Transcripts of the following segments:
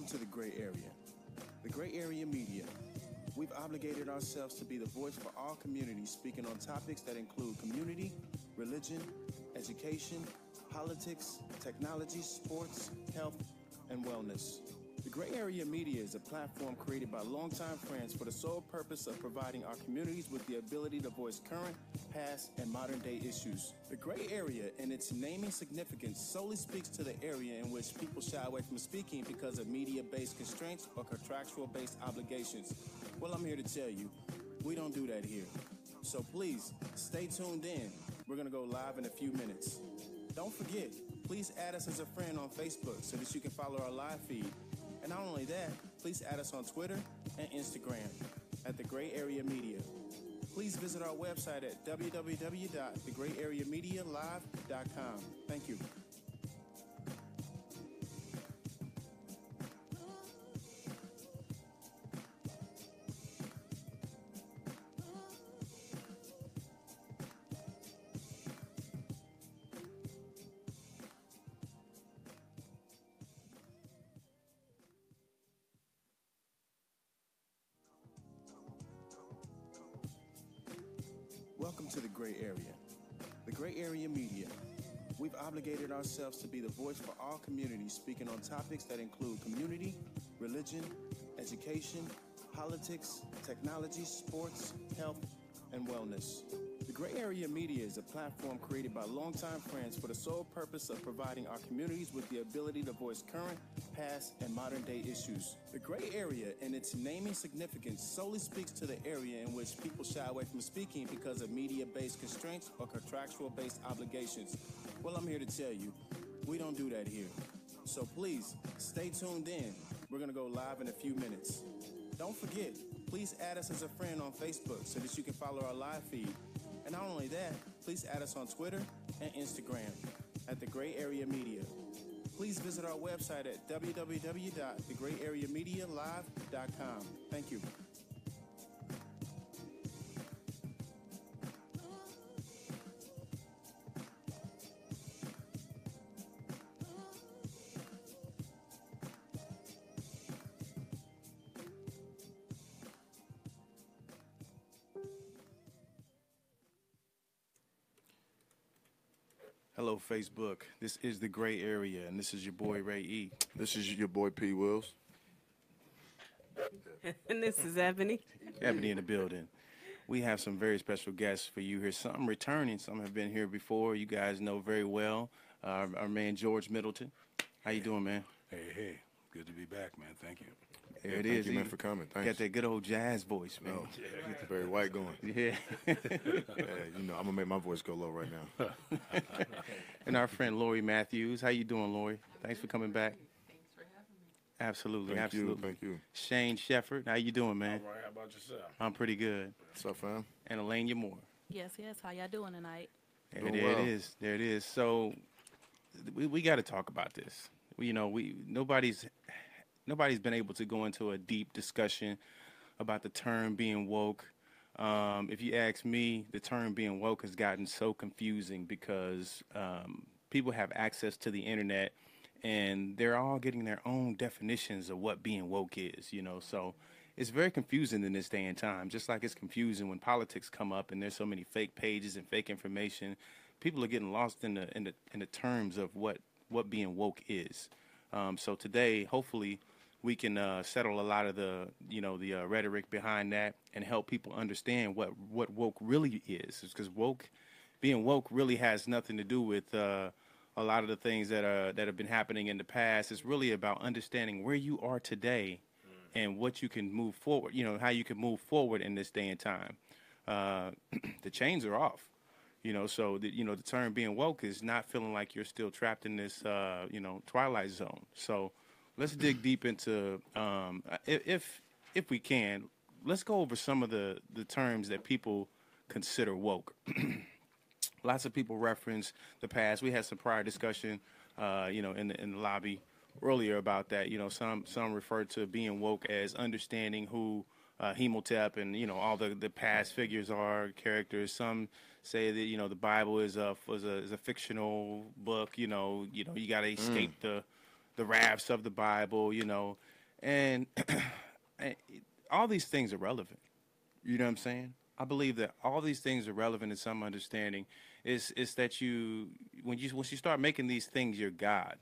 to the gray area. The gray area media. We've obligated ourselves to be the voice for all communities, speaking on topics that include community, religion, education, politics, technology, sports, health, and wellness. The Gray Area Media is a platform created by longtime friends for the sole purpose of providing our communities with the ability to voice current, past, and modern-day issues. The Gray Area and its naming significance solely speaks to the area in which people shy away from speaking because of media-based constraints or contractual-based obligations. Well, I'm here to tell you, we don't do that here. So please, stay tuned in. We're going to go live in a few minutes. Don't forget, please add us as a friend on Facebook so that you can follow our live feed. And not only that, please add us on Twitter and Instagram at The Gray Area Media. Please visit our website at www.thegrayareamedialive.com. Thank you. Welcome to the Gray Area. The Gray Area Media. We've obligated ourselves to be the voice for all communities, speaking on topics that include community, religion, education, politics, technology, sports, health, and wellness. The Gray Area Media is a platform created by longtime friends for the sole purpose of providing our communities with the ability to voice current, past, and modern-day issues. The Gray Area and its naming significance solely speaks to the area in which people shy away from speaking because of media-based constraints or contractual-based obligations. Well, I'm here to tell you, we don't do that here. So please, stay tuned in. We're going to go live in a few minutes. Don't forget, please add us as a friend on Facebook so that you can follow our live feed. And not only that, please add us on Twitter and Instagram at The Gray Area Media. Please visit our website at www.thegrayareamedialive.com. Thank you. Hello, Facebook. This is The Gray Area, and this is your boy, Ray E. This is your boy, P. Wills. And this is Ebony. Ebony in the building. We have some very special guests for you here. Some returning, some have been here before. You guys know very well. Our man, George Middleton. How you doing, man? Hey. Good to be back, man. Thank you. There it is. Thank you, man, for coming. Thanks. Got that good old jazz voice, man. Oh, get the very white going. Yeah. Yeah, you know, I'm going to make my voice go low right now. And our friend, Lori Matthews. How you doing, Lori? Thanks for coming back. Thanks for having me. Absolutely, Thank absolutely. you, thank you. Shane Shefford. How you doing, man? All right, how about yourself? I'm pretty good. What's up, fam? And Elaine Moore. Yes, how y'all doing tonight? There Doing it well. is. There it is. So we got to talk about this. Nobody's been able to go into a deep discussion about the term being woke. If you ask me, the term being woke has gotten so confusing because people have access to the internet and they're all getting their own definitions of what being woke is, so it's very confusing in this day and time, just like it's confusing when politics come up and there's so many fake pages and fake information. People are getting lost in the terms of what being woke is. So today, hopefully, we can settle a lot of the rhetoric behind that and help people understand what woke really is. Because being woke really has nothing to do with a lot of the things that have been happening in the past. It's really about understanding where you are today and what you can move forward. How you can move forward in this day and time. The chains are off. So the term being woke is not feeling like you're still trapped in this twilight zone. So let's dig deep into, if we can, let's go over some of the terms that people consider woke. Lots of people reference the past. We had some prior discussion, in the lobby earlier about that. Some refer to being woke as understanding who Hemotep and all the past figures are, characters. Some say that the Bible is a fictional book. You got to escape the wraths of the Bible, And and all these things are relevant. You know what I'm saying? I believe that all these things are relevant in some understanding. Is that you once you start making these things your God,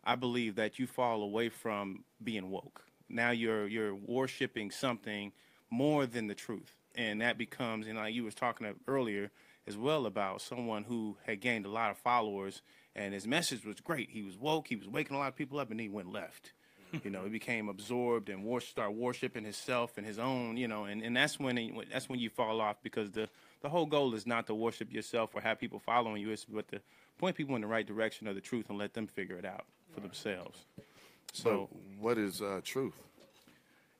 I believe that you fall away from being woke. Now you're worshiping something more than the truth, and that becomes, and like you was talking earlier as well about someone who had gained a lot of followers, and his message was great. He was woke. He was waking a lot of people up, and he went left. You know, he became absorbed and start worshiping himself and his own. You know, and that's that's when you fall off, because the whole goal is not to worship yourself or have people following you. It's but to point people in the right direction of the truth and let them figure it out for themselves. So But what is truth?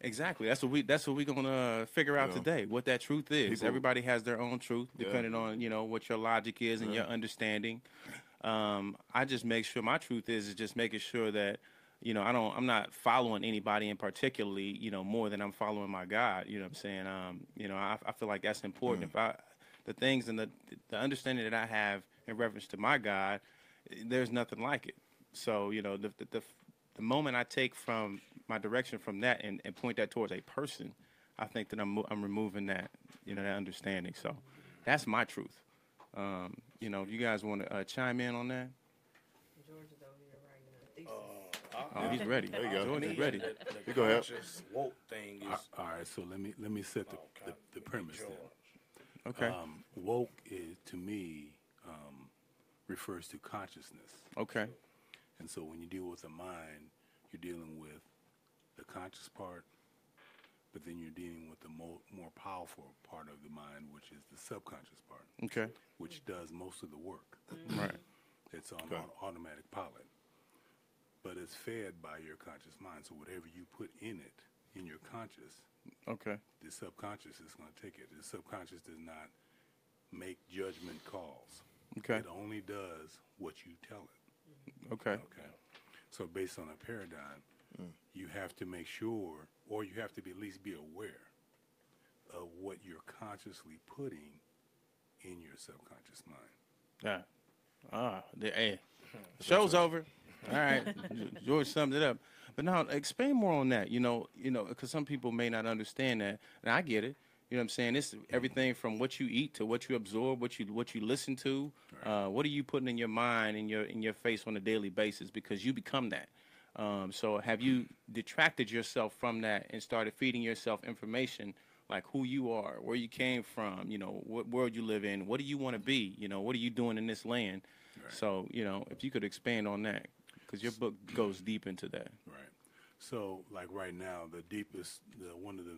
exactly, that's what we gonna figure out Yeah. today. What that truth is. People- Everybody has their own truth, Yeah. depending on what your logic is and your understanding. I just make sure my truth is just making sure that I'm not following anybody in particularly more than I'm following my God. You know what I'm saying? I feel like that's important. If the things and the understanding that I have in reference to my God, there's nothing like it. So the moment I take from my direction from that and point that towards a person, I think that I'm removing that that understanding. So that's my truth. If you guys want to chime in on that. George is over here writing a thesis. Oh, he's ready. There you go. Jordan is ready. The go ahead. conscious woke thing is All right, so let me set the premise then. Okay. Woke is, to me, refers to consciousness. Okay. And so when you deal with the mind, you're dealing with the conscious part, but then you're dealing with the more powerful part of the mind, which is the subconscious part, Okay. which does most of the work. Right. It's on Okay. automatic pilot, but it's fed by your conscious mind. So whatever you put in it, in your conscious, Okay. the subconscious is going to take it. The subconscious does not make judgment calls. Okay. It only does what you tell it. Okay. Okay. So based on a paradigm, you have to make sure, or you have to at least be aware of what you're consciously putting in your subconscious mind. Yeah. Hey, the show's over. All right. George summed it up. But now, explain more on that. Because some people may not understand that, and I get it. You know what I'm saying? It's everything from what you eat to what you absorb, what you listen to. What are you putting in your mind, in your face on a daily basis? Because you become that. So have you detracted yourself from that and started feeding yourself information like who you are, where you came from, what world you live in, what do you want to be, what are you doing in this land? Right. So, if you could expand on that, because your book goes deep into that. Right. So, like right now, one of the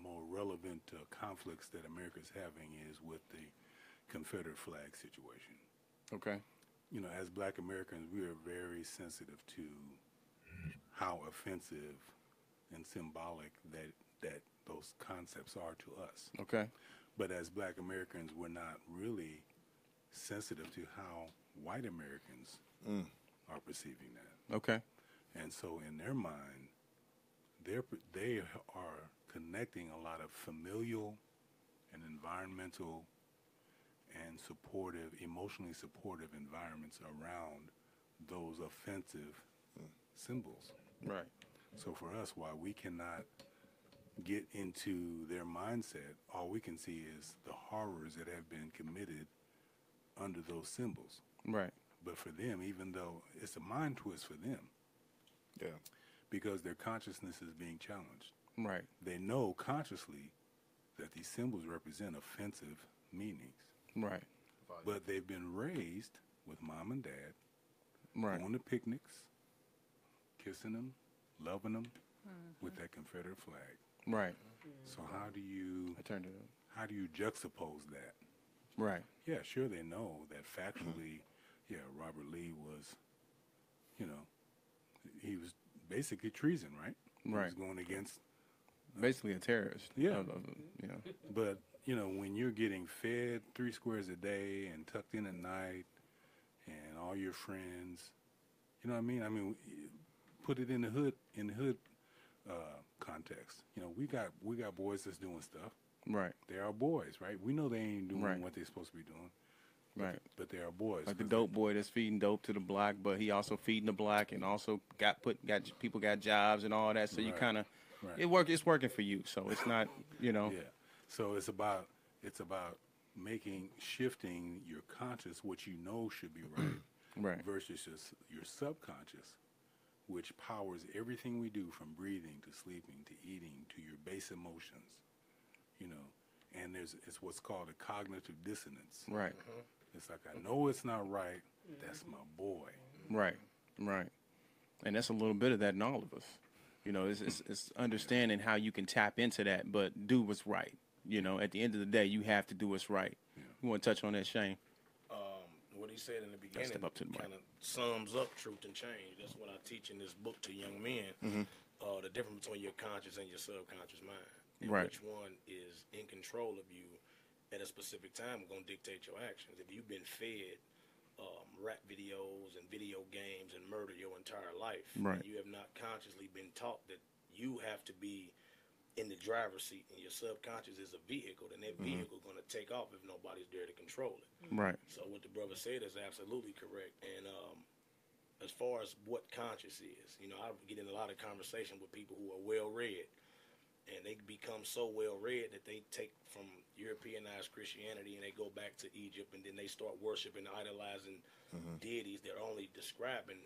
more relevant conflicts that America's having is with the Confederate flag situation. Okay. As Black Americans, we are very sensitive to how offensive and symbolic that those concepts are to us. Okay. But as Black Americans, we're not really sensitive to how white Americans are perceiving that. Okay. And so in their mind, they are connecting a lot of familial and environmental and emotionally supportive environments around those offensive symbols. Right. So for us, while we cannot get into their mindset, all we can see is the horrors that have been committed under those symbols. Right. But for them, even though it's a mind twist for them, Yeah. because their consciousness is being challenged. Right. They know consciously that these symbols represent offensive meanings. Right. But they've been raised with mom and dad, Right. going to picnics, kissing them, loving them with that Confederate flag. Right. So how do you I turned it up. juxtapose that? Right. Yeah, sure they know that factually, Robert Lee was, he was basically treason, right? He Right. was going against. Basically a terrorist. Yeah. But But, when you're getting fed 3 squares a day and tucked in at night and all your friends, you know what I mean? I mean, put it in the hood context. We got boys that's doing stuff. right. They are boys, right? We know they ain't doing Right. what they're supposed to be doing. Right. But they are boys. Like the 'cause dope boy that's feeding dope to the block, but he also feeding the block and also got people got jobs and all that. So you Right. kind of Right. it's working for you. So it's not Yeah. So it's about shifting your conscious, what you know should be right, right, versus your subconscious, which powers everything we do from breathing to sleeping to eating to your base emotions. You know, and it's what's called a cognitive dissonance. right, It's like, I know it's not right. That's my boy. right, right. And that's a little bit of that in all of us. You know, it's understanding how you can tap into that, but do what's right. You know, at the end of the day, you have to do what's right. You want to touch on that, Shane? What he said in the beginning step up to the mic. kind of sums up truth and change. That's what I teach in this book to young men. The difference between your conscious and your subconscious mind. And Right. which one is in control of you at a specific time going to dictate your actions. If you've been fed rap videos and video games and murder your entire life, Right. and you have not consciously been taught that you have to be in the driver's seat and your subconscious is a vehicle, then that vehicle is going to take off if nobody's there to control it. Right, So what the brother said is absolutely correct. And as far as what conscious is, you know, I get in a lot of conversation with people who are well-read, and they become so well-read that they take from Europeanized Christianity and they go back to Egypt, and then they start worshiping, idolizing deities that are only describing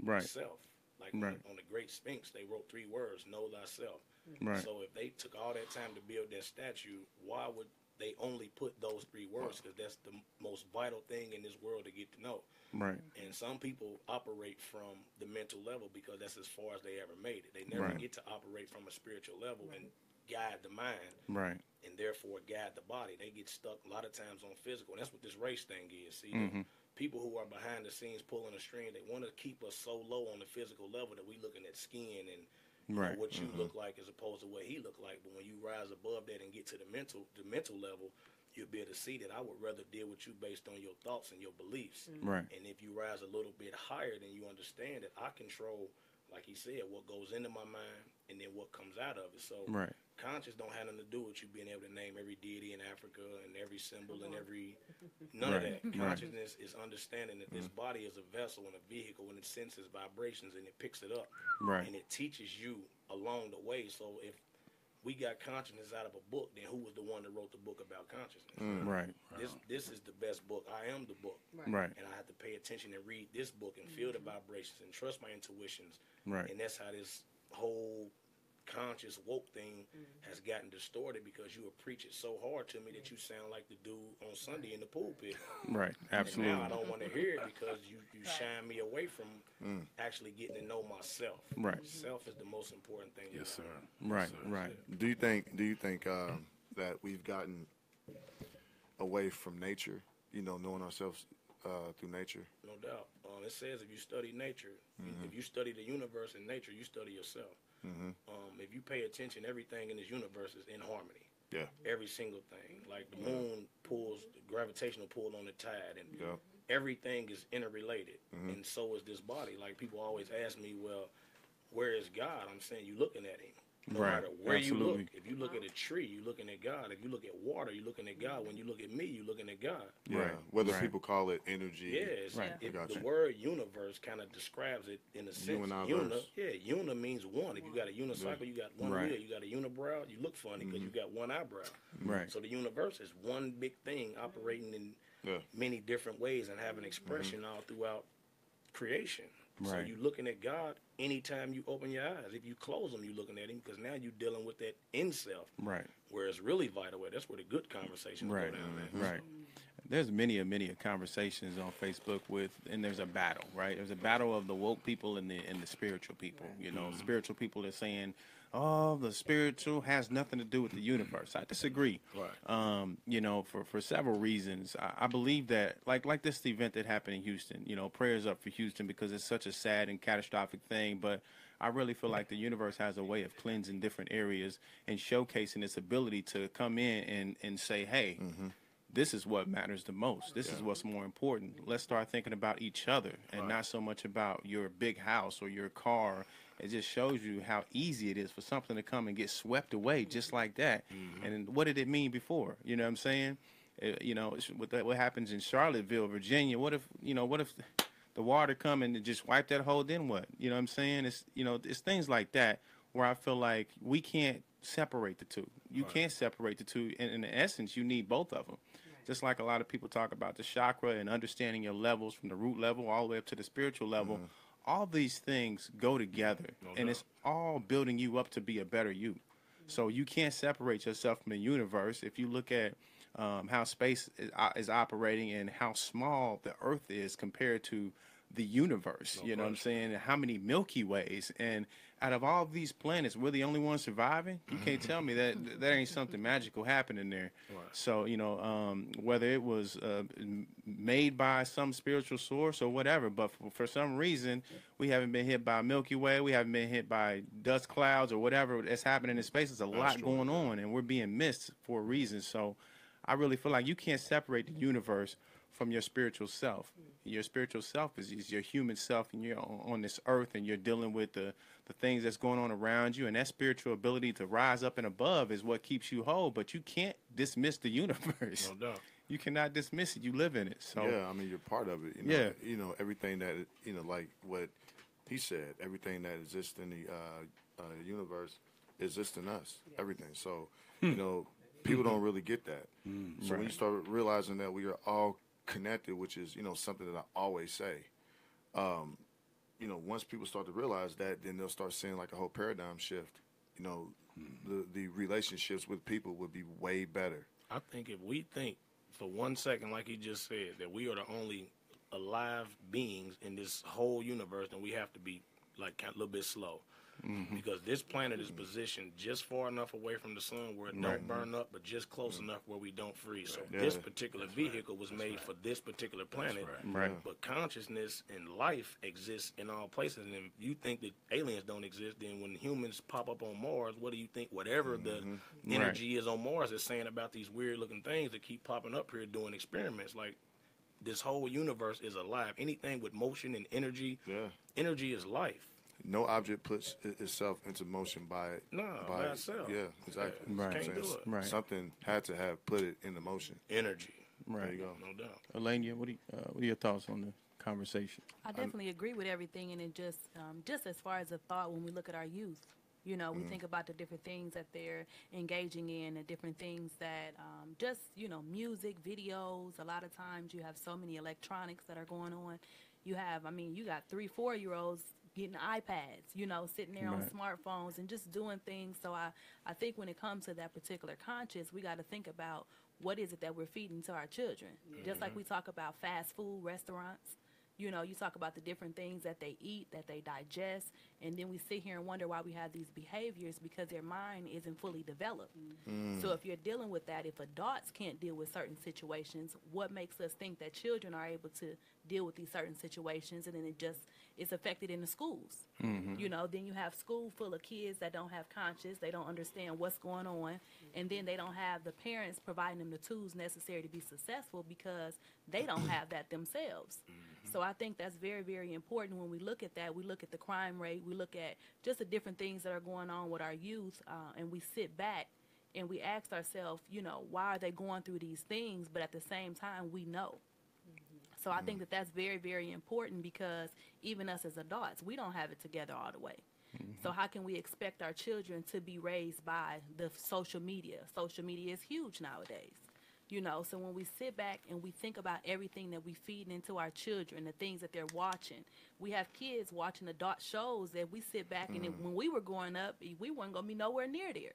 right, self. Like Right. on the Great Sphinx, they wrote 3 words: "Know thyself." right, So if they took all that time to build that statue, why would they only put those 3 words? Because that's the most vital thing in this world to get to know. right, And some people operate from the mental level because that's as far as they ever made it. They never Right. get to operate from a spiritual level and guide the mind right, and therefore guide the body. They get stuck a lot of times on physical. And that's what this race thing is. See, the people who are behind the scenes pulling a string, they want to keep us so low on the physical level that we looking at skin and you know, Right. what you look like as opposed to what he look like. But when you rise above that and get to the mental level, you'll be able to see that I would rather deal with you based on your thoughts and your beliefs. right, And if you rise a little bit higher, then you understand that I control, like he said, what goes into my mind and then what comes out of it. So right, conscious don't have nothing to do with you being able to name every deity in Africa and every symbol and every none Right. of that. Right. Consciousness is understanding that this body is a vessel and a vehicle, and it senses vibrations and it picks it up. Right. And it teaches you along the way. So if we got consciousness out of a book, then who was the one that wrote the book about consciousness? right, This is the best book. I am the book. right, And I have to pay attention and read this book and feel the vibrations and trust my intuitions. right, And that's how this whole conscious woke thing has gotten distorted, because you would preach it so hard to me that you sound like the dude on Sunday in the pulpit. right. And Absolutely. now I don't want to hear it because you shine me away from actually getting to know myself. Right. Self is the most important thing. Yes, sir. Right, Yes, sir. right. Do you think that we've gotten away from nature? You know, knowing ourselves through nature. No doubt. It says if you study nature, if you study the universe and nature, you study yourself. If you pay attention, everything in this universe is in harmony. Yeah. Every single thing. Like the moon pulls the gravitational pull on the tide, and Yeah. everything is interrelated. And so is this body. Like people always ask me, well, where is God? I'm saying you looking at him. No Right. matter where you Absolutely. look. If you look at a tree, you're looking at God. If you look at water, you're looking at God. When you look at me, you're looking at God. Yeah. Right. Whether Right. people call it energy. Yeah, it's, Right. it, I got the you. word universe kind of describes it in a sense. Universe. Una means one. If you got a unicycle, you got one Right. wheel. You got a unibrow, you look funny because you got one eyebrow. Right. So the universe is one big thing operating in Yeah. many different ways and having expression all throughout creation. So Right. you looking at God anytime you open your eyes. If you close them, you're looking at him because now you're dealing with that in self, Right. where it's really vital. Where that's where the good conversations Right. go down, man. Right. There's many conversations on Facebook and there's a battle, right? There's a battle of the woke people and the spiritual people. You know, spiritual people are saying, "Oh, the spiritual has nothing to do with the universe." I disagree. Right. You know, for several reasons. I believe that, like this event that happened in Houston, you know, prayers up for Houston because it's such a sad and catastrophic thing. But I really feel like the universe has a way of cleansing different areas and showcasing its ability to come in and say, hey, this is what matters the most. This is what's more important. Let's start thinking about each other and not so much about your big house or your car. It just shows you how easy it is for something to come and get swept away just like that. And what did it mean before? You know what I'm saying? What happens in Charlottesville, Virginia? What if the water come and it just wipe that hole? Then what? You know what I'm saying? It's things like that where I feel like we can't separate the two. You can't separate the two. And in essence, you need both of them. Just like a lot of people talk about the chakra and understanding your levels from the root level all the way up to the spiritual level. All these things go together, and it's all building you up to be a better you. So you can't separate yourself from the universe. If you look at how space is operating and how small the Earth is compared to the universe, you know what I'm saying? And how many Milky Ways, and out of all these planets, we're the only ones surviving. You can't tell me that ain't something magical happening there. Right. So whether it was made by some spiritual source or whatever, but for some reason we haven't been hit by a Milky Way, we haven't been hit by dust clouds or whatever that's happening in space. There's a lot going on, and we're being missed for a reason. So I really feel like you can't separate the universe from your spiritual self. Your spiritual self is your human self, and you're on this earth, and you're dealing with the things that's going on around you, and that spiritual ability to rise up and above is what keeps you whole. But you can't dismiss the universe. No doubt. You cannot dismiss it. You live in it. So yeah, I mean, you're part of it. You know, everything that like what he said, everything that exists in the universe exists in us. Yeah. Everything. So people don't really get that. So when you start realizing that we are all connected, which is something that I always say, once people start to realize that, then they'll start seeing like a whole paradigm shift. The relationships with people would be way better. I think if we think for 1 second, like he just said, that we are the only alive beings in this whole universe, then we have to be like a little bit slow. Because this planet is positioned just far enough away from the sun where it don't burn up, but just close enough where we don't freeze. So this particular vehicle was made for this particular planet. But consciousness and life exists in all places. And if you think that aliens don't exist, then when humans pop up on Mars, what do you think? Whatever the energy is on Mars is saying about these weird looking things that keep popping up here doing experiments. Like, this whole universe is alive. Anything with motion and energy, energy is life. No object puts itself into motion by itself. Yeah, exactly. Right. Can't do it. Right. Something had to have put it into motion. Energy. Right. There you go. No doubt. Elenia, what are your thoughts on the conversation? I definitely agree with everything, and it just as far as a thought, when we look at our youth, we think about the different things that they're engaging in, the different things that music, videos. A lot of times you have so many electronics that are going on. You got 3-4-year-olds getting iPads, sitting there on smartphones and just doing things. So I think when it comes to that particular conscious, we got to think about what is it that we're feeding to our children. Just like we talk about fast food restaurants, you talk about the different things that they eat, that they digest, and then we sit here and wonder why we have these behaviors because their mind isn't fully developed. So if you're dealing with that, if adults can't deal with certain situations, what makes us think that children are able to deal with these certain situations, and then it's affected in the schools. Then you have school full of kids that don't have conscience, they don't understand what's going on, and then they don't have the parents providing them the tools necessary to be successful because they don't have that themselves. So I think that's very, very important when we look at that. We look at the crime rate, we look at just the different things that are going on with our youth, and we sit back and we ask ourselves, why are they going through these things? But at the same time, we know. So I think that that's very, very important because even us as adults, we don't have it together all the way. So how can we expect our children to be raised by the social media? Social media is huge nowadays. So when we sit back and we think about everything that we feed into our children, the things that they're watching, we have kids watching adult shows that we sit back and when we were growing up, we weren't going to be nowhere near there.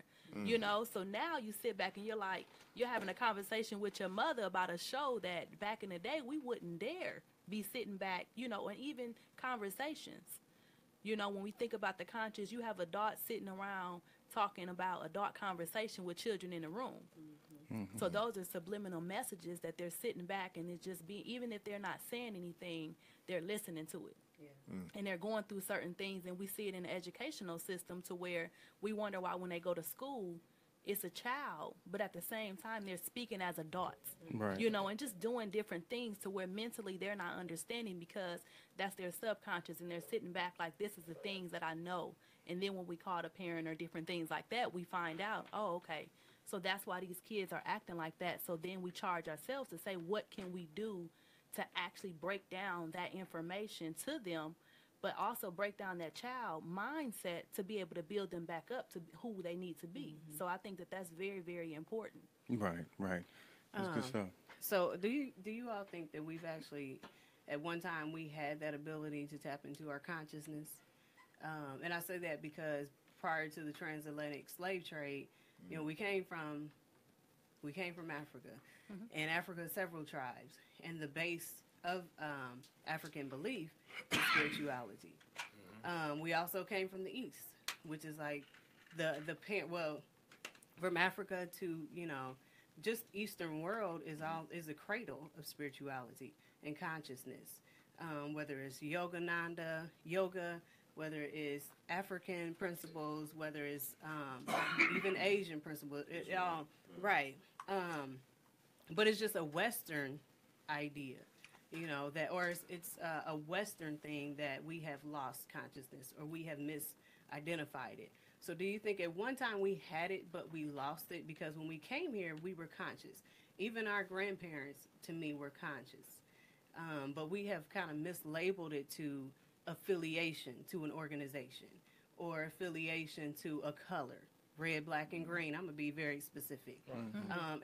So now you sit back and you're having a conversation with your mother about a show that back in the day we wouldn't dare be sitting back, and even conversations. When we think about the conscious, you have adults sitting around talking about adult conversation with children in the room. So those are subliminal messages that they're sitting back and it's just even if they're not saying anything, they're listening to it. And they're going through certain things, and we see it in the educational system to where we wonder why when they go to school, it's a child, but at the same time, they're speaking as adults, and just doing different things to where mentally they're not understanding because that's their subconscious, and they're sitting back like, this is the things that I know. And then when we call a parent or different things like that, we find out, oh, okay, So that's why these kids are acting like that. So then we charge ourselves to say, what can we do to actually break down that information to them, but also break down that child mindset to be able to build them back up to who they need to be. So I think that that's very, very important. Right, right. That's good stuff. So do you all think that we've actually, at one time, we had that ability to tap into our consciousness? And I say that because prior to the transatlantic slave trade, you know, we came from Africa, and Africa has several tribes, and the base of African belief is spirituality. We also came from the East, which is like from Africa to, you know, just Eastern world is a cradle of spirituality and consciousness. Whether it's yoga, whether it's African principles, whether it's even Asian principles, it all right. But it's just a Western idea, you know, that, or it's a Western thing that we have lost consciousness or we have misidentified it. So do you think at one time we had it, but we lost it? Because when we came here, we were conscious. Even our grandparents, to me, were conscious. But we have kind of mislabeled it to affiliation to an organization or affiliation to a color, red, black, and green. I'm going to be very specific.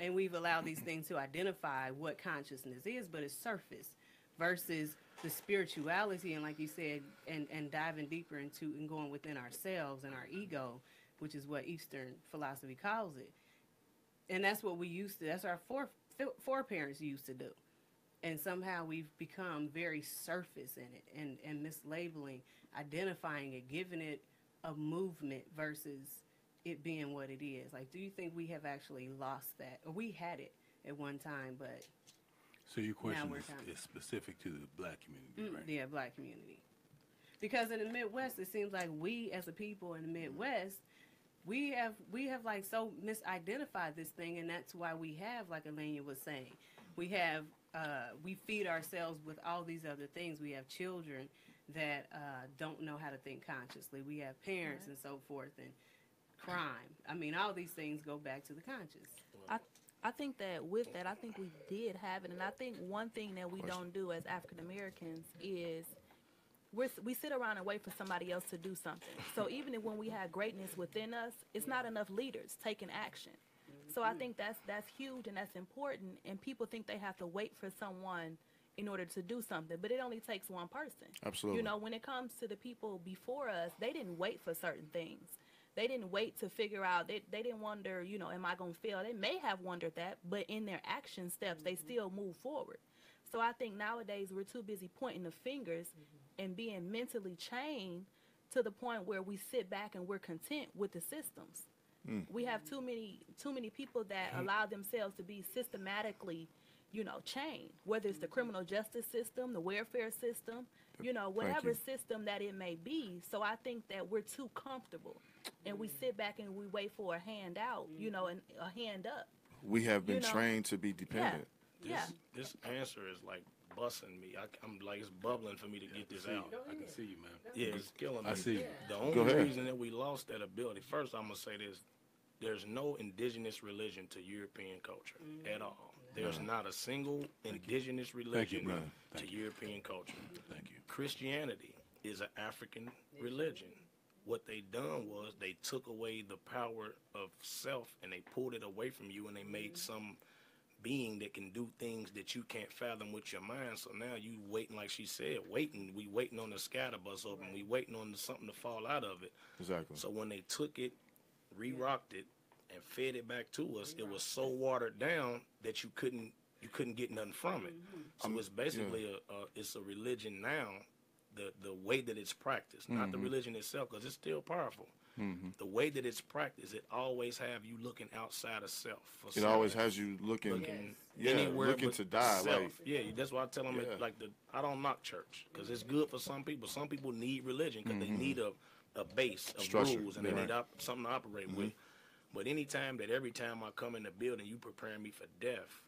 And we've allowed these things to identify what consciousness is, but it's surface versus the spirituality, and like you said, and diving deeper into and going within ourselves and our ego, which is what Eastern philosophy calls it. And that's what we used to, that's our foreparents used to do. And somehow we've become very surface in it and mislabeling, identifying it, giving it a movement versus it being what it is. Like, do you think we have actually lost that? Or we had it at one time, but So your question we're is specific to the black community, right? yeah, black community. Because in the Midwest, it seems like we as a people in the Midwest, we have like so misidentified this thing, and that's why we have, like Elenia was saying, we have we feed ourselves with all these other things. We have children that don't know how to think consciously. We have parents and so forth, and crime. I mean, all these things go back to the conscious. I think that with that, I think we did have it. And I think one thing that we don't do as African Americans is we sit around and wait for somebody else to do something. So even when we have greatness within us, it's not enough leaders taking action. So I think that's huge and that's important. And people think they have to wait for someone in order to do something, but it only takes one person. Absolutely. You know, when it comes to the people before us, they didn't wait for certain things. They didn't wait to figure out, they didn't wonder, you know, am I going to fail? They may have wondered that, but in their action steps, they still move forward. So I think nowadays we're too busy pointing the fingers and being mentally chained to the point where we sit back and we're content with the systems. We have too many people that allow themselves to be systematically, you know, chained, whether it's the criminal justice system, the welfare system, you know, whatever system that it may be. So I think that we're too comfortable and we sit back and we wait for a hand out, you know, and a hand up. We have been You know? trained to be dependent. This answer is like busting me. I'm like, it's bubbling for me to get this out. I can see you, man. Yeah, it's killing me. I see you. The Go only ahead. reason that we lost that ability, first I'm going to say this, there's no indigenous religion to European culture at all. There's not a single indigenous religion brother. to European culture. Thank you. Christianity is an African religion. What they done was they took away the power of self and they pulled it away from you and they made some being that can do things that you can't fathom with your mind. So now you waiting, like she said, we waiting on the scatter bus open. We waiting on something to fall out of it. Exactly. So when they took it, re-rocked it, and fed it back to us, it was so watered down that you couldn't get nothing from it. So it's basically it's a religion now. The way that it's practiced, not the religion itself, because it's still powerful. The way that it's practiced, it always have you looking outside of self. It always has you looking anywhere looking but to die. self. Like, Yeah, that's why I tell them I don't knock church because it's good for some people. Some people need religion because they need a base of Structure. rules and they need something to operate with. But every time I come in the building, you preparing me for death.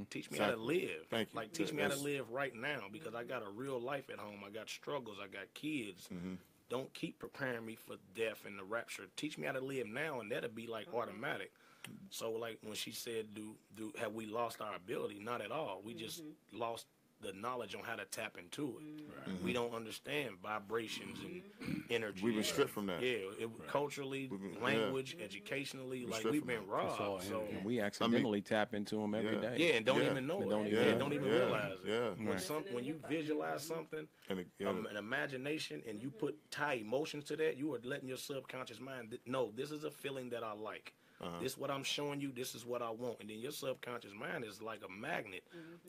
Teach me how to live. Thank you. Like, teach me how to live right now because I got a real life at home. I got struggles. I got kids. Don't keep preparing me for death and the rapture. Teach me how to live now, and that'll be like automatic. So like when she said, do have we lost our ability? Not at all. We just lost the knowledge on how to tap into it. We don't understand vibrations and energy. We've been stripped from that. Yeah, culturally, language, educationally, like we've been robbed. So And we accidentally tap into them every day. yeah, and don't even know it. Don't even realize it. Yeah. When you visualize something, an imagination, and you tie emotions to that, you are letting your subconscious mind know this is a feeling that I like. This is what I'm showing you. This is what I want. And then your subconscious mind is like a magnet.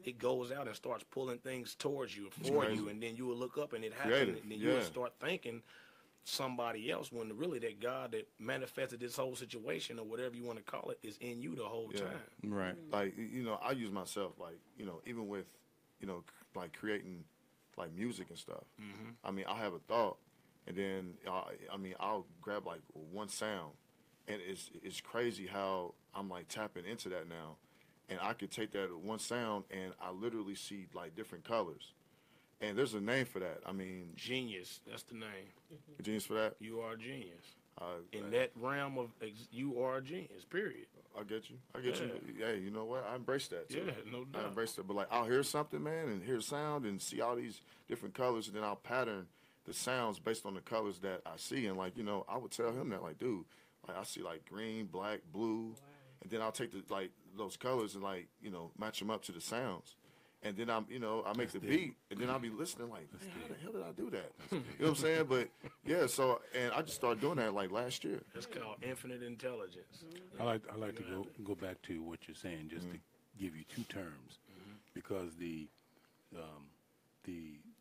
It goes out and starts pulling things towards you, for you, and then you will look up and it happens. And then you will start thinking somebody else when really that God that manifested this whole situation or whatever you want to call it is in you the whole time. Right. Like, I use myself, like, even with, like creating like music and stuff. I mean, I have a thought and then, I'll grab like one sound. And it's crazy how I'm like tapping into that now, and I could take that one sound and I literally see like different colors, and there's a name for that. I mean, Genius. That's the name. Genius for that. You are a genius. In that realm of you are a genius. Period. I get you. Hey, you know what? I embrace that too. Yeah, no doubt. I embrace that. But like, I'll hear something, man, and hear sound and see all these different colors, and then I'll pattern the sounds based on the colors that I see, and like, I would tell him that, like, dude. Like I see like green, black, blue, and then I'll take those colors and like match them up to the sounds, and then I make the beat, and then I'll be listening like, man, how the hell did I do that? You know what I'm saying? But yeah, so and I just started doing that like last year. It's called infinite intelligence. I like to go back to what you're saying, just to give you two terms, because the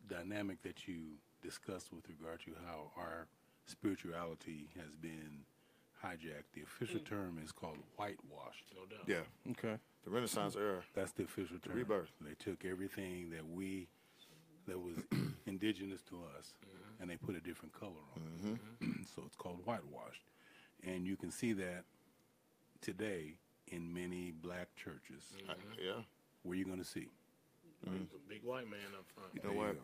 dynamic that you discussed with regard to how our spirituality has been hijacked. The official term is called whitewashed. No doubt. Yeah. Okay. The Renaissance era. That's the official term. Rebirth. They took everything that was indigenous to us, and they put a different color on it. So it's called whitewashed. And you can see that today in many black churches. Yeah. Where you're going to see. Big white man up front. You know what?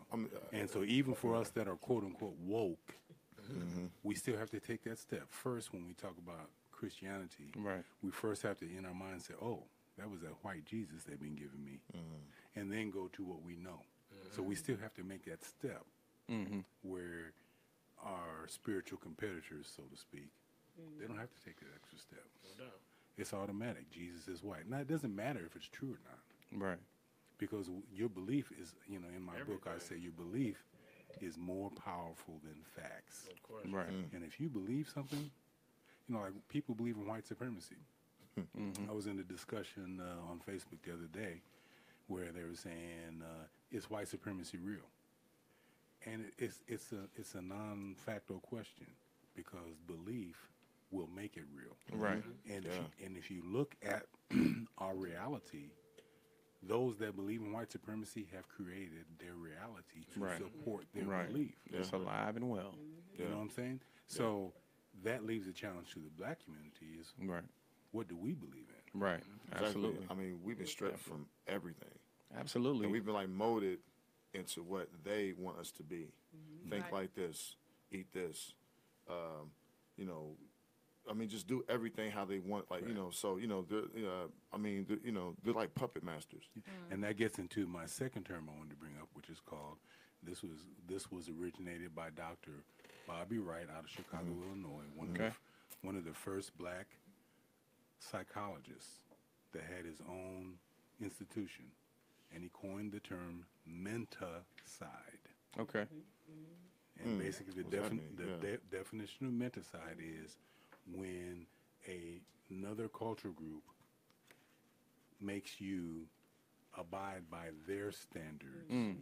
And so even for us that are quote unquote woke, we still have to take that step. First, when we talk about Christianity, we first have to, in our mind, say, oh, that was that white Jesus they've been giving me. And then go to what we know. So we still have to make that step where our spiritual competitors, so to speak, they don't have to take that extra step. No doubt. It's automatic. Jesus is white. Now, it doesn't matter if it's true or not. Right. Because your belief is, in my book, I say your belief is more powerful than facts. Of course. Right. And if you believe something, like people believe in white supremacy. I was in a discussion on Facebook the other day where they were saying, is white supremacy real? And it's a non-facto question because belief will make it real. Right. And if you look at our reality, those that believe in white supremacy have created their reality to support their belief. It's alive and well. You know what I'm saying? So that leaves a challenge to the black community is what do we believe in? Right. Absolutely. I mean, we've been stripped from everything. Absolutely. And we've been like molded into what they want us to be. Think like this, eat this, I mean, just do everything how they want, like, so, they're like puppet masters. And that gets into my second term I wanted to bring up, which is called, this was originated by Dr. Bobby Wright out of Chicago, Illinois, one of the first black psychologists that had his own institution, and he coined the term menticide. Okay. And basically the definition of menticide is when another cultural group makes you abide by their standards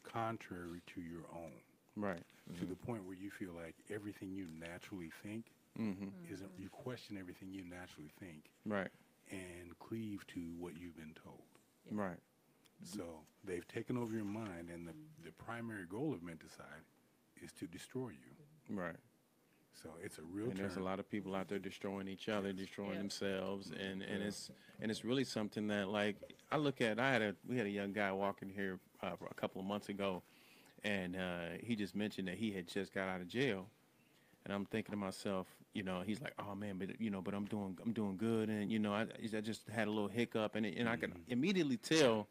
contrary to your own. Right. To the point where you feel like everything you naturally think isn't, you question everything you naturally think. Right. And cleave to what you've been told. Right. So they've taken over your mind, and the primary goal of menticide is to destroy you. Right. So it's a real and there's a lot of people out there destroying each other, destroying themselves, and it's really something that, like, I look at. We had a young guy walking here a couple of months ago, and he just mentioned that he had just got out of jail, And I'm thinking to myself, he's like, oh man, but I'm doing good, and I just had a little hiccup, and I could immediately tell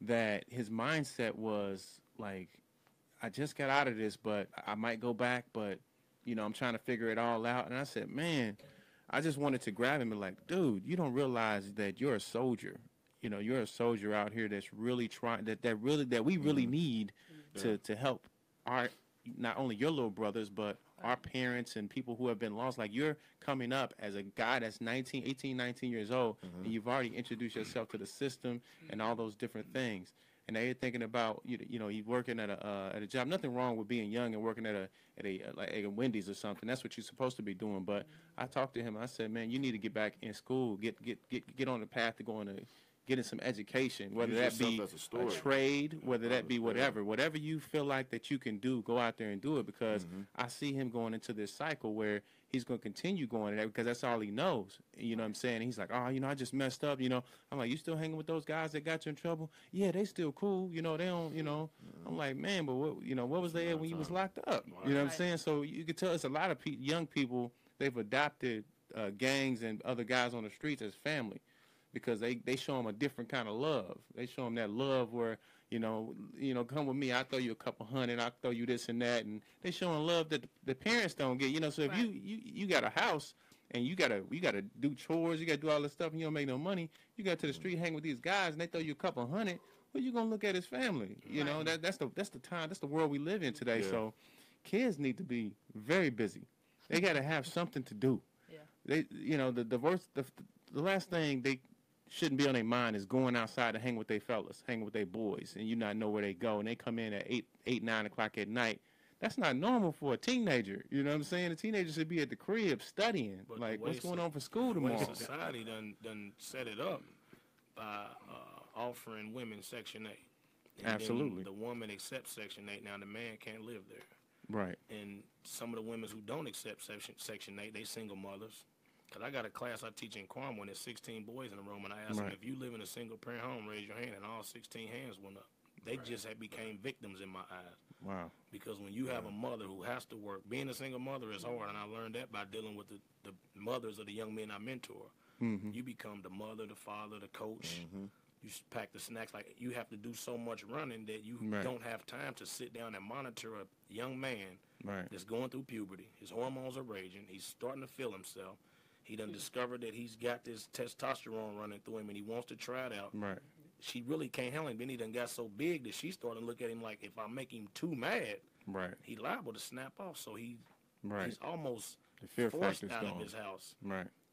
that his mindset was like, I just got out of this, but I might go back, but I'm trying to figure it all out. And I said, man, I just wanted to grab him and like, dude, you don't realize that you're a soldier. You're a soldier out here that's really trying that we really need to help our, not only your little brothers, but our parents and people who have been lost. Like, you're coming up as a guy that's 19 years old, and you've already introduced yourself to the system and all those different things. And now you're thinking about, you're working at a job. Nothing wrong with being young and working at a Wendy's or something. That's what you're supposed to be doing. But I talked to him. I said, man, you need to get back in school, get on the path to going to getting some education, whether that be a trade, whether that be whatever you feel like that you can do, go out there and do it, because I see him going into this cycle where he's going to continue going to that because that's all he knows. You know what I'm saying? And he's like, oh, I just messed up. I'm like, you still hanging with those guys that got you in trouble? Yeah, they still cool. They don't, I'm like, man, but what was they at when you was locked up? You know what I'm saying? So you can tell it's a lot of young people, they've adopted gangs and other guys on the streets as family, because they show them a different kind of love. They show them that love where, come with me, I'll throw you a couple hundred, I'll throw you this and that, and they showing love that the parents don't get. So if you got a house and you gotta do chores, you gotta do all this stuff, and you don't make no money, you got to the street, hang with these guys, and they throw you a couple hundred, well, you gonna look at his family. That's the time, that's the world we live in today. Yeah. So kids need to be very busy. They gotta have something to do. Yeah. They, the last thing they shouldn't be on their mind is going outside to hang with their fellas, hang with their boys, and you not know where they go, and they come in at 9 o'clock at night. That's not normal for a teenager. You know what I'm saying? A teenager should be at the crib studying. But like, what's going on for school tomorrow? The way society done set it up by offering women Section 8. And absolutely. The woman accepts Section 8. Now the man can't live there. Right. And some of the women who don't accept Section 8, they single mothers. Because I got a class I teach in Quam when there's 16 boys in the room, and I asked them, if you live in a single-parent home, raise your hand, and all 16 hands went up. They just became victims in my eyes. Wow. Because when you have a mother who has to work, being a single mother is hard, and I learned that by dealing with the mothers of the young men I mentor. Mm-hmm. You become the mother, the father, the coach. Mm-hmm. You pack the snacks. Like, you have to do so much running that you don't have time to sit down and monitor a young man that's going through puberty. His hormones are raging. He's starting to feel himself. He done discovered that he's got this testosterone running through him, and he wants to try it out. Right. She really can't handle him. Then he done got so big that she's starting to look at him like, if I make him too mad, he liable to snap off. So he's almost forced out of his house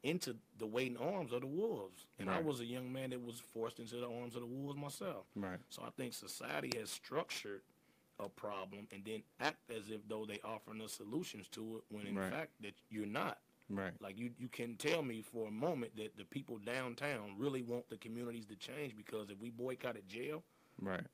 into the waiting arms of the wolves. And I was a young man that was forced into the arms of the wolves myself. Right. So I think society has structured a problem and then act as if though they offering us solutions to it, when in fact that you're not. Right. Like, you can tell me for a moment that the people downtown really want the communities to change, because if we boycotted jail,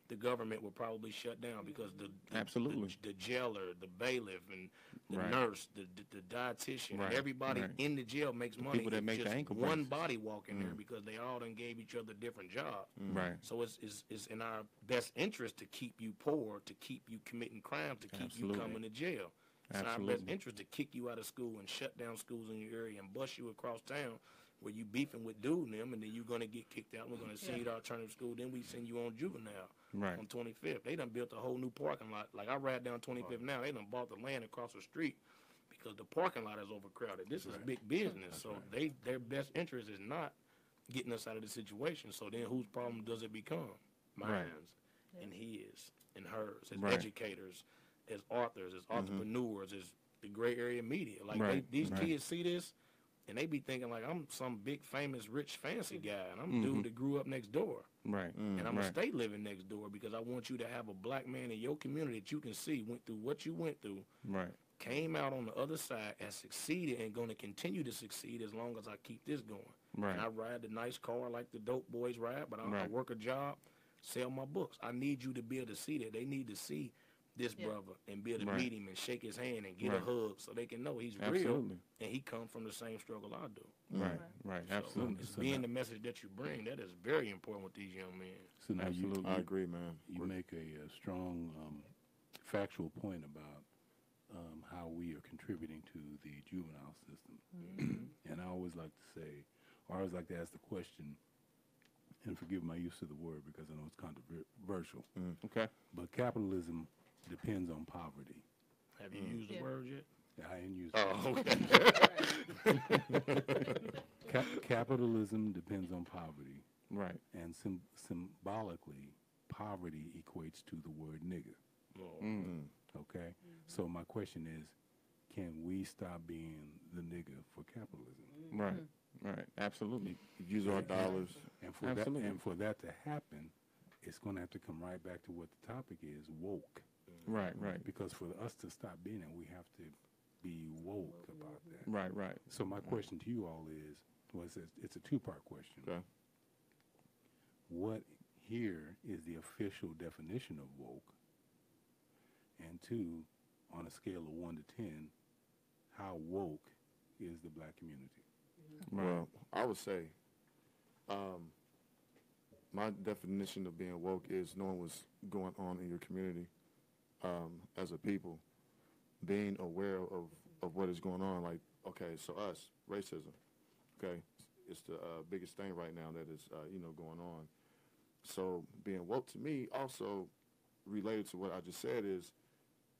the government would probably shut down, because the jailer, the bailiff, and the nurse, the dietitian, and everybody in the jail makes money. People that make the ankle braces. One body walking there, because they all done gave each other different jobs. Right. So it's in our best interest to keep you poor, to keep you committing crimes, to keep you coming to jail. It's in our best interest to kick you out of school and shut down schools in your area and bust you across town where you beefing with dude and them, and then you're going to get kicked out. We're going to send you to alternative school. Then we send you on juvenile on 25th. They done built a whole new parking lot. Like, I ride down 25th now. They done bought the land across the street because the parking lot is overcrowded. This is big business. So their best interest is not getting us out of the situation. So then whose problem does it become? Mine and his and hers, as educators, as authors, as entrepreneurs, as the gray area media. Like, these kids see this, and they be thinking like, I'm some big, famous, rich, fancy guy, and I'm dude that grew up next door. Right. And I'm going to stay living next door, because I want you to have a black man in your community that you can see went through what you went through, came out on the other side and succeeded, and going to continue to succeed as long as I keep this going. Right. And I ride the nice car like the dope boys ride, but I work a job, sell my books. I need you to be able to see that. They need to see this brother and be able to meet him and shake his hand and get a hug, so they can know he's real and he come from the same struggle I do. Right. Absolutely. It's being the message that you bring, that is very important with these young men. So now I agree, man. You make a strong factual point about how we are you're contributing to the juvenile system. And I always like to say, or I always like to ask the question, and forgive my use of the word because I know it's controversial, Okay. but capitalism depends on poverty. Have you used the word yet? I ain't used capitalism depends on poverty, Right. and symbolically, poverty equates to the word nigger. Okay? So my question is, can we stop being the nigger for capitalism? Right. Right. Absolutely. Use our dollars. And for Absolutely. that to happen, it's going to have to come right back to what the topic is, woke. Right. Right. Because for us to stop being it, we have to be woke about that. Right. Right. So my question to you all is, well, it's a two-part question. Okay. What here is the official definition of woke? And two, on a scale of 1 to 10, how woke is the black community? Right. Well, I would say my definition of being woke is knowing what's going on in your community as a people, being aware of what is going on. Like, okay, so us, racism, okay, it's the biggest thing right now that is, going on. So being woke to me also related to what I just said is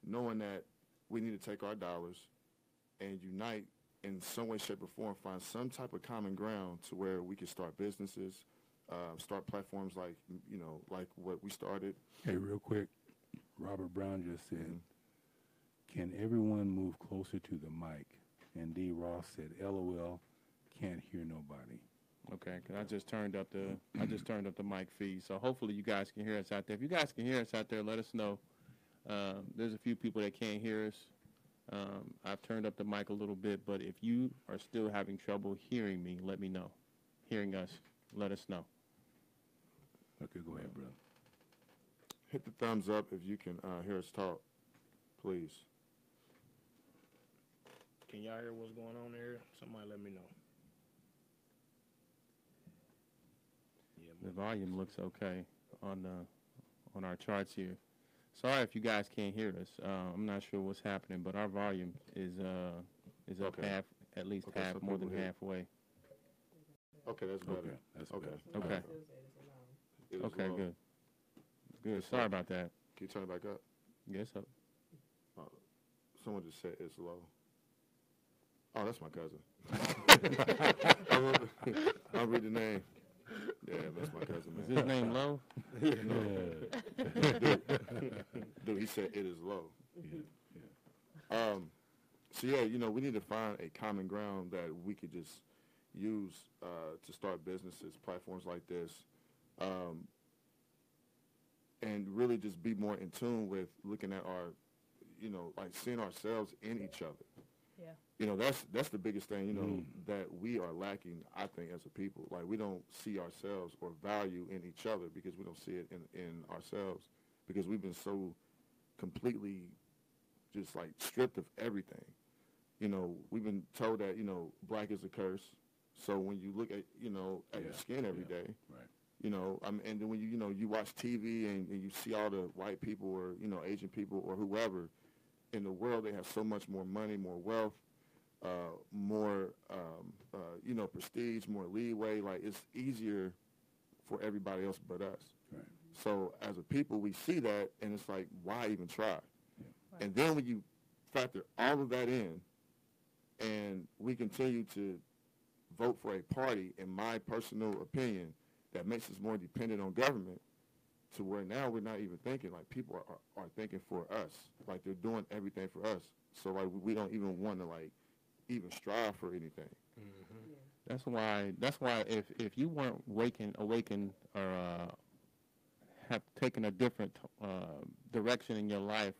knowing that we need to take our dollars and unite in some way, shape, or form, find some type of common ground to where we can start businesses, start platforms like what we started. Hey, real quick, Robert Brown just said, can everyone move closer to the mic? And D. Ross said, LOL, can't hear nobody. Okay, 'cause I just turned up the mic feed, so hopefully you guys can hear us out there. If you guys can hear us out there, let us know. There's a few people that can't hear us. I've turned up the mic a little bit, but if you are still having trouble hearing me, let me know. Hearing us, let us know. Okay, go ahead, brother. Hit the thumbs up if you can hear us talk, please. Can y'all hear what's going on there? Somebody let me know. The volume looks okay on our charts here. Sorry if you guys can't hear us. I'm not sure what's happening, but our volume is up Okay. half, at least Okay, half, some more than people hear. halfway. Okay, that's better. Okay, that's Okay. better. Okay. It is Okay, low. good. Good. It's Sorry low. about that. Can you turn it back up? Yes, up. Someone just said it's low. Oh, that's my cousin. I'll read the name. Yeah, that's my cousin, Is man. his name Low? Dude, he said it is low. So yeah, we need to find a common ground that we could just use to start businesses, platforms like this, and really just be more in tune with looking at our, like seeing ourselves in each other. Yeah. That's the biggest thing, that we are lacking, I think, as a people. Like, we don't see ourselves or value in each other because we don't see it in ourselves, because we've been so completely just, like, stripped of everything. We've been told that, black is a curse. So when you look at, at your skin every day, Right. and then when you watch TV and you see all the white people or, Asian people or whoever in the world, they have so much more money, more wealth, more, prestige, more leeway. Like, it's easier for everybody else but us. Right. So as a people, we see that, and it's like, why even try? Right. And then when you factor all of that in, and we continue to vote for a party, in my personal opinion, that makes us more dependent on government, to where now we're not even thinking, like, people are thinking for us. Like, they're doing everything for us. So, like, we don't even want to, like, even strive for anything. That's why if you weren't awakened or have taken a different direction in your life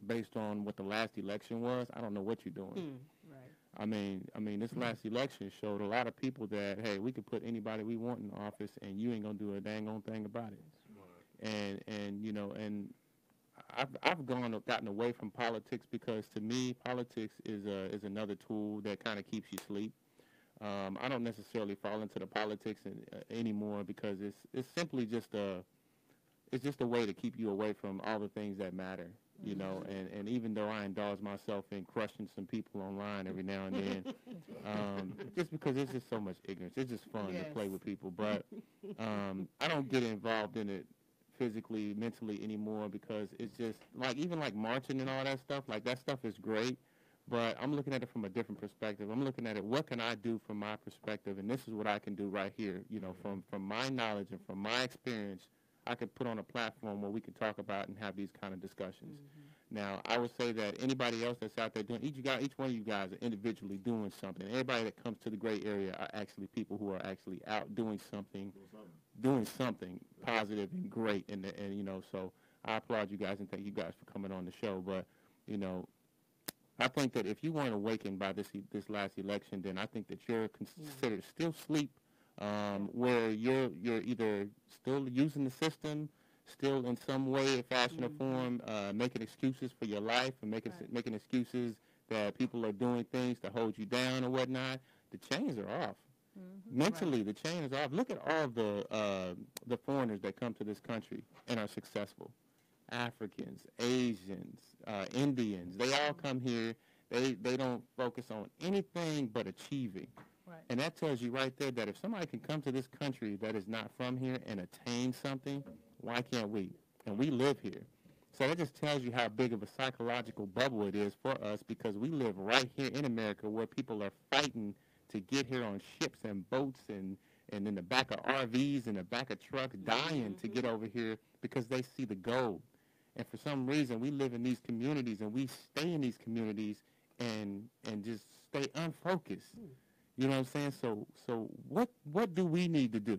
based on what the last election was, I don't know what you're doing. Right. I mean, this last election showed a lot of people that, hey, we can put anybody we want in office, and you ain't gonna do a dang on thing about it. And I've gotten away from politics because, to me, politics is another tool that kind of keeps you asleep. I don't necessarily fall into the politics anymore because it's simply just a way to keep you away from all the things that matter. you know, and even though I indulge myself in crushing some people online every now and then, just because it's just so much ignorance. It's just fun to play with people, but I don't get involved in it physically, mentally anymore because it's just like even like marching and all that stuff. Like that stuff is great, but I'm looking at it from a different perspective. I'm looking at it, what can I do from my perspective, and this is what I can do right here. You know, from my knowledge and from my experience, I could put on a platform where we can talk about and have these kind of discussions. Now, I would say that anybody else that's out there doing, each one of you guys are individually doing something. Everybody that comes to the gray area are actually people who are actually out doing something positive and great. And you know, so I applaud you guys and thank you guys for coming on the show. But, you know, I think that if you weren't awakened by this last election, then I think that you're considered still asleep, where you're either still using the system, still in some way, fashion, or form, making excuses for your life and making excuses that people are doing things to hold you down or whatnot. The chains are off. Mentally, the chain is off. Look at all the foreigners that come to this country and are successful. Africans, Asians, Indians, they all come here. They don't focus on anything but achieving. Right. And that tells you right there that if somebody can come to this country that is not from here and attain something, why can't we? And we live here. So that just tells you how big of a psychological bubble it is for us because we live right here in America where people are fighting to get here on ships and boats and in the back of RVs and the back of trucks, dying to get over here because they see the gold. And for some reason, we live in these communities and we stay in these communities and just stay unfocused. You know what I'm saying? So what do we need to do?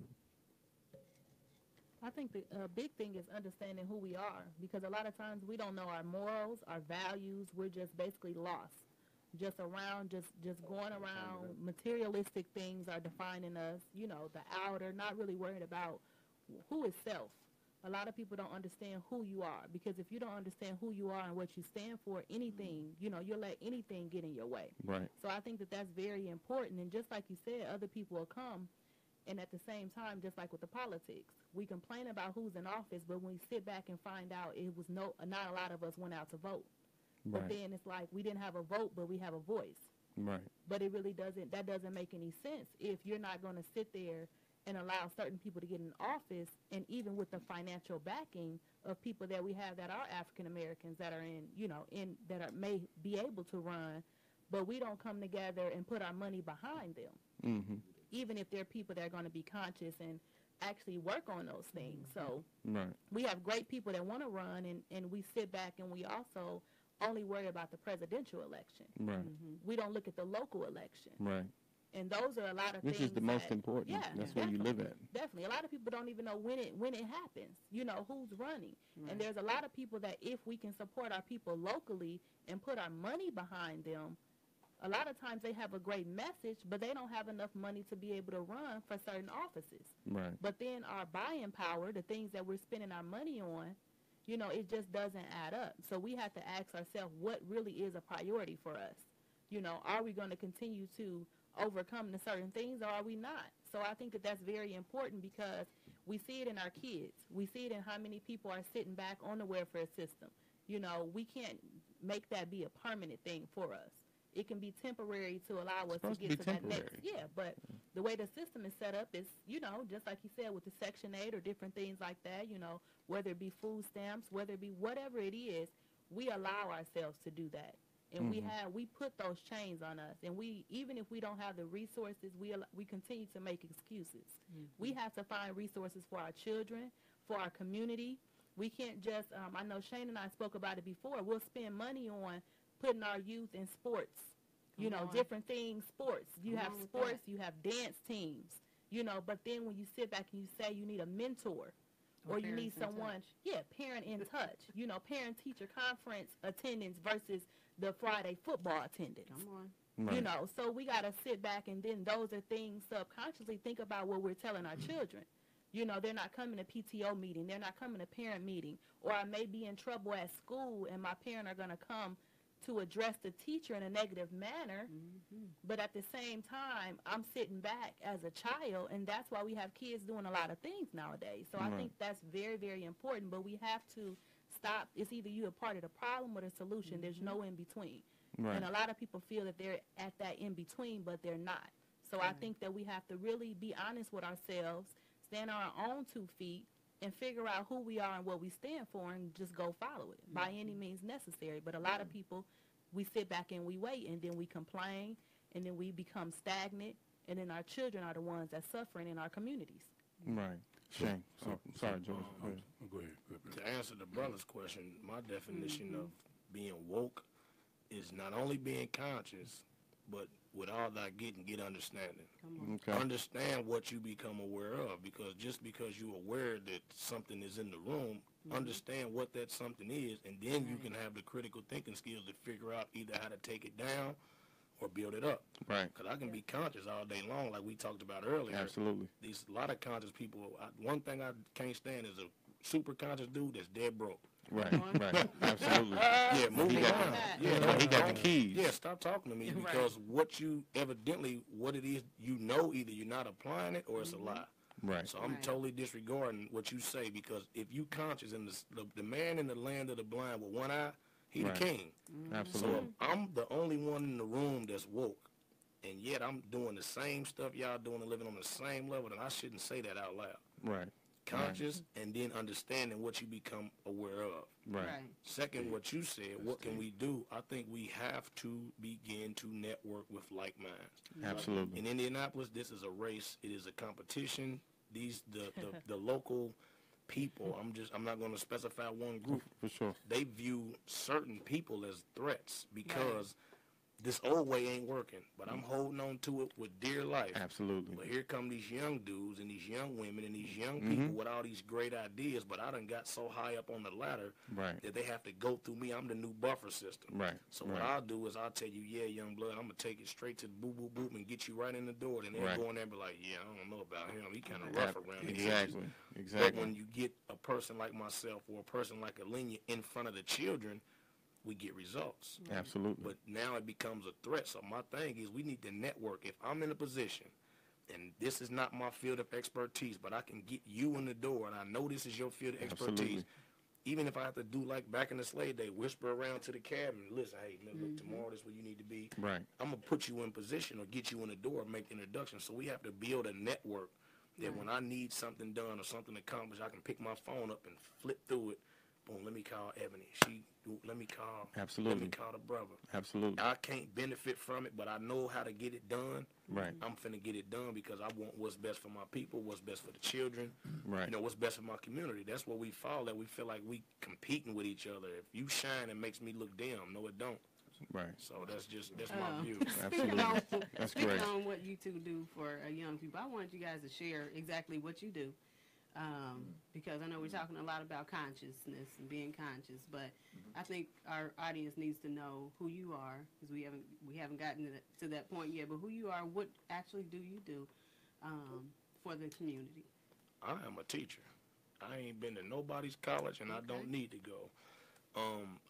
I think the big thing is understanding who we are because a lot of times we don't know our morals, our values. We're just basically lost. Just going around. Materialistic things are defining us. You know, the outer, not really worried about who is self. A lot of people don't understand who you are because if you don't understand who you are and what you stand for, anything, you know, you'll let anything get in your way. Right. So I think that that's very important. And just like you said, other people will come. And at the same time, just like with the politics, we complain about who's in office, but when we sit back and find out it was not a lot of us went out to vote. Right. But then it's like we didn't have a vote, but we have a voice. Right. But it really doesn't make any sense if you're not going to sit there and allow certain people to get in office, and even with the financial backing of people that we have that are African Americans that are may be able to run, but we don't come together and put our money behind them. Even if they're people that are going to be conscious and actually work on those things. So we have great people that want to run, and we sit back and we also only worry about the presidential election. Right. We don't look at the local election. Right. And those are a lot of Which things. is the most important. Yeah, that's where you live at. Definitely. A lot of people don't even know when it happens, you know, who's running. Right. And there's a lot of people that if we can support our people locally and put our money behind them, a lot of times they have a great message, but they don't have enough money to be able to run for certain offices. Right. But then our buying power, the things that we're spending our money on, you know, it just doesn't add up. So we have to ask ourselves what really is a priority for us. You know, are we going to continue to overcome the certain things or are we not? So I think that that's very important because we see it in our kids. We see it in how many people are sitting back on the welfare system. You know, we can't make that be a permanent thing for us. It can be temporary to allow us to get to that next. Yeah, but the way the system is set up is, you know, just like you said with the Section 8 or different things like that, you know, whether it be food stamps, whether it be whatever it is, we allow ourselves to do that. And we put those chains on us, and we, even if we don't have the resources, we continue to make excuses. We have to find resources for our children, for our community. We can't just, I know Shane and I spoke about it before, we'll spend money on putting our youth in sports, you know, different things, sports. You have sports, you have dance teams, you know, but then when you sit back and you say you need a mentor, or you need someone, parent in touch, you know, parent-teacher conference attendance versus the Friday football attendance. Come on. Right. You know, so we got to sit back and then those are things subconsciously think about what we're telling our children. You know, they're not coming to PTO meeting. They're not coming to parent meeting. Or I may be in trouble at school and my parent are going to come to address the teacher in a negative manner. But at the same time, I'm sitting back as a child, and that's why we have kids doing a lot of things nowadays. So I think that's very, very important. But we have to stop. It's either you a part of the problem or the solution. There's no in between. Right. And a lot of people feel that they're at that in between, but they're not. So I think that we have to really be honest with ourselves, stand on our own 2 feet, and figure out who we are and what we stand for, and just go follow it by any means necessary. But a lot of people, we sit back and we wait, and then we complain, and then we become stagnant, and then our children are the ones that's suffering in our communities. Right. Shane. Sorry, George. Go ahead. Go ahead. To answer the brother's question, my definition of being woke is not only being conscious, but with all that get understanding. Okay. Understand what you become aware of, because just because you're aware that something is in the room, understand what that something is, and then you can have the critical thinking skills to figure out either how to take it down or build it up. Right. Because I can be conscious all day long, like we talked about earlier. Absolutely. These a lot of conscious people. One thing I can't stand is a super conscious dude that's dead broke. Right. Right. Absolutely. Yeah, move He got around. the- Yeah, he got the keys. Yeah, stop talking to me, because what you evidently, what it is, you know, either you're not applying it or it's a lie. Right. So I'm totally disregarding what you say, because if you conscious in the man in the land of the blind with one eye, he Right. the king. Absolutely. So I'm the only one in the room that's woke, and yet I'm doing the same stuff y'all doing and living on the same level, and I shouldn't say that out loud. Right. Conscious, and then understanding what you become aware of. Right. Second, what you said, what can we do? I think we have to begin to network with like minds. Absolutely. In Indianapolis, this is a race. It is a competition. The local people, I'm not going to specify one group. For sure. They view certain people as threats because this old way ain't working, but I'm holding on to it with dear life. Absolutely. But here come these young dudes and these young women and these young people with all these great ideas, but I done got so high up on the ladder Right. that they have to go through me. I'm the new buffer system. Right. So what I'll do is I'll tell you, yeah, young blood, I'm going to take it straight to the boop and get you right in the door. Then they'll go in there and be like, yeah, I don't know about him. He kind of rough around the edges. But when you get a person like myself or a person like Alenia in front of the children, we get results. Absolutely. But now it becomes a threat. So my thing is we need to network. If I'm in a position, and this is not my field of expertise, but I can get you in the door, and I know this is your field of expertise, Absolutely. even if I have to do like back in the slave day, whisper around to the cabin, listen, hey, man, look, tomorrow this is where you need to be. Right. I'm going to put you in position or get you in the door, make introductions. So we have to build a network that when I need something done or something accomplished, I can pick my phone up and flip through it. Boom, let me call Ebony. Let me call. Absolutely. Let me call the brother. Absolutely. I can't benefit from it, but I know how to get it done. Right. I'm finna get it done because I want what's best for my people, what's best for the children. Right. You know, what's best for my community. That's where we fall at. We feel like we competing with each other. If you shine, it makes me look dim. No, it don't. Right. So that's my view. Absolutely. That's Speaking great. on what you two do for young people, I wanted you guys to share exactly what you do. Because I know we're talking a lot about consciousness and being conscious, but I think our audience needs to know who you are, because we haven't gotten to that point yet. But who you are, what actually do you do for the community? I am a teacher. I ain't been to nobody's college, and I don't need to go.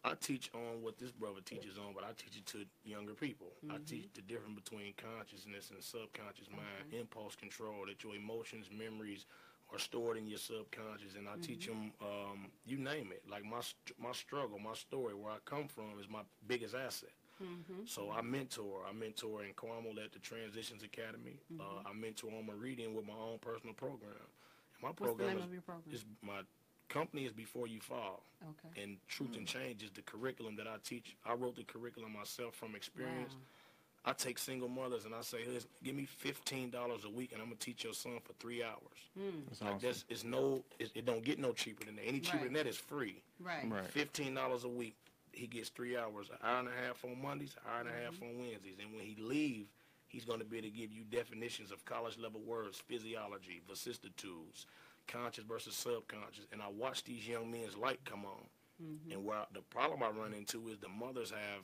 I teach on what this brother teaches on, but I teach it to younger people. I teach the difference between consciousness and subconscious mind, impulse control, that your emotions, memories are stored in your subconscious, and I teach them, you name it. Like my struggle, my story, where I come from is my biggest asset. So I mentor in Carmel at the Transitions Academy. I mentor on Meridian with my own personal program. And my What's program the name of your program? is my company is Before You Fall. Okay. And Truth and Change is the curriculum that I teach. I wrote the curriculum myself from experience. I take single mothers and I say, listen, give me $15 a week and I'm gonna teach your son for 3 hours. That's Like awesome. it don't get no cheaper than that. Any cheaper than that is free. Right. Right. $15 a week, he gets 3 hours, an hour and a half on Mondays, an hour and a half on Wednesdays. And when he leaves, he's gonna be able to give you definitions of college level words, physiology, vicissitudes, conscious versus subconscious. And I watch these young men's light come on. And where the problem I run into is the mothers have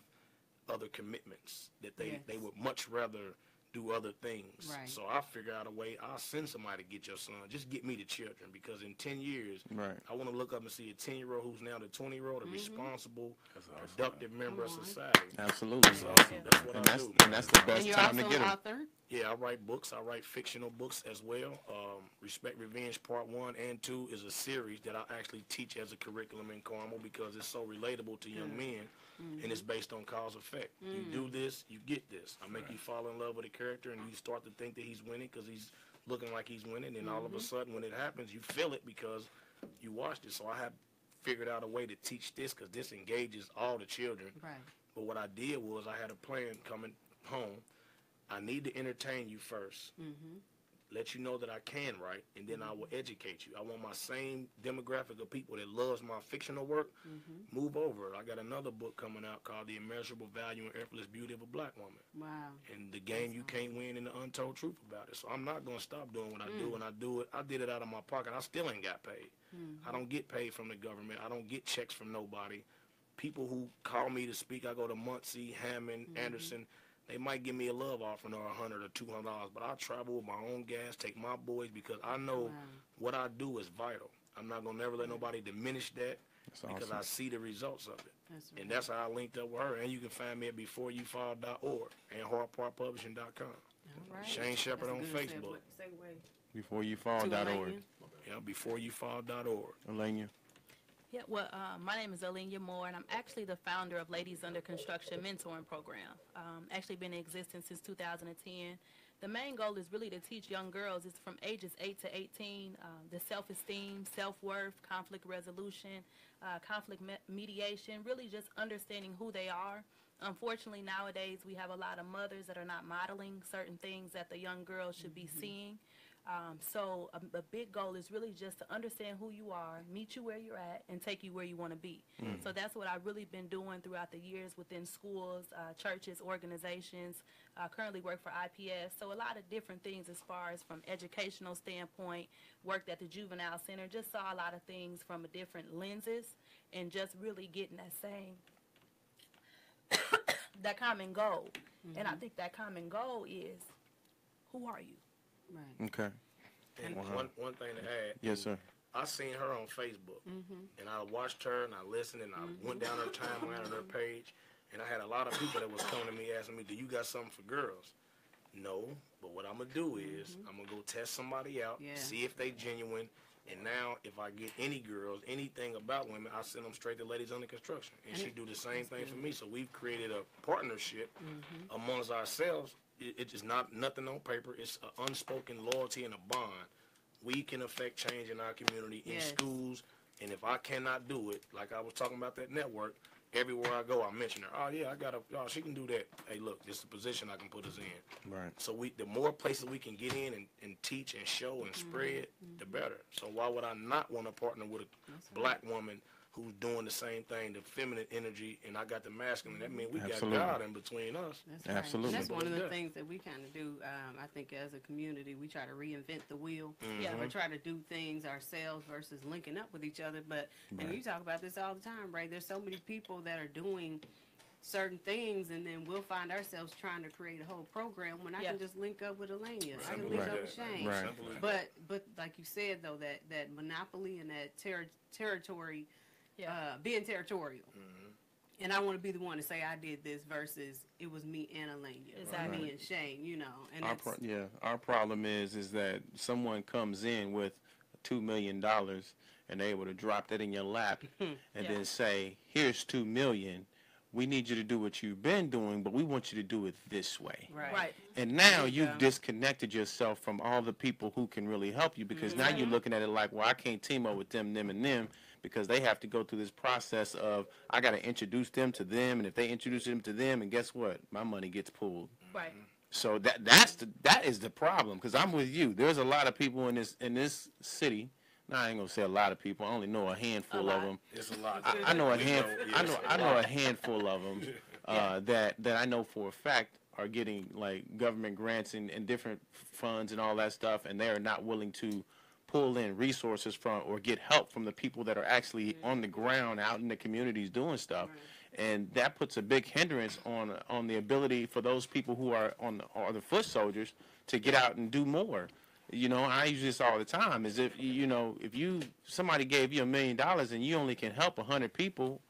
other commitments that they would much rather do other things. Right. So I figure out a way. I'll send somebody to get your son. Just get me the children, because in 10 years, Right. I want to look up and see a 10-year-old who's now the 20-year-old, a responsible, That's awesome. productive member of Come on. society. Absolutely. That's awesome. That's what And I that's do. and that's the And best you're time to also get an them. author. Yeah, I write books. I write fictional books as well. Respect Revenge Part 1 and 2 is a series that I actually teach as a curriculum in Carmel because it's so relatable to young men, and it's based on cause effect. You do this, you get this. I make you fall in love with a character, and you start to think that he's winning because he's looking like he's winning, and all of a sudden when it happens, you feel it because you watched it. So I have figured out a way to teach this because this engages all the children. Right. But what I did was I had a plan coming home. I need to entertain you first, let you know that I can write, and then I will educate you. I want my same demographic of people that loves my fictional work move over. I got another book coming out called The Immeasurable Value and Effortless Beauty of a Black Woman. Wow. And the game you can't win and the untold truth about it. So I'm not going to stop doing what I do, and I do it. I did it out of my pocket. I still ain't got paid. I don't get paid from the government. I don't get checks from nobody. People who call me to speak, I go to Muncie, Hammond, Anderson. They might give me a love offering or $100 or $200, but I travel with my own gas, take my boys, because I know what I do is vital. I'm not going to never let nobody diminish that because I see the results of it. That's right. And that's how I linked up with her. And you can find me at beforeyoufall.org and hardpartpublishing.com. All right. Shane Shepherd That's a on good Facebook. segue. Beforeyoufall.org. Alania. Yeah, beforeyoufall.org. Alania. Yeah, well, my name is Alenia Moore, and I'm actually the founder of Ladies Under Construction Mentoring Program. Actually been in existence since 2010. The main goal is really to teach young girls, it's from ages 8 to 18, the self-esteem, self-worth, conflict resolution, conflict mediation, really just understanding who they are. Unfortunately, nowadays, we have a lot of mothers that are not modeling certain things that the young girls should be seeing. So a big goal is really just to understand who you are, meet you where you're at, and take you where you want to be. So that's what I've really been doing throughout the years within schools, churches, organizations. I currently work for IPS. So a lot of different things as far as from educational standpoint, worked at the juvenile center, just saw a lot of things from a different lenses and just really getting that same, that common goal. And I think that common goal is, who are you? Right. Okay. And Wow. one thing to add. Yes, sir. I seen her on Facebook, and I watched her, and I listened, and I went down her timeline on her page, and I had a lot of people that was coming to me asking me, do you got something for girls? No, but what I'm going to do is I'm going to go test somebody out, see if they genuine, and now if I get any girls, anything about women, I send them straight to Ladies Under Construction, and she do the same thing for me. So we've created a partnership amongst ourselves. It's just not nothing on paper. It's an unspoken loyalty and a bond. We can affect change in our community, in schools, and if I cannot do it, like I was talking about that network, everywhere I go, I mention her. Oh, yeah, she can do that. Hey, look, this is the position I can put us in. Right. So the more places we can get in and teach and show and spread, the better. So why would I not want to partner with a black woman who's doing the same thing, the feminine energy, and I got the masculine? That means we Absolutely. got God in between us. That's right. Absolutely. And that's one of the Yeah. things that we kind of do. I think as a community, we try to reinvent the wheel. Yeah. We try to do things ourselves versus linking up with each other. But and you talk about this all the time, right? There's so many people that are doing certain things, and then we'll find ourselves trying to create a whole program when I can just link up with Alania. I can link Right. up with Shane. Right. Simple as that. But like you said though, that monopoly and that territory, Yeah. being territorial. And I want to be the one to say I did this versus it was me and Alania, Exactly. me and Shane, you know. And Our that's, our problem is that someone comes in with $2 million and they're able to drop that in your lap and then say, here's $2 million. We need you to do what you've been doing, but we want you to do it this way. Right. And now There you you've go. disconnected yourself from all the people who can really help you, because now you're looking at it like, well, I can't team up with them, and them, because they have to go through this process of, I got to introduce them to them, and if they introduce them to them, and guess what? My money gets pulled. Right. So that is the problem, because I'm with you. There's a lot of people in this city. No, I ain't gonna say a lot of people. I only know a handful of them. It's a lot. I know a We handful. yeah, I know a handful of them that I know for a fact are getting like government grants and different funds and all that stuff, and they are not willing to pull in resources from or get help from the people that are actually on the ground out in the communities doing stuff. And that puts a big hindrance on the ability for those people who are the foot soldiers to get out and do more. You know, I use this all the time. Is if somebody gave you $1 million and you only can help 100 people,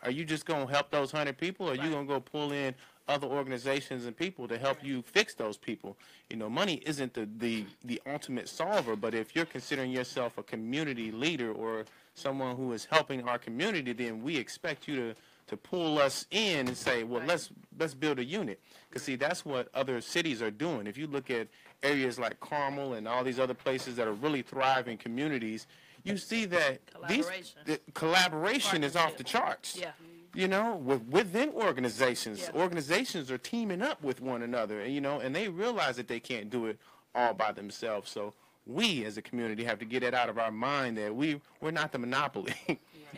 are you just gonna help those 100 people, or are you gonna go pull in other organizations and people to help you fix those people? You know, money isn't the ultimate solver, but if you're considering yourself a community leader or someone who is helping our community, then we expect you to pull us in and say, well, let's build a unit. Because, see, that's what other cities are doing. If you look at areas like Carmel and all these other places that are really thriving communities, you see that the collaboration is off the charts. Yeah. You know, within organizations. Organizations are teaming up with one another, and they realize that they can't do it all by themselves. So we as a community have to get it out of our mind that we're not the monopoly.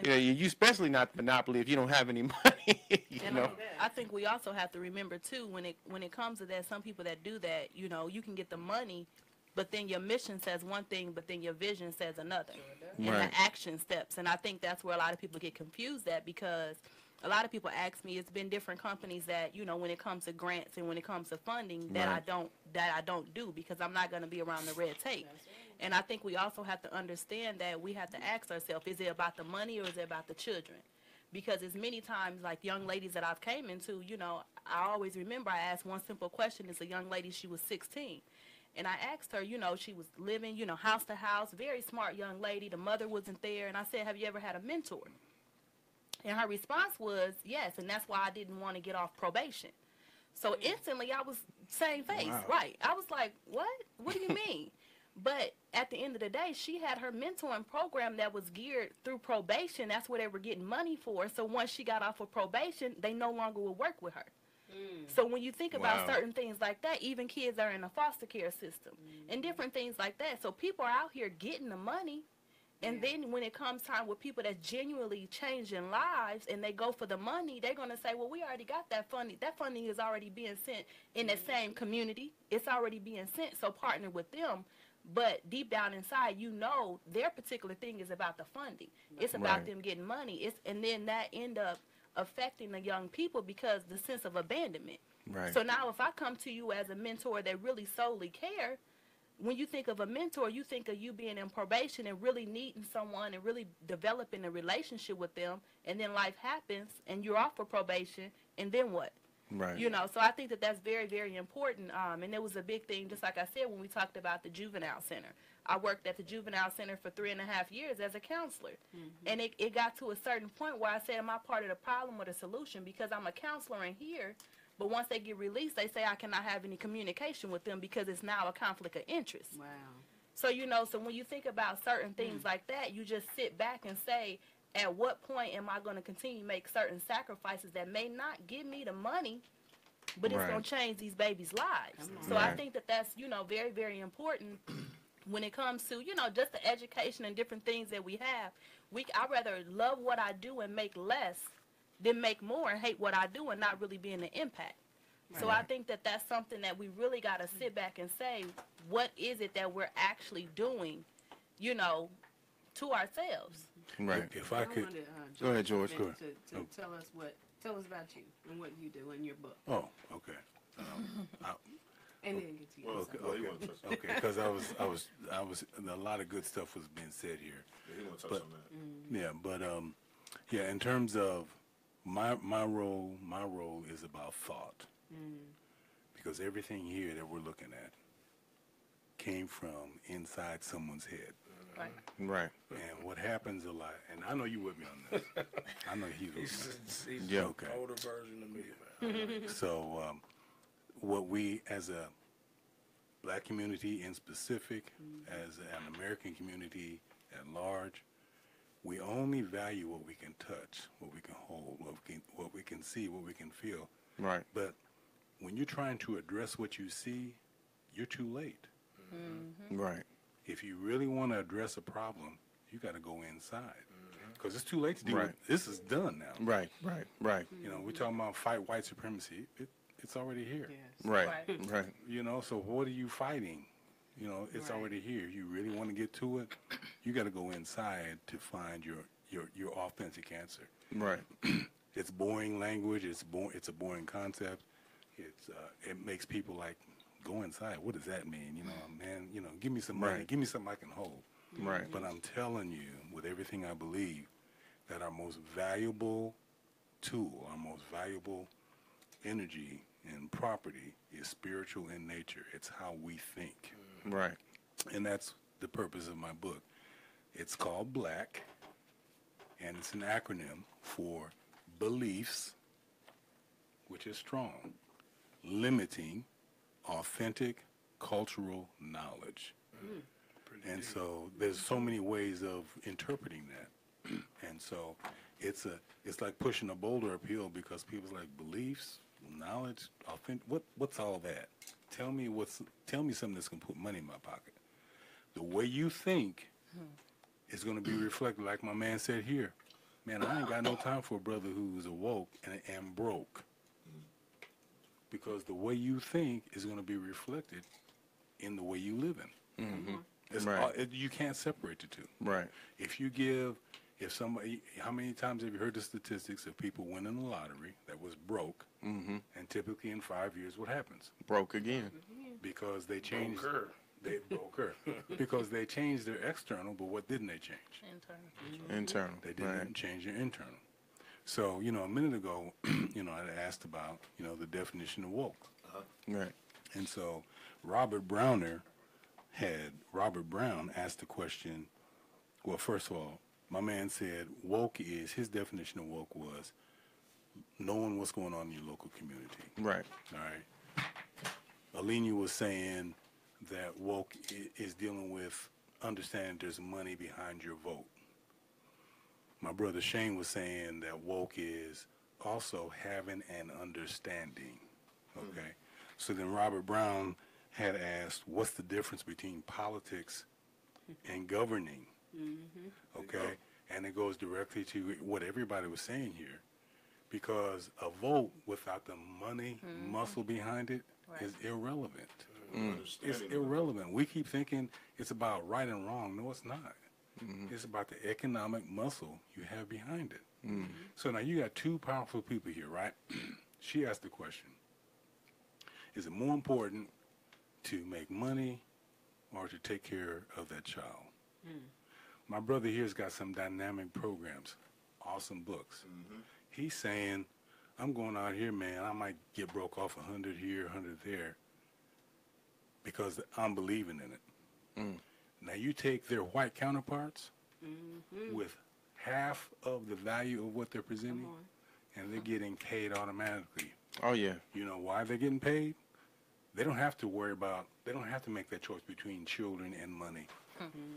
You especially not the monopoly if you don't have any money. I think we also have to remember too, when it comes to that, some people that do that, you can get the money, but then your mission says one thing, but then your vision says another, and the action steps. And I think that's where a lot of people get confused at, because a lot of people ask me, it's been different companies that, when it comes to grants and when it comes to funding, that I don't do, because I'm not going to be around the red tape. And I think we also have to understand that we have to ask ourselves, is it about the money or is it about the children? Because as many times, like young ladies that I've came into, I always remember I asked one simple question. It's a young lady, she was 16. And I asked her, she was living, house to house, very smart young lady. The mother wasn't there. And I said, have you ever had a mentor? And her response was, yes, and that's why I didn't want to get off probation. So instantly I was same face, right? I was like, what? What do you mean? But at the end of the day, she had her mentoring program that was geared through probation. That's what they were getting money for. So once she got off of probation, they no longer would work with her. So when you think about certain things like that, even kids are in a foster care system and different things like that. So people are out here getting the money. And then when it comes time with people that's genuinely changing lives and they go for the money, they're going to say, well, we already got that funding. That funding is already being sent in the same community. It's already being sent, so partner with them. But deep down inside, their particular thing is about the funding. It's about them getting money. And then that end up affecting the young people because the sense of abandonment. Right. So now if I come to you as a mentor that really solely care, when you think of a mentor, you think of you being in probation and really needing someone and really developing a relationship with them, and then life happens and you're off of probation, and then what? Right. So I think that that's very, very important. And it was a big thing, just like I said, when we talked about the juvenile center. I worked at the juvenile center for 3.5 years as a counselor. And it got to a certain point where I said, am I part of the problem or the solution? Because I'm a counselor in here, but once they get released, they say I cannot have any communication with them because it's now a conflict of interest. Wow. So, so when you think about certain things like that, you just sit back and say, at what point am I going to continue to make certain sacrifices that may not give me the money, but it's going to change these babies' lives? So I think that that's, very, very important when it comes to, just the education and different things that we have. I'd rather love what I do and make less than make more and hate what I do and not really be an impact. So I think that that's something that we really got to sit back and say, what is it that we're actually doing, to ourselves? Right. If I could, go ahead, George. To tell us about you and what you do in your book. Oh, okay. And then get to you. Okay. Because I was, a lot of good stuff was being said here. He want to touch on that. Yeah, but in terms of my role is about thought, because everything here that we're looking at came from inside someone's head. Right. And what happens a lot, and I know you with me on this. I know he's with me. He's Okay. the older version of me, man. So what we, as a black community in specific, as an American community at large, we only value what we can touch, what we can hold, what we can see, what we can feel. Right. But when you're trying to address what you see, you're too late. Right. If you really want to address a problem, you got to go inside, because it's too late to do it. This is done now. Right. We're talking about fight white supremacy. It's already here. Yes. Right. So what are you fighting? You know, it's Right. already here. You really want to get to it, you got to go inside to find your authentic answer. Right. It's boring language. It's a boring concept. It makes people like go inside. What does that mean? You know, man. You know, give me some money. Right. Give me something I can hold. Right. But I'm telling you, with everything I believe, that our most valuable tool, our most valuable energy and property is spiritual in nature. It's how we think. Right. And that's the purpose of my book. It's called Black, and it's an acronym for beliefs, which is strong, limiting authentic cultural knowledge. And so there's so many ways of interpreting that. And so it's like pushing a boulder uphill because people's like beliefs, knowledge, authentic. What's all that? Tell me something that's gonna put money in my pocket. The way you think is gonna be reflected, like my man said here. Man, I ain't got no time for a brother who's awoke and broke. Because the way you think is gonna be reflected in the way you live in. Mm-hmm. Right. You can't separate the two. Right. If somebody, how many times have you heard the statistics of people winning the lottery that was broke, Mm-hmm. and typically in 5 years, what happens? Broke again. Because they changed. Broke her. They broke her. Because they changed their external, but what didn't they change? Internal. They didn't Right. change their internal. So, you know, a minute ago, you know, I asked about, you know, the definition of woke. Right. And so Robert Brown asked the question, well, first of all, my man said his definition of woke was knowing what's going on in your local community. Right. All right. Alenia was saying that woke is dealing with understanding there's money behind your vote. My brother Shane was saying that woke is also having an understanding. Okay. So then Robert Brown had asked, what's the difference between politics and governing? Okay. And it goes directly to what everybody was saying here. Because a vote without the money, muscle behind it is irrelevant. It's irrelevant. We keep thinking it's about right and wrong. No, it's not. It's about the economic muscle you have behind it. So now you got two powerful people here, right? She asked the question, is it more important to make money or to take care of that child? My brother here's got some dynamic programs, awesome books. He's saying, I'm going out here, man, I might get broke off 100 here, 100 there, because I'm believing in it. Now you take their white counterparts with half of the value of what they're presenting, and they're getting paid automatically. Oh yeah. You know why they're getting paid? They don't have to they don't have to make that choice between children and money.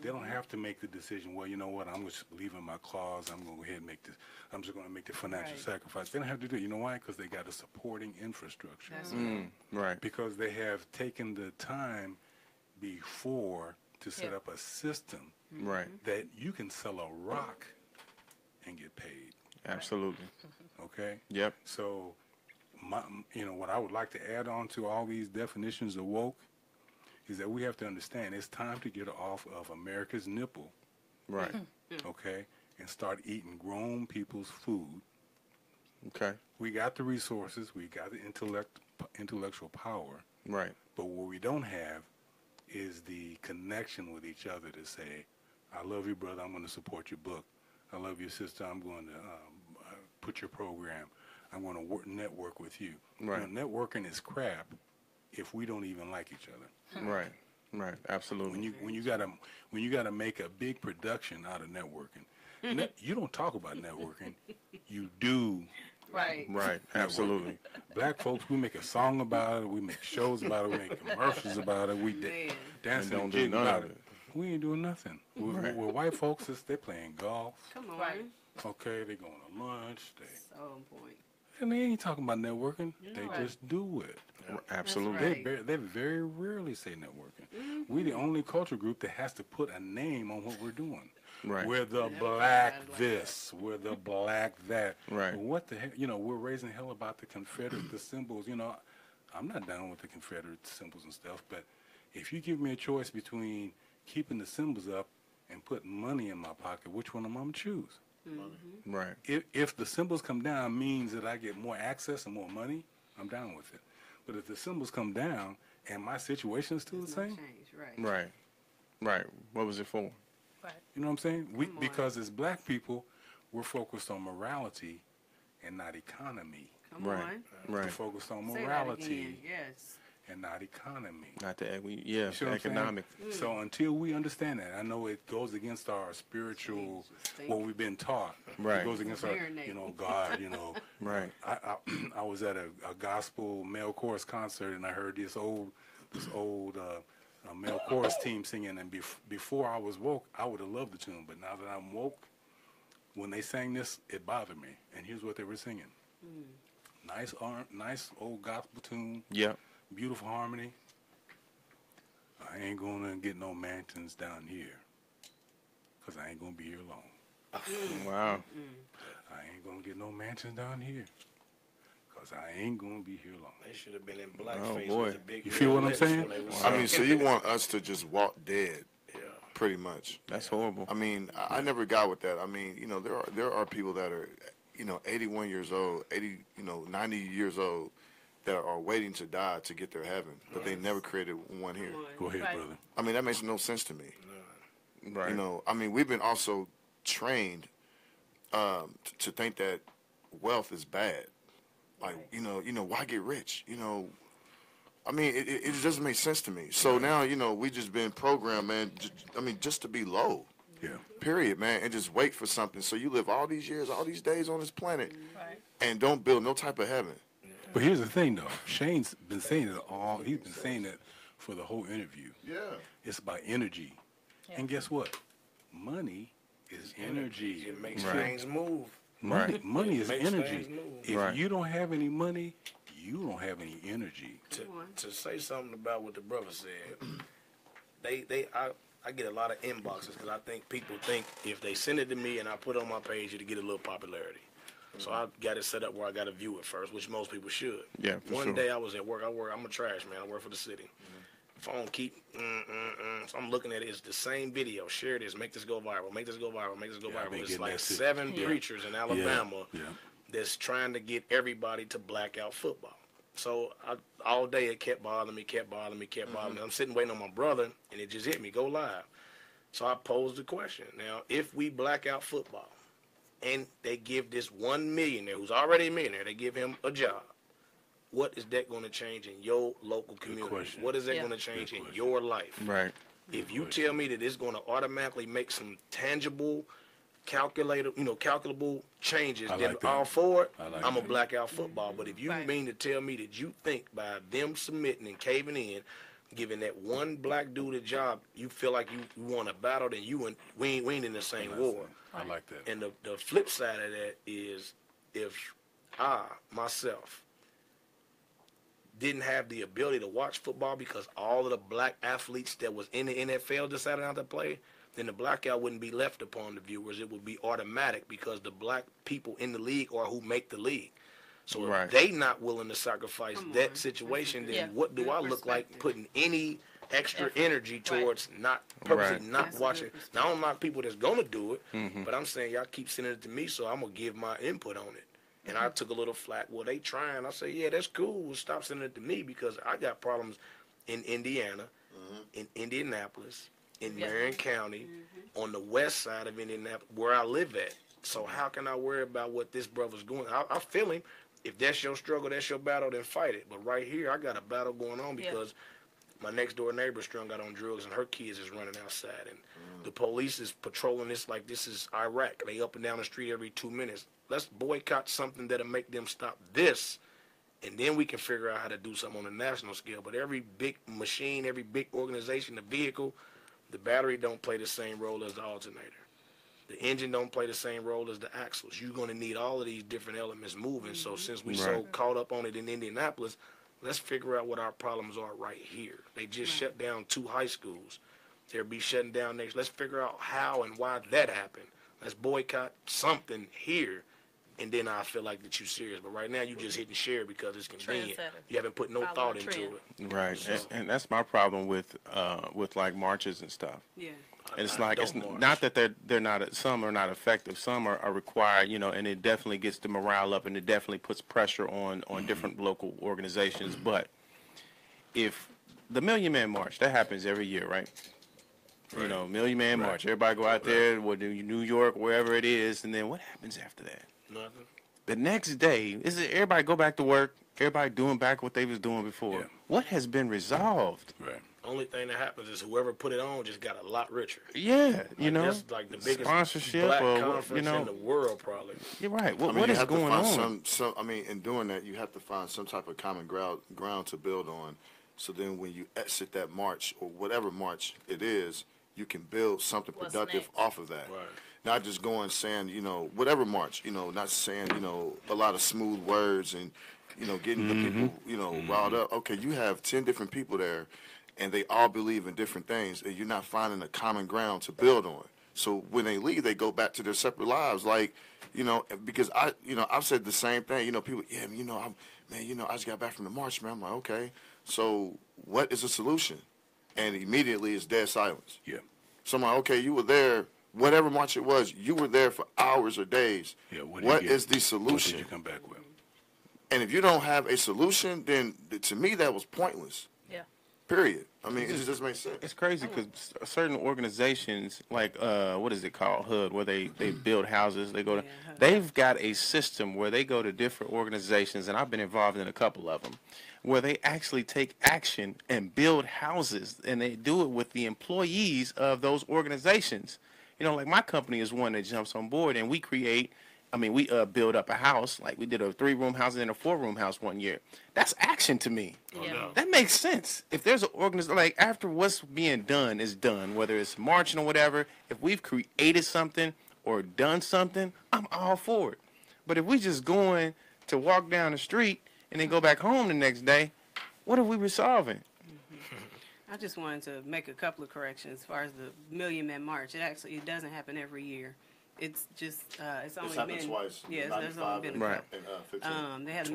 They don't have to make the decision, well, you know what, I'm just leaving my clause, I'm going to go ahead and make this, I'm just going to make the financial sacrifice. They don't have to do it. You know why? Because they got a supporting infrastructure. That's Right. Because they have taken the time before to set up a system Right. that you can sell a rock and get paid. Absolutely. Okay? Yep. So, what I would like to add on to all these definitions of woke is that we have to understand it's time to get off of America's nipple, Right. okay, and start eating grown people's food. Okay. We got the resources, we got the intellectual power, Right. but what we don't have is the connection with each other to say, I love you, brother, I'm going to support your book. I love you, sister, I'm going to put your program. I'm going to network with you. Right. You know, networking is crap if we don't even like each other. Right. Right. Absolutely. When you gotta make a big production out of networking, you don't talk about networking, you do. Right. Right. Absolutely. Black folks, we make a song about it, we make shows about it, we make commercials about it, we Man. dance And and don't do jig none about of it. We ain't doing nothing. Right. We're white folks, they're playing golf. Come on. Right. Okay, they going to lunch. So on point. And they ain't talking about networking. They Right. just do it. Absolutely. right. They very rarely say networking. We're the only culture group that has to put a name on what we're doing. Right. We're the Never black tried like this. We're the black that. Right. What the heck? You know, we're raising hell about the Confederate, the symbols. You know, I'm not down with the Confederate symbols and stuff, but If you give me a choice between keeping the symbols up and putting money in my pocket, which one am I going to choose? Right. If the symbols come down means that I get more access and more money, I'm down with it. But if the symbols come down and my situation is still the same, Change, right. Right. Right. What was it for? Right. you know what I'm saying? Come on. Because as black people, we're focused on morality and not economy. Come Right. on. We're Right. focused on Say that morality again. Yes. and not economy. Not the You see what I'm saying? economic. So until we understand that, I know it goes against our spiritual, what we've been taught. Right. It goes against our, Marinate. God, Right. I was at a gospel male chorus concert and I heard this old male chorus team singing, and before I was woke, I would have loved the tune, but now that I'm woke, when they sang this, it bothered me. And here's what they were singing: nice old gospel tune, Yep. beautiful harmony. I ain't gonna get no mansions down here, 'cause I ain't gonna be here long. Wow. I ain't gonna get no mansions down here, 'cause I ain't gonna be here long. They should have been in blackface boy. with the big You feel what I'm letters saying? when they was I mean, so you want us to just walk dead, yeah. pretty much. That's horrible. I mean, I never got with that. I mean, there are people that are, 81 years old, 90 years old, that are waiting to die to get their heaven, but they never created one here. Go ahead, Right. brother. I mean, that makes no sense to me. Right. I mean, we've been also trained to think that wealth is bad. Like, why get rich? I mean, it doesn't make sense to me. So now, we just been programmed, man. Just to be low. Yeah. Period, man, and just wait for something. So you live all these years, all these days on this planet, Right. and don't build no type of heaven. But here's the thing, though. Shane's been saying it all. He's been saying it for the whole interview. Yeah. It's about energy. Yeah. And guess what? Money is energy. It makes Right. things move. Money is Makes energy. things move. If Right. you don't have any money, you don't have any energy. To say something about what the brother said, I get a lot of inboxes because I think people think if they send it to me and I put it on my page, it'll get a little popularity. So I got it set up where I got to view it first, which most people should. Yeah, for One sure. day I was at work. I'm a trash man. I work for the city. Phone keep, so I'm looking at it. It's the same video. Share this. Make this go viral. Make this go viral. Make this go Yeah, I've viral. been It's getting like that shit. 7 Yeah. preachers in Alabama Yeah. that's trying to get everybody to black out football. So all day it kept bothering me. I'm sitting waiting on my brother, and it just hit me. Go live. So I posed the question. Now, if we black out football, and they give this one millionaire who's already a millionaire, they give him a job, what is that going to change in your local community? question. What is that Yeah. going to change Good in question. your life? Right. If you tell me that it's going to automatically make some tangible, calculable changes, I then like that. all for it, I like I'm a that. black out football. But if you Right. mean to tell me that you think by them submitting and caving in, giving that one black dude a job, you feel like you want to battle, then we ain't in the same war. I like that. And the flip side of that is if I, myself, didn't have the ability to watch football because all of the black athletes that was in the NFL decided not to play, then the blackout wouldn't be left upon the viewers. It would be automatic because the black people in the league are who make the league. So Right. if they not willing to sacrifice Come that on. situation, then Yeah. what do Good I look like perspective. putting any extra Effort. energy Right. towards not purposely Right. not That's a watching? good Now I don't knock people that's gonna do it, Mm-hmm. but I'm saying y'all keep sending it to me, so I'm gonna give my input on it. And Mm-hmm. I took a little flack. Well, they trying. I say, yeah, that's cool. Well, stop sending it to me because I got problems in Indiana, in Indianapolis, in Yeah. Marion County, on the west side of Indianapolis, where I live at. So how can I worry about what this brother's going? I feel him. If that's your struggle, that's your battle, then fight it. But right here, I got a battle going on Yeah. because my next door neighbor strung out on drugs and her kids is running outside. And the police is patrolling this like this is Iraq. They up and down the street every 2 minutes. Let's boycott something that'll make them stop this. And then we can figure out how to do something on a national scale. But every big machine, every big organization, the vehicle, the battery don't play the same role as the alternator. The engine don't play the same role as the axles. You're going to need all of these different elements moving. So since we so Right. caught up on it in Indianapolis, let's figure out what our problems are right here. They just shut down 2 high schools. They'll be shutting down next. Let's figure out how and why that happened. Let's boycott something here. and then I feel like that you serious. But right now, you just hitting share because it's convenient. Trendsetter. You haven't put no Follow thought the into trend. it. Right, and that's my problem with like marches and stuff. Yeah. And it's I like, it's don't march. not that they're not, some are not effective, some are required, you know, and it definitely gets the morale up, and it definitely puts pressure on different local organizations. But if the Million Man March, that happens every year, right? You know, Million Man March, everybody go out there, New York, wherever it is, and then what happens after that? Nothing. The next day, everybody go back to work, everybody doing back what they was doing before. Yeah. What has been resolved? Right. Only thing that happens is whoever put it on just got a lot richer. Yeah, you Like, know, that's like the biggest sponsorship black or conference in the world, probably. you're right. I mean, What you is have to going find on? some. I mean, in doing that, you have to find some type of common ground to build on. So then, when you exit that march or whatever march it is, you can build something What's productive next? off of that. Right. Not just going saying, you know, whatever march, you know, not saying, you know, a lot of smooth words and, you know, getting the people, you know, riled up. Okay, you have 10 different people there, and they all believe in different things, and you're not finding a common ground to build on. So when they leave, they go back to their separate lives. Like, you know, because I've said the same thing. You know, people, yeah, you know, I just got back from the march, man. I'm like, okay, so what is the solution? And immediately it's dead silence. Yeah. So I'm like, okay, you were there, whatever march it was, you were there for hours or days. Yeah. What did you is the What solution? did you come back with? And if you don't have a solution, then to me that was pointless. Yeah. Period. I mean, it just doesn't make sense. It's crazy because certain organizations, like what is it called, HUD, where they build houses, they go to, HUD. they've got a system where they go to different organizations, and I've been involved in a couple of them, where they actually take action and build houses, and they do it with the employees of those organizations. You know, like my company is one that jumps on board, and we build up a house. Like we did a 3-room house and then a 4-room house one year. That's action to me. Yeah. That makes sense. If there's an organization, like after what's being done is done, whether it's marching or whatever, if we've created something or done something, I'm all for it. But if we just going to walk down the street and then go back home the next day, what are we resolving? I just wanted to make a couple of corrections as far as the Million Man March. It doesn't happen every year. It's just it's only happened been twice. Yes, there's only been a Right. couple. And, 15. They had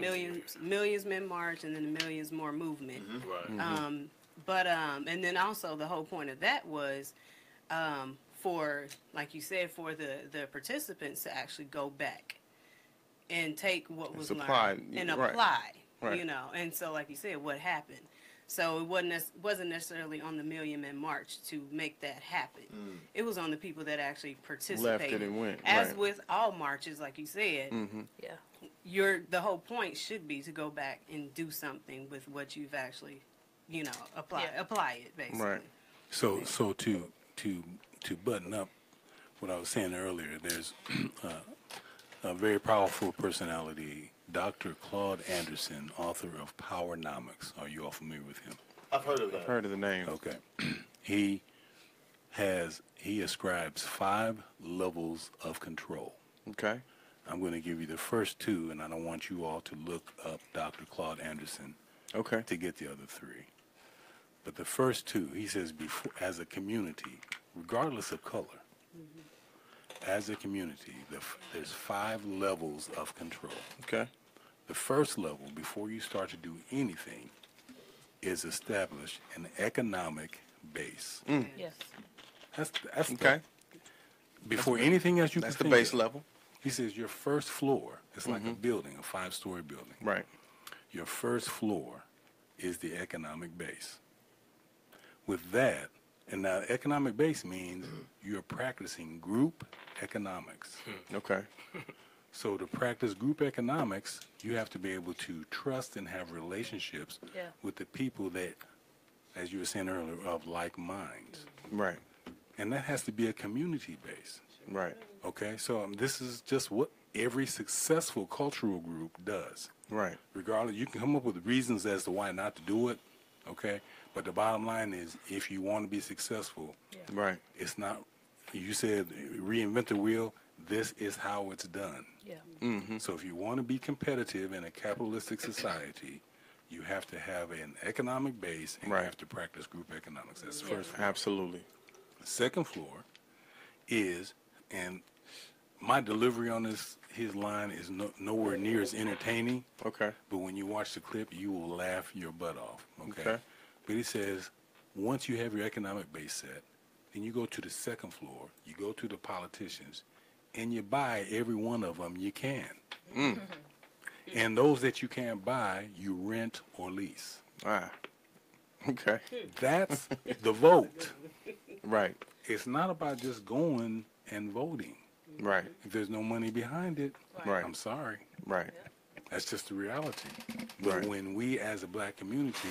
millions men march and then the Millions More movement. Right. And then also the whole point of that was for, like you said, for the participants to actually go back and take what was apply, learned and right. apply, Right. you know. And so, like you said, what happened? So it wasn't necessarily on the Million Men March to make that happen. It was on the people that actually participated. Left it and went, As right. with all marches, like you said, Yeah. the whole point should be to go back and do something with what you've actually, you know, apply it basically. Right. So to button up what I was saying earlier, there's a very powerful personality, Dr. Claude Anderson, author of Powernomics. Are you all familiar with him? I've heard of that. Heard of the name? Okay. He ascribes 5 levels of control. Okay. I'm going to give you the first 2, and I don't want you all to look up Dr. Claude Anderson Okay. to get the other 3. But the first 2, he says, as a community, regardless of color, as a community, there's 5 levels of control. Okay. The first level, before you start to do anything, is establish an economic base. Yes. That's Okay. before anything else you That's the can think base of. level. He says your first floor is like a building, a 5-story building. Right. Your first floor is the economic base. With that, and now economic base means you're practicing group economics. Okay. So to practice group economics, you have to be able to trust and have relationships Yeah. with the people that, as you were saying earlier, of like minds. Right. And that has to be a community base. Right. Okay, so this is just what every successful cultural group does. Right. Regardless, you can come up with reasons as to why not to do it, okay? But the bottom line is, if you want to be successful, Right. it's not, you said reinvent the wheel, this is how it's done. Yeah. So if you want to be competitive in a capitalistic society, you have to have an economic base and Right. you have to practice group economics. That's the Yeah. first floor. Absolutely. The second floor is, and my delivery on his line is nowhere near as entertaining. Okay. But when you watch the clip, you will laugh your butt off. Okay. Okay. But he says, once you have your economic base set, then you go to the second floor, you go to the politicians, and you buy every one of them you can. And those that you can't buy, you rent or lease. Ah. Okay. That's the vote. Right. It's not about just going and voting. Right. If there's no money behind it, Right. I'm sorry. Right. That's just the reality. But Right. when we, as a black community,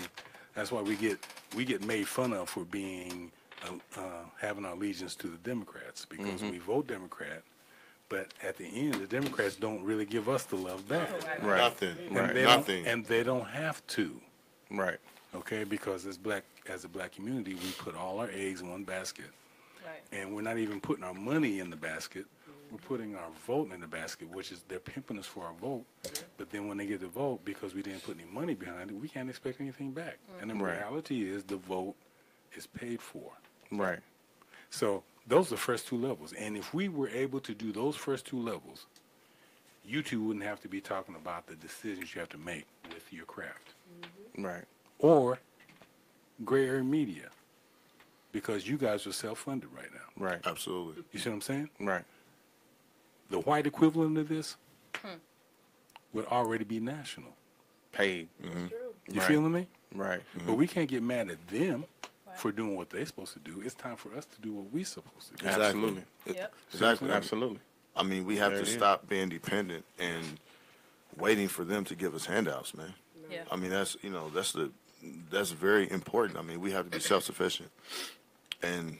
that's why we get made fun of for being having our allegiance to the Democrats, because we vote Democrat, but at the end, the Democrats don't really give us the love back. Right. Nothing. And they Nothing. Don't, and they don't have to. Right. Okay, because as a black community, we put all our eggs in one basket, Right. and we're not even putting our money in the basket. We're putting our vote in the basket, which is they're pimping us for our vote. But then when they get the vote, because we didn't put any money behind it, we can't expect anything back. And the Right. reality is the vote is paid for. Right. So those are the first two levels. And if we were able to do those first two levels, you two wouldn't have to be talking about the decisions you have to make with your craft. Right. Or gray area media, because you guys are self-funded right now. Right. Absolutely. You see what I'm saying? Right. The white equivalent of this would already be national. Paid. You Right. feeling me? Right. But we can't get mad at them for doing what they're supposed to do. It's time for us to do what we're supposed to do. Exactly. Absolutely. Yep. Exactly. Absolutely. I mean, we have There to it is. stop being dependent and waiting for them to give us handouts, man. Yeah. I mean, that's very important. I mean, we have to be self-sufficient and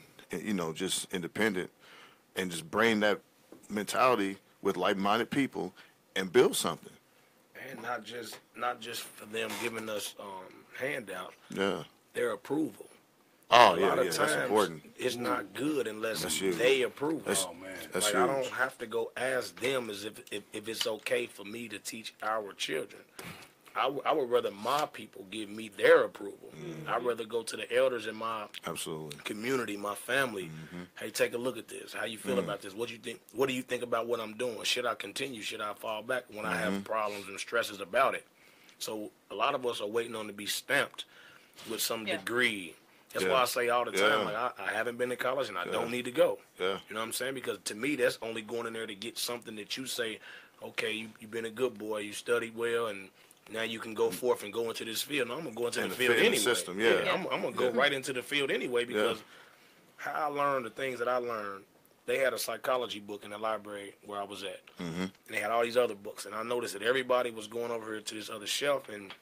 just independent, and just bring that mentality with like-minded people and build something. And not just for them giving us handouts, Yeah. their approval. Oh, A yeah, lot of yeah. times, That's important. it's not good unless That's huge. they approve. That's, Oh, man. that's Like, huge. I don't have to go ask them as if it's okay for me to teach our children. I would rather my people give me their approval. I'd rather go to the elders in my Absolutely. community, my family. Hey, take a look at this. How you feel about this? What you think? What do you think about what I'm doing? Should I continue? Should I fall back when I have problems and stresses about it? So a lot of us are waiting on to be stamped with some Yeah. degree. That's Yeah. why I say all the time, Yeah. like I haven't been to college and I don't need to go. Yeah. You know what I'm saying? Because to me, that's only going in there to get something that you say, okay, you've been a good boy, you studied well, and now you can go forth and go into this field. No, I'm going to go into And the the field fit in the anyway. system, yeah. I'm going to go right into the field anyway because how I learned the things that I learned, they had a psychology book in the library where I was at. And they had all these other books. And I noticed that everybody was going over here to this other shelf, and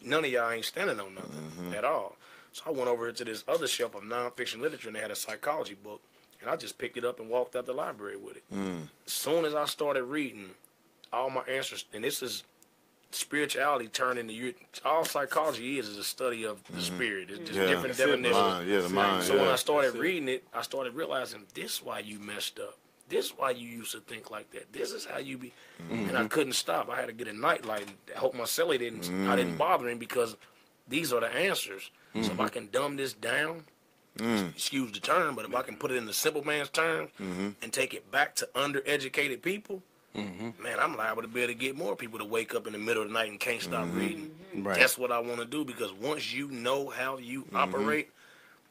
none of y'all ain't standing on nothing at all. So I went over here to this other shelf of nonfiction literature, and they had a psychology book. And I just picked it up and walked out the library with it. As soon as I started reading, all my answers, and this is spirituality turned into all psychology is a study of the spirit. It's just different definitions. The mind. So when I started reading it, I started realizing this is why you messed up. This is why you used to think like that. This is how you be. And I couldn't stop. I had to get a nightlight. I hope my celly I didn't bother him because these are the answers. So if I can dumb this down, excuse the term, but if I can put it in the simple man's terms and take it back to undereducated people, man, I'm liable to be able to get more people to wake up in the middle of the night and can't stop reading. Right. That's what I want to do, because once you know how you operate,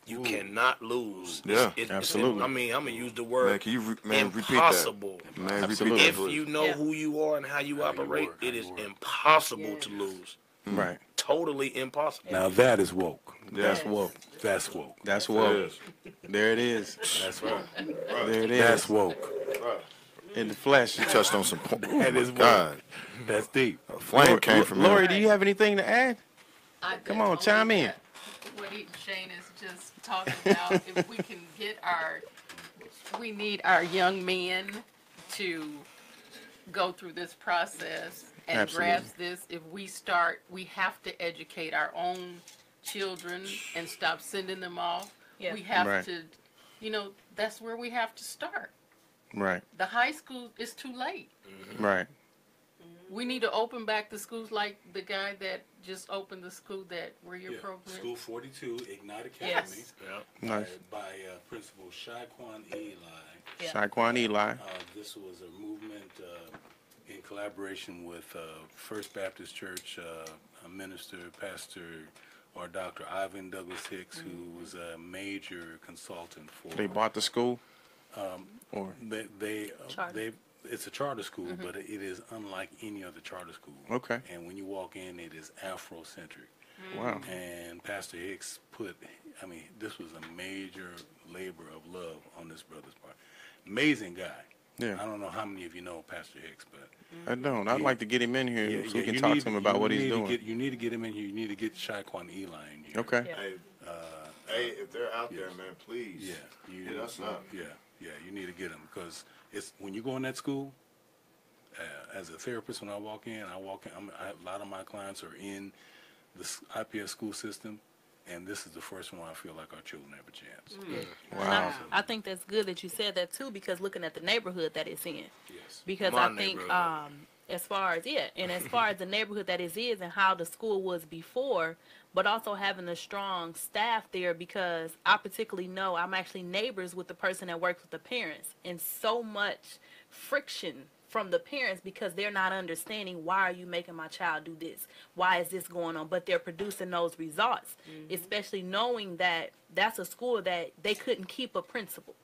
you cannot lose. Yeah, absolutely. I'm going to use the Man, word can you repeat that? impossible. Man, Absolutely. repeat If that. you know Yeah. who you are and how you operate, work, it how is you work. impossible to lose. Right. Totally impossible. Now that is woke. That's woke. That's woke. That's It woke. is. There it is. That's woke. There it is. That's woke. In the flesh. You touched on some point. That Oh, is my woke. God. That's deep. A flame came from Lori, there. do you have anything to add? Come on, chime in. What Shane is just talking about, if we can get we need our young men to go through this process and Absolutely. grasp this. If we have to educate our own children and stop sending them off. Yeah. We have Right. to, that's where we have to start. Right. The high school is too late. Right. We need to open back the schools like the guy that just opened the school where your Yeah. program. School 42, Ignite Academy, Yes. Yeah. by, Nice. by Principal Shaquan Eli. Yeah. Shaquan Eli. This was a movement in collaboration with First Baptist Church minister, pastor, or Dr. Ivan Douglas Hicks, who was a major consultant for. They bought the school? Or They it's a charter school, but it is unlike any other charter school. Okay. And when you walk in, it is Afrocentric. Wow. And Pastor Hicks this was a major labor of love on this brother's part. Amazing guy. Yeah. I don't know how many of you know Pastor Hicks, but I don't. I'd like to get him in here so we you can talk need- to him about what you he's need to doing. you need to get him in here. You need to get Shaquan Eli in here. Okay. Yeah. Hey, if they're out there, Yes. man, please. Yeah. Hit us up. Yeah. You need to get him because it's when you go in that school. As a therapist, when I walk in, a lot of my clients are in the IPS school system, and this is the first one I feel like our children have a chance. Wow. I think that's good that you said that too, because looking at the neighborhood that it's in. Yes. Because My I think neighborhood. as far as the neighborhood that it is and how the school was before, but also having a strong staff there, because I particularly know I'm actually neighbors with the person that works with the parents, and so much friction from the parents because they're not understanding, why are you making my child do this? Why is this going on? But they're producing those results, especially knowing that that's a school that they couldn't keep a principal.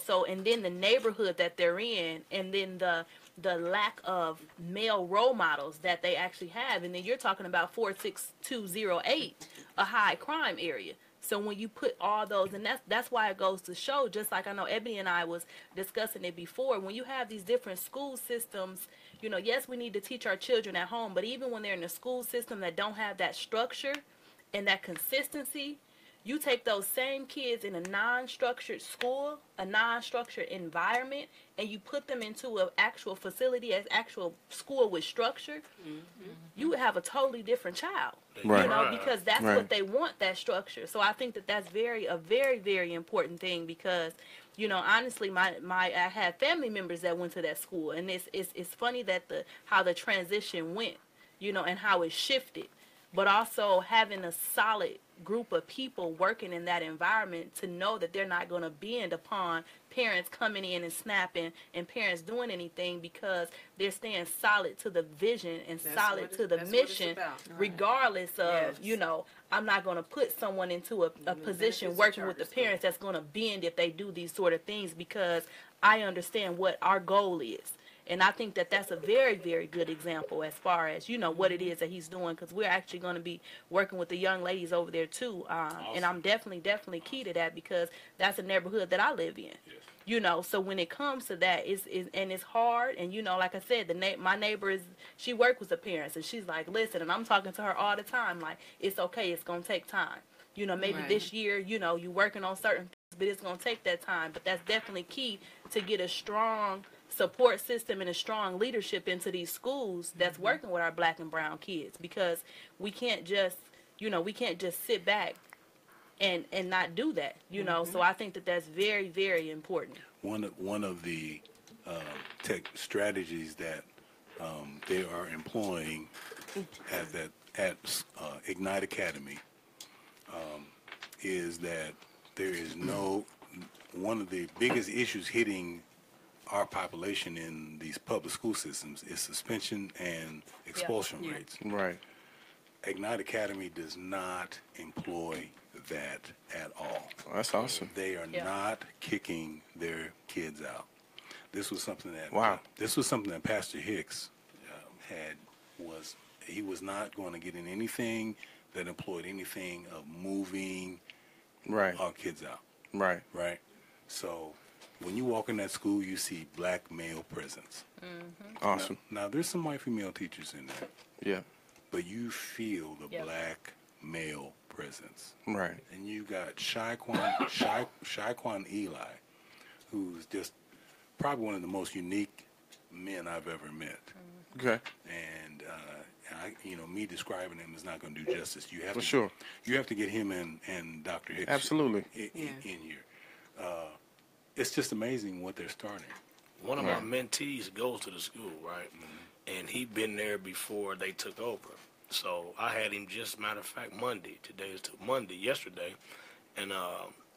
So, and then the neighborhood that they're in, and then the lack of male role models that they actually have. And then you're talking about 46208, a high crime area. So when you put all those, and that's why it goes to show, just like I know Ebony and I was discussing it before, when you have these different school systems, yes, we need to teach our children at home, but even when they're in a school system that don't have that structure and that consistency, you take those same kids in a non-structured school, a non-structured environment, and you put them into an actual facility, as actual school with structure, you would have a totally different child. Right. Because that's Right. what they want, that structure. So I think that that's a very, very important thing because, honestly, I had family members that went to that school, and it's funny that how the transition went, and how it shifted, but also having a solid group of people working in that environment to know that they're not going to bend upon parents coming in and snapping and parents doing anything, because they're staying solid to the vision and solid to the mission, regardless of, I'm not going to put someone into a position working with the parents that's going to bend if they do these sort of things, because I understand what our goal is. And I think that that's a very, very good example as far as, what it is that he's doing, because we're actually going to be working with the young ladies over there, too. And I'm definitely key to that, because that's a neighborhood that I live in. Yes. So when it comes to that, it's hard. And, like I said, my neighbor she works with the parents, and she's like, listen, and I'm talking to her all the time, like, it's okay, it's going to take time. Maybe this year, you're working on certain things, but it's going to take that time. But that's definitely key to get a strong support system and a strong leadership into these schools that's working with our black and brown kids, because we can't just sit back and not do that, So I think that that's very, very important. One of the tech strategies that they are employing at Ignite Academy is that there is one of the biggest issues hitting our population in these public school systems is suspension and expulsion rates. Right. Ignite Academy does not employ that at all. Well, that's awesome. They are not kicking their kids out. This was something that Pastor Hicks he was not going to get in anything that employed anything of moving our kids out. Right. Right. So when you walk in that school, you see black male presence. Awesome. Now there's some white female teachers in there. Yeah. But you feel the black male presence. Right. And you got Shaquan Eli, who's just probably one of the most unique men I've ever met. Okay. And me describing him is not going to do justice. You have You have to get him and Dr. Hicks Absolutely in here. It's just amazing what they're starting. One of my mentees goes to the school, right? And he'd been there before they took over. So I had him matter of fact, Monday. Today is Monday, yesterday. And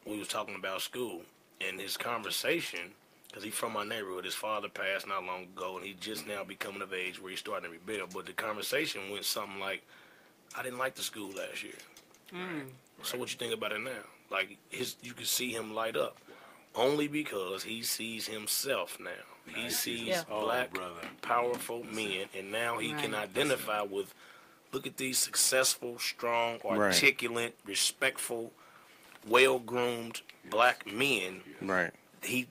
we was talking about school. And his conversation because he's from my neighborhood. His father passed not long ago, and he's just now becoming of age where he's starting to rebuild. But the conversation went something like, I didn't like the school last year. So what you think about it now? Like, you can see him light up. Only because he sees himself now. He sees black, powerful men, and now he can identify with, look at these successful, strong, articulate, respectful, well-groomed black men. Right. He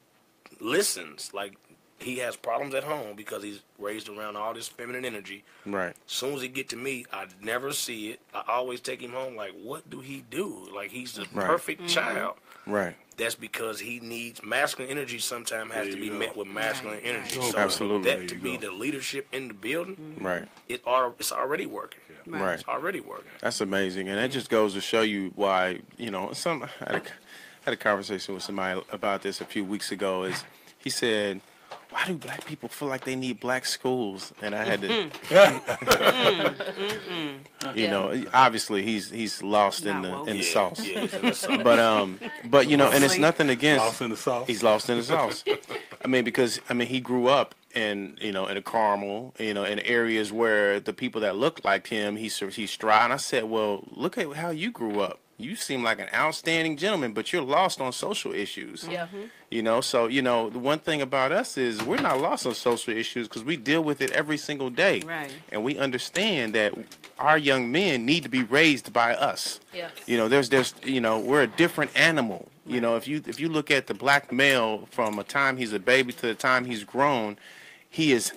listens. Like, he has problems at home because he's raised around all this feminine energy. Right. As soon as he get to me, I never see it. I always take him home like, what do he do? Like, he's the perfect child. Right. That's because he needs masculine energy. Sometimes has to be met with masculine energy. Right. So Absolutely. that to be the leadership in the building, Right. It's already working. Right. It's already working. That's amazing, and that just goes to show you why, you know, I had a conversation with somebody about this a few weeks ago. Is he said, why do black people feel like they need black schools? And I had to, you know, obviously he's lost in the sauce. Yeah, he's in the sauce. But you know, and it's nothing against. Lost in the sauce. He's lost in the sauce. I mean, because he grew up in in a Carmel, in areas where the people that looked like him, he strived. And I said, well, look at how you grew up. You seem like an outstanding gentleman, but you're lost on social issues. Yeah. So the one thing about us is we're not lost on social issues because we deal with it every single day. Right. And we understand that our young men need to be raised by us. Yes. There's we're a different animal. If you look at the black male from a time he's a baby to the time he's grown, his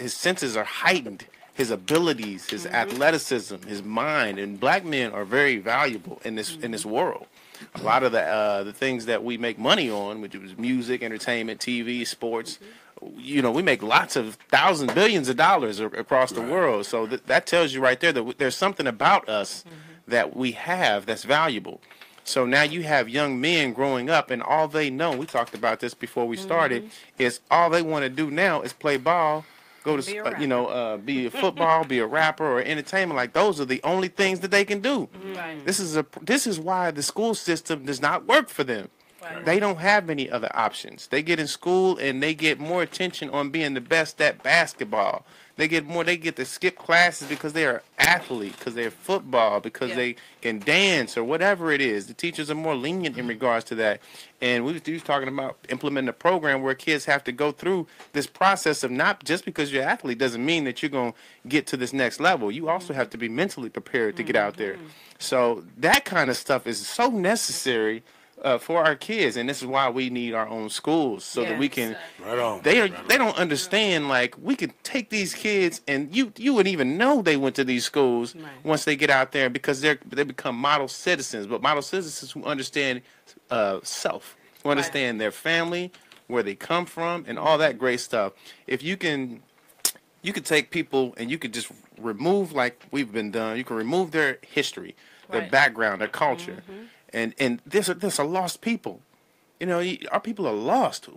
senses are heightened. His abilities, his athleticism, his mind, and black men are very valuable in this world. A lot of the things that we make money on, which is music, entertainment, TV, sports, we make lots of thousands, billions of dollars across the world. So that tells you right there that there's something about us that we have that's valuable. So now you have young men growing up, and all they know, we talked about this before we started, is all they want to do now is play ball, go to, be a football, be a rapper, or entertainment. Like, those are the only things that they can do. Right. This is why the school system does not work for them. Right. They don't have any other options. They get in school and they get more attention on being the best at basketball. They get to skip classes because they are athletes, because they're football, because they can dance or whatever it is. The teachers are more lenient in regards to that. And we was talking about implementing a program where kids have to go through this process of, not just because you're an athlete doesn't mean that you're going to get to this next level. You also have to be mentally prepared to get out there. So that kind of stuff is so necessary for our kids, and this is why we need our own schools so that we can. Right on. They don't understand, like, we could take these kids and you wouldn't even know they went to these schools once they get out there, because they become model citizens, but model citizens who understand self, who understand their family, where they come from, and all that great stuff. If you can take people and you could just remove, like we've been done, you can remove their history, their background, their culture. And there's a lost people. Our people are lost.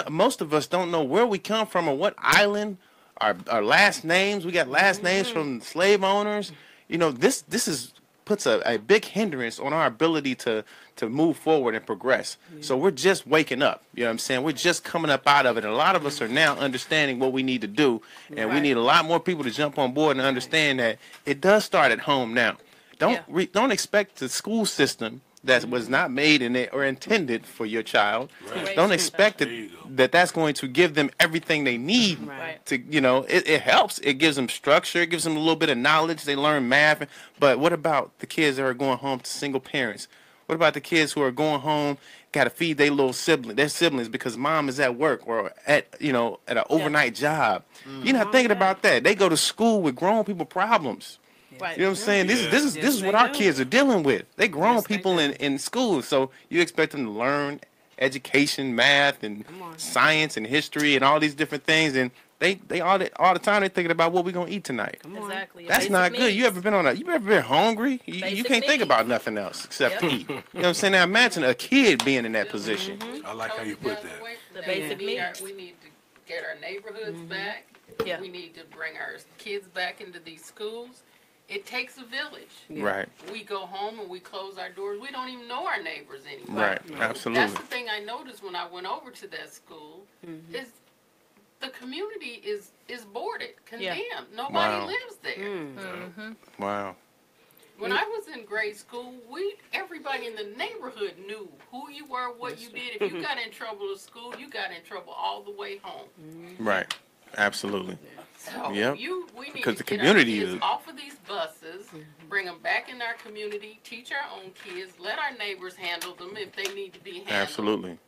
Most of us don't know where we come from or what island, our last names. We got last names from slave owners. This puts a big hindrance on our ability to move forward and progress. So we're just waking up. You know what I'm saying? We're just coming up out of it. And a lot of us are now understanding what we need to do. And we need a lot more people to jump on board and understand that it does start at home now. Don't expect the school system that was not made in it or intended for your child. Right. Don't expect that's going to give them everything they need to, it helps. It gives them structure. It gives them a little bit of knowledge. They learn math. But what about the kids that are going home to single parents? What about the kids who are going home, got to feed their siblings because mom is at work or at an overnight job? You're not thinking about that. They go to school with grown people problems. Right. You know what I'm saying? This is what our kids are dealing with. They grown people in school, so you expect them to learn education, math, and science, and history, and all these different things, and they all the time they're thinking about what we're gonna eat tonight. Exactly. That's not good. You ever been hungry? You can't think about nothing else except to eat. You know what I'm saying? Now imagine a kid being in that position. I like how you put that. The basic needs. We need to get our neighborhoods back. Yeah. We need to bring our kids back into these schools. It takes a village. Right. We go home and we close our doors. We don't even know our neighbors anymore. Right. Absolutely. That's the thing I noticed when I went over to that school is the community is boarded, condemned. Nobody Wow. lives there. Wow. When I was in grade school, everybody in the neighborhood knew who you were, what you did. If you got in trouble at school, you got in trouble all the way home. Right. Absolutely. So Yep. we need Because to the get community our kids is- off of these buses, bring them back in our community, teach our own kids, let our neighbors handle them if they need to be handled. Absolutely.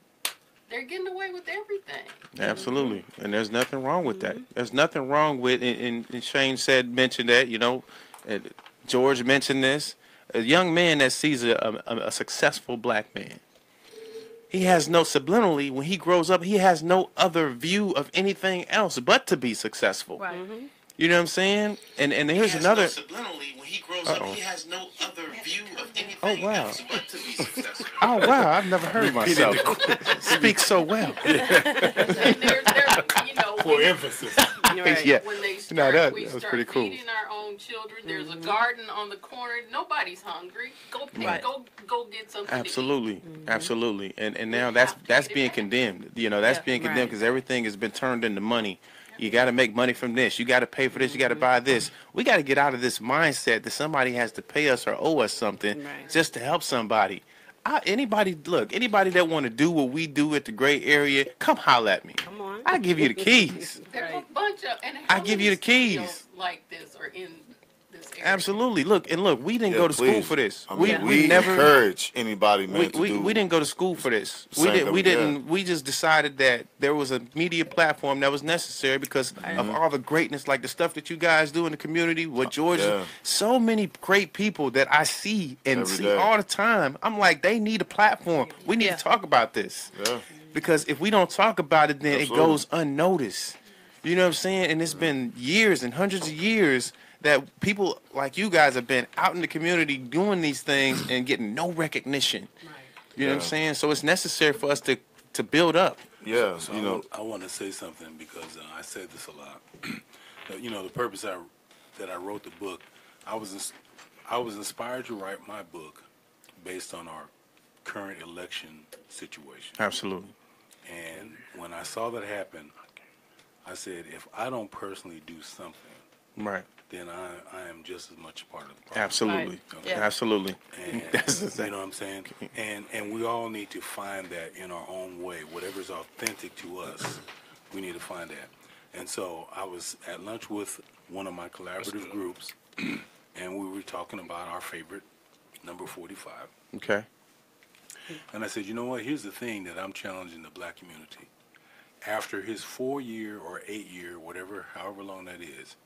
They're getting away with everything. Absolutely. And there's nothing wrong with that. There's nothing wrong with, and Shane mentioned that, George mentioned this. A young man that sees a successful black man, he has no, subliminally, when he grows up, he has no other view of anything else but to be successful. Right. You know what I'm saying? And here's another. Subliminally, when he grows up, he has no other view of anything Oh, wow. else but to be successful. Oh, wow. I've never heard myself speak so well. And they're For emphasis. Yeah. when they No, start, that we was start pretty cool. feeding our own children. There's a garden on the corner. Nobody's hungry. Go get something Absolutely, to eat. absolutely, and now that's being condemned. That's being condemned because everything has been turned into money. You got to make money from this. You got to pay for this. You got to buy this. We got to get out of this mindset that somebody has to pay us or owe us something just to help somebody. Anybody that want to do what we do at the Gray Area, come holler at me. Come on. I give you the keys. There's a bunch of and I give you the keys. studios like this or in this area. Absolutely. Look, we didn't go to school please. for this. I mean, We we never encourage anybody, man, we to do. didn't go to school for this. Same We thing, didn't. We just decided that there was a media platform that was necessary because of all the greatness, like the stuff that you guys do in the community. What George, so many great people that I see and Every see day. all the time. I'm like, they need a platform. We need to talk about this because if we don't talk about it, then Absolutely. it goes unnoticed. You know what I'm saying? And it's been years and hundreds of years that people like you guys have been out in the community doing these things and getting no recognition. You know what I'm saying? So it's necessary for us to build up. Yeah, So I want to say something because I said this a lot. The purpose that I wrote the book, I was inspired to write my book based on our current election situation. Absolutely. And when I saw that happen, I said, if I don't personally do something, Right. then I am just as much a part of the problem. Absolutely. Okay. Yeah. Absolutely. And, That's you know what I'm saying? And we all need to find that in our own way. Whatever's authentic to us, we need to find that. And so I was at lunch with one of my collaborative groups, and we were talking about our favorite number 45. Okay. And I said, you know what? Here's the thing that I'm challenging the black community. After his 4-year or 8-year, whatever, however long that is,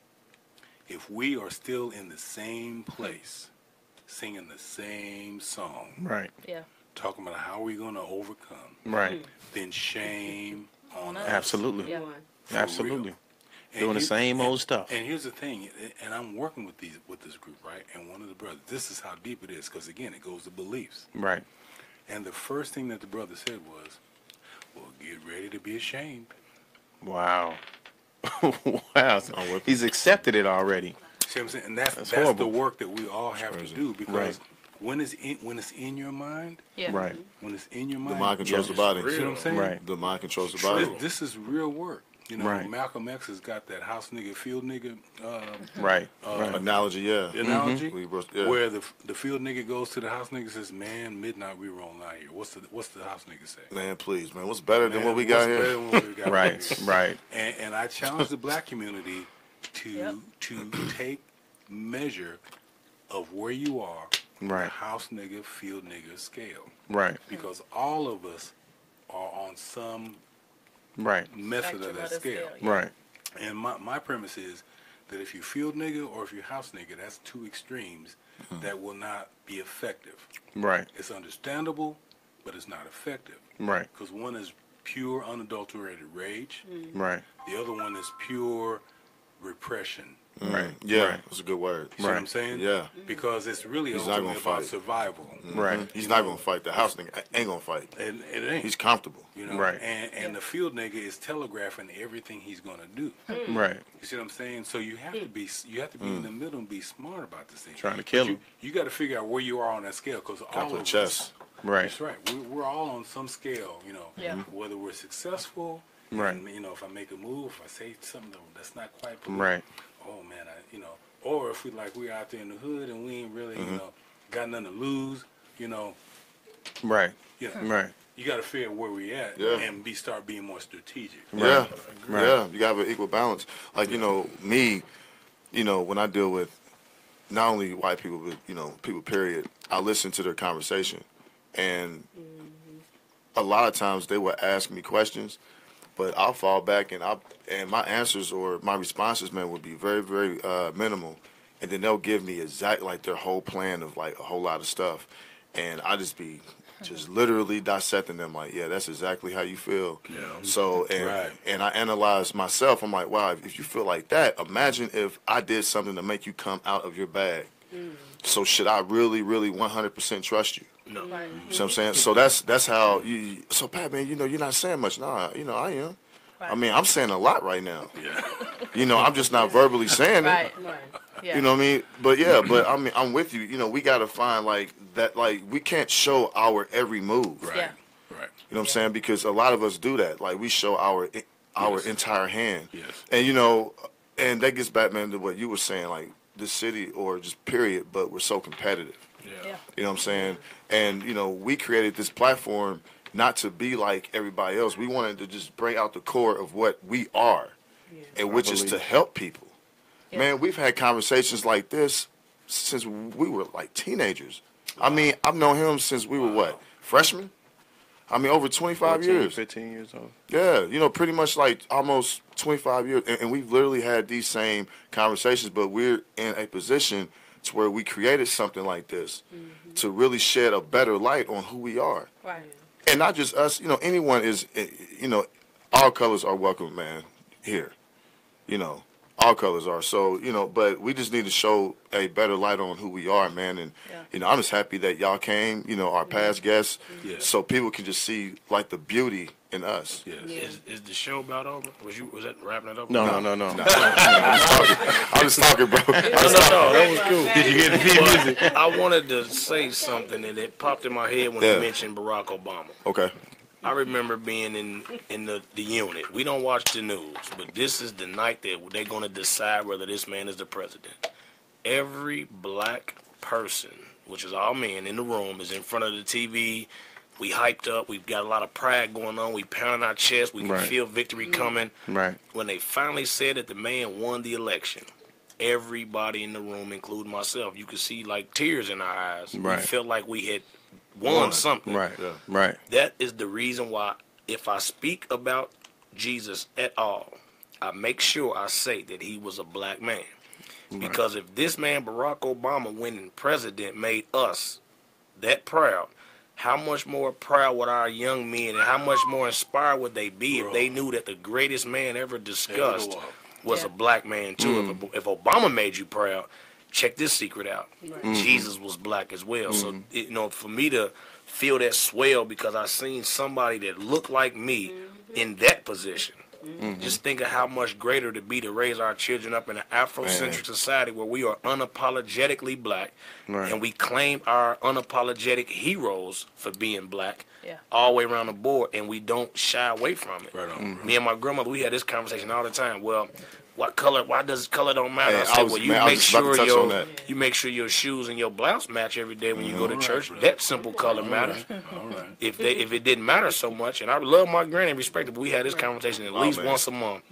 if we are still in the same place, singing the same song, Right. Yeah. talking about how we're going to overcome, Right. then shame on us. Absolutely. Yeah. For Absolutely. real. And Doing the same old stuff. And here's the thing, and I'm working with this group, right? And one of the brothers, this is how deep it is, because again, it goes to beliefs. Right. And the first thing that the brother said was, "Well, get ready to be ashamed." Wow. Wow. He's accepted it already. See what I'm saying? And that's the horrible. work that we all have to do, because Right. when it's in your mind, Yeah. Right. when it's in your the mind, mind controls the body. see what I'm saying? Right. The mind controls the body. This is real work. You know, Right. Malcolm X has got that house nigga, field nigga Right. Right. Analogy, yeah. analogy, Yeah. where the field nigga goes to the house nigga and says, "Man, midnight we roll out here." What's the house nigga say? Man, please, man. What's better than Man, what we got what's better here? than what we got Right. here? Right. And I challenge the black community to take measure of where you are, Right. the house nigga, field nigga scale, Right. because all of us are on some Right. method of Spectrum that of the scale. scale, Right. And my premise is that if you field nigga or if you house nigga, that's two extremes that will not be effective. Right. It's understandable, but it's not effective. Right. Because one is pure, unadulterated rage. Right. The other one is pure repression Right. Yeah, Right. that's a good word. You see what I'm saying? Yeah. Because it's really He's not ultimately gonna about fight. survival. Right. He's not gonna fight. The house nigga ain't gonna fight. And it ain't. He's comfortable. You know, Right. and the field nigga is telegraphing everything he's gonna do. Right. You see what I'm saying? So you have to be in the middle and be smart about this thing. Trying to kill But him. You got to figure out where you are on that scale because all Gotta play of chess. us. Right. That's right. We're all on some scale. You know, Yeah. whether we're successful. Right. And, you know, if I make a move, if I say something that's not quite Right. oh man, or if we're out there in the hood and we ain't really, got nothing to lose, Right. you know, Right. you got to figure out where we at Yeah. and start being more strategic. Yeah, Right. yeah. You gotta have an equal balance. Like me, when I deal with not only white people but people. Period. I listen to their conversation, and a lot of times they will ask me questions, but I'll fall back and my answers or my responses, man, would be very, very minimal, and then they'll give me like their whole plan of like a whole lot of stuff, and I just be literally dissecting them like, yeah, that's exactly how you feel. Yeah. So and I analyze myself. I'm like, wow, if you feel like that, imagine if I did something to make you come out of your bag. So should I really, really 100% trust you? No. You know what I'm saying? So that's how you. So Pat, man, you're not saying much. Nah, I am. I mean, I'm saying a lot right now. Yeah. I'm just not verbally saying it. Right. Yeah. You know what I mean? But yeah, but I mean, I'm with you. We got to find like that. Like we can't show our every move. Right. Yeah. Right. You know what I'm saying? Because a lot of us do that. Like we show our Yes. entire hand. Yes. And and that gets back, man, to what you were saying, like the city or just period. But we're so competitive. Yeah. Yeah. You know what I'm saying? And we created this platform not to be like everybody else. We wanted to just bring out the core of what we are, and which is to help people. Yeah. Man, we've had conversations like this since we were like teenagers. I mean, I've known him since we were what, freshmen? I mean, over 25 14, years. 15 years old. Yeah, pretty much like almost 25 years. And we've literally had these same conversations, but we're in a position to where we created something like this to really shed a better light on who we are. Right. And not just us, anyone is, all colors are welcome, man, here. All colors are. So, but we just need to show a better light on who we are, man. And, I'm just happy that y'all came, our past guests, so people can just see, like, the beauty in us. Yes. Is the show about over? Was that wrapping it up? No. I'm just talking, bro. No, that was cool. Did you get the theme music? I wanted to say something, and it popped in my head when you mentioned Barack Obama. Okay. I remember being in the unit. We don't watch the news, but this is the night that they're going to decide whether this man is the president. Every black person, which is all men in the room, is in front of the TV. We hyped up. We've got a lot of pride going on. We pounding our chest. We can feel victory coming. Right. When they finally said that the man won the election, everybody in the room, including myself, you could see like tears in our eyes. Right. We felt like we had won something. Right. Yeah. Right. That is the reason why if I speak about Jesus at all, I make sure I say that he was a black man. Because if this man, Barack Obama, winning president, made us that proud, how much more proud would our young men and how much more inspired would they be if they knew that the greatest man ever discussed was a black man too? If Obama made you proud, check this secret out. Jesus was black as well. So, for me to feel that swell because I seen somebody that looked like me in that position. Just think of how much greater to be to raise our children up in an Afrocentric society where we are unapologetically black and we claim our unapologetic heroes for being black all the way around the board and we don't shy away from it. Right on. Me and my grandmother, we had this conversation all the time. Well, what color? Why does color don't matter? Hey, I said, well, you you make sure your shoes and your blouse match every day when you go to church. That simple color matters. All right. If it didn't matter so much, and I love my granny and respect her, but we had this conversation at least once a month.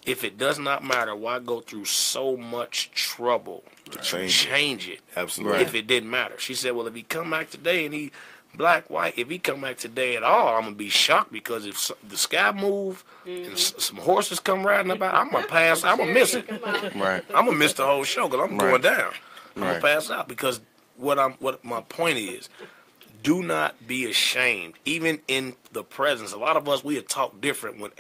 If it does not matter, why go through so much trouble to change it? Absolutely. If it didn't matter, she said, well, if he come back today and he black, white, if he come back today at all, I'm gonna be shocked because if the sky move and some horses come riding about, I'm gonna pass. I'm gonna miss it. Right. I'm gonna miss the whole show because I'm going down. I'm Right. gonna pass out because what my point is, Do not be ashamed, even in the presence. A lot of us, we have talked different when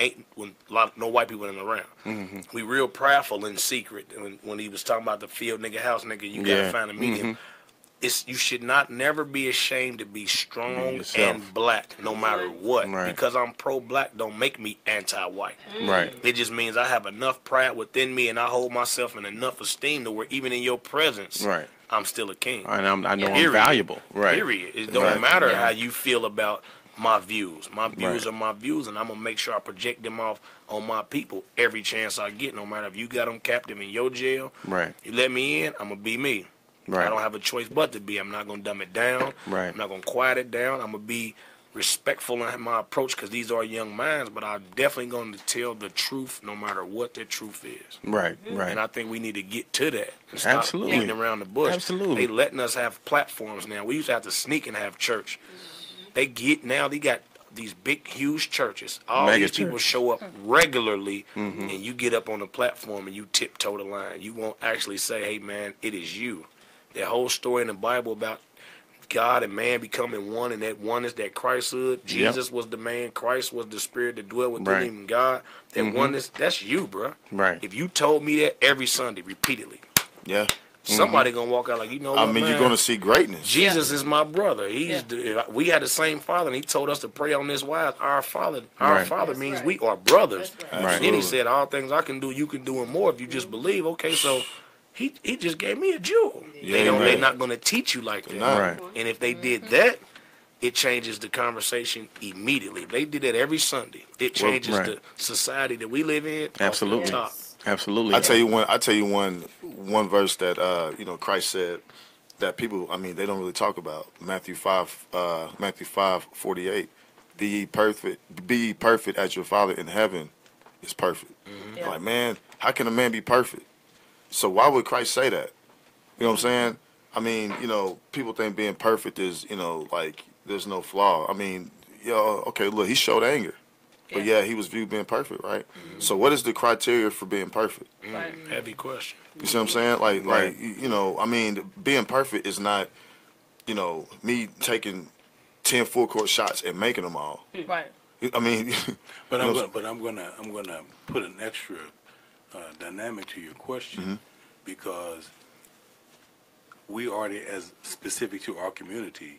no white people in around. Mm-hmm. We real prideful in secret. When he was talking about the field nigga, house nigga, you gotta find a medium. You should not never be ashamed to be strong and black, no matter what. Right. Because I'm pro-black don't make me anti-white. Right. It just means I have enough pride within me, and I hold myself in enough esteem to where even in your presence, Right. I'm still a king. And I know I'm Period. valuable. Right. Period. It don't matter how you feel about my views. My views are my views, and I'm gonna make sure I project them off on my people every chance I get. No matter if you got them captive in your jail, Right. you let me in, I'm gonna be me. Right. I don't have a choice but to be. I'm not gonna dumb it down. Right. I'm not gonna quiet it down. I'm gonna be respectful in my approach because these are young minds. But I'm definitely going to tell the truth, no matter what the truth is. Right. Right. And I think we need to get to that. And stop Absolutely. beating around the bush. Absolutely. They letting us have platforms now. We used to have to sneak and have church. They got these big, huge churches. All Mega these people church. show up regularly, and you get up on the platform and you tiptoe the line. You won't actually say, "Hey, man, it is you." That whole story in the Bible about God and man becoming one, and that oneness, that Christhood. Jesus was the man. Christ was the spirit that dwelt within him. God, that oneness, that's you, bro. Right. If you told me that every Sunday, repeatedly, Yeah. somebody gonna walk out like, you know what, I mean, man? you're going to see greatness. Jesus is my brother. We had the same father, and he told us to pray on this wise. Our Father. Our Right. Father means we are brothers. Right. And then he said, all things I can do, you can do and more if you just believe. Okay, so he just gave me a jewel. They're not going to teach you like that. Nah. Right. And if they did that, it changes the conversation immediately. If they did that every Sunday, it changes right. the society that we live in. Absolutely. Off the top. Absolutely. I tell you one verse that Christ said that people, I mean, they don't really talk about. Matthew 5:48. Be ye perfect as your Father in heaven is perfect. Like, man, how can a man be perfect? So why would Christ say that? You know what I'm saying? I mean, people think being perfect is, like there's no flaw. I mean, okay, look, he showed anger. But yeah, he was viewed being perfect, right? So what is the criteria for being perfect? Heavy question. You see what I'm saying? Like I mean, being perfect is not, me taking 10 full court shots and making them all. Right. I mean, But I'm gonna put an extra dynamic to your question because we already, as specific to our community,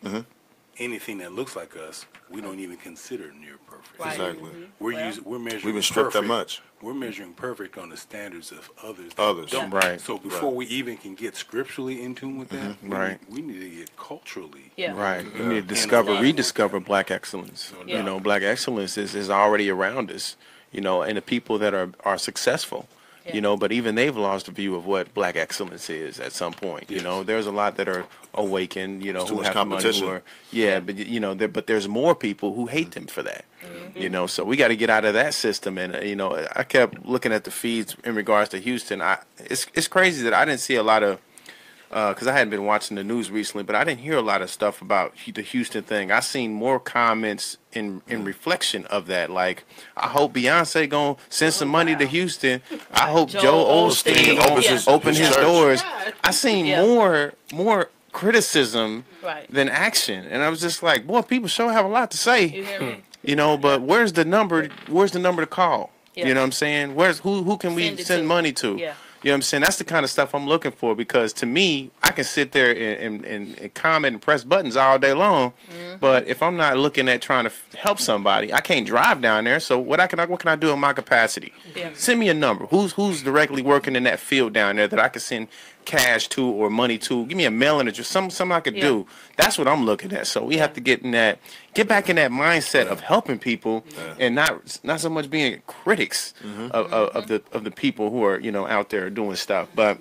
anything that looks like us, we don't even consider near perfect. Right. exactly. We're measuring. We've been stripped that perfect. much. We're measuring perfect on the standards of others. Others. Don't. Right. So before we even can get scripturally in tune with that, Right. we need to get culturally. Yeah. Right. We need to rediscover black excellence. Yeah. Black excellence is already around us, and the people that are successful, but even they've lost a view of what black excellence is at some point. There's a lot that are awakened, too who much have money, competition. but there's more people who hate them for that. So we got to get out of that system. And, I kept looking at the feeds in regards to Houston. It's crazy that I didn't see a lot of, because I hadn't been watching the news recently, but I didn't hear a lot of stuff about the Houston thing. I seen more comments in reflection of that. Like, I hope Beyonce gonna send some money to Houston. I hope Joe Osteen gonna open his doors. I seen more criticism than action, and I was just like, boy, people sure have a lot to say. You hear me? But where's the number? Where's the number to call? Yeah. You know what I'm saying? Who can we Send it send to. money to? Yeah. You know what I'm saying? That's the kind of stuff I'm looking for, because to me, I can sit there and comment and press buttons all day long, but if I'm not looking at trying to help somebody, I can't drive down there. So what can I do in my capacity? Yeah. Send me a number. Who's directly working in that field down there that I can send cash to or money to? Give me a mailing address, something I could do. That's what I'm looking at. So we have to get back in that mindset of helping people and not so much being critics of the people who are out there doing stuff. But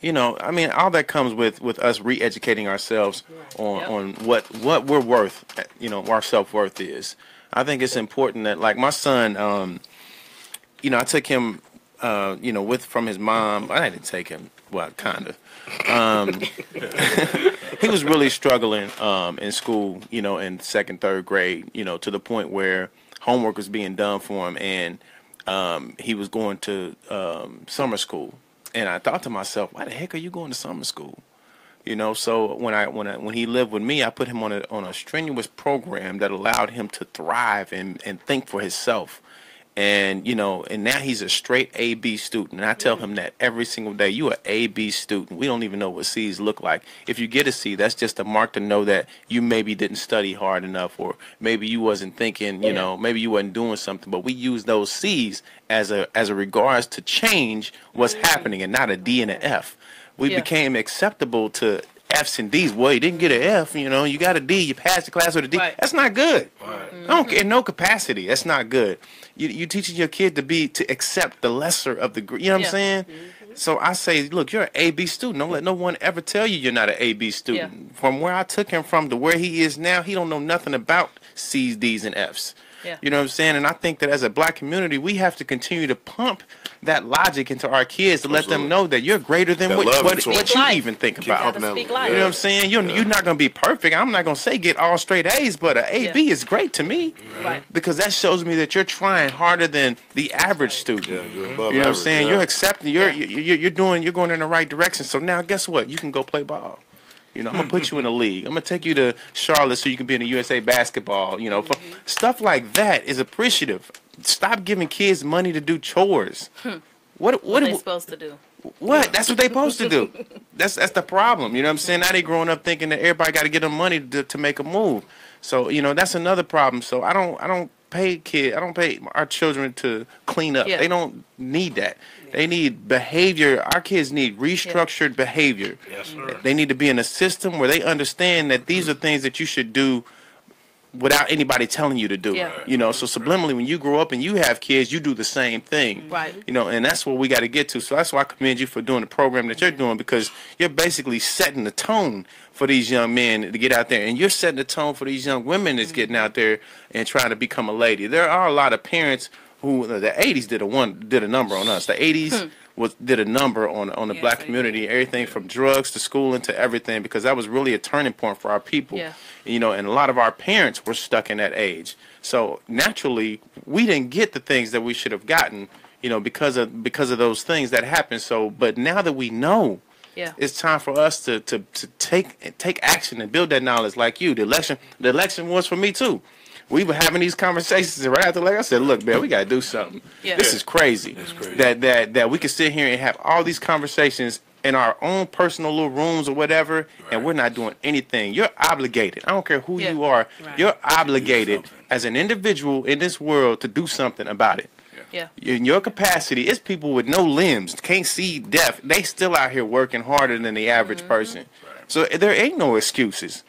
I mean, all that comes with us re-educating ourselves on what we're worth. Our self-worth is. I think it's important that, like, my son, I took him from his mom. I didn't take him. Well, kind of. He was really struggling in school, in second, third grade, to the point where homework was being done for him, and he was going to summer school. And I thought to myself, why the heck are you going to summer school? You know, so when he lived with me, I put him on a strenuous program that allowed him to thrive and think for himself. And you know, and now he's a straight A/B student. And I tell him that every single day. You are A/B student. We don't even know what C's look like. If you get a C, that's just a mark to know that you maybe didn't study hard enough, or maybe you wasn't thinking. You know, maybe you wasn't doing something. But we use those C's as a regards to change what's happening, and not a D and an F. We became acceptable to F's and D's. Well, you didn't get an F, you know, you got a D, you passed the class with a D. Right. That's not good. I don't care, no capacity. That's not good. You teaching your kid to accept the lesser of the, you know what I'm saying? So I say, look, you're an A/B student. Don't let no one ever tell you you're not an A/B student. From where I took him from to where he is now, he don't know nothing about C's, D's, and F's. You know what I'm saying? And I think that as a black community, we have to continue to pump that logic into our kids to let them know that you're greater than what you even think about. Speak You life. know what I'm saying? You're not going to be perfect. I'm not going to say get all straight A's, but an A/B is great to me. Right. Because that shows me that you're trying harder than the average student. Yeah, you're above You know what I'm average, saying? yeah. You're accepting. You're going in the right direction. So now, guess what? You can go play ball. You know, I'm gonna put you in a league. I'm gonna take you to Charlotte so you can be in the USA basketball. You know, stuff like that is appreciative. Stop giving kids money to do chores. What are they supposed to do? What? That's what they supposed to do. That's the problem. You know what I'm saying? Now they growing up thinking that everybody got to get them money to make a move. So you know that's another problem. So I don't pay our children to clean up. They don't need that. They need behavior. Our kids need restructured behavior. Yes, sir. They need to be in a system where they understand that these are things that you should do without anybody telling you to do. You know, so subliminally, when you grow up and you have kids, you do the same thing. Right. You know, and that's what we got to get to. So that's why I commend you for doing the program that you're doing, because you're basically setting the tone for these young men to get out there, and you're setting the tone for these young women that's getting out there and trying to become a lady. There are a lot of parents who the 80s did a number on us. The 80s did a number on the black community, everything from drugs to schooling to everything, because that was really a turning point for our people. You know, and a lot of our parents were stuck in that age. So naturally, we didn't get the things that we should have gotten, you know, because of those things that happened. So, but now that we know, it's time for us to take action and build that knowledge. Like you, the election was for me too. We were having these conversations, and right after, like I said, look, man, we gotta do something. This is crazy. That we can sit here and have all these conversations in our own personal little rooms or whatever, and we're not doing anything. You're obligated. I don't care who you are. You're obligated as an individual in this world to do something about it. In your capacity, it's people with no limbs, can't see, deaf. They still out here working harder than the average person. So there ain't no excuses.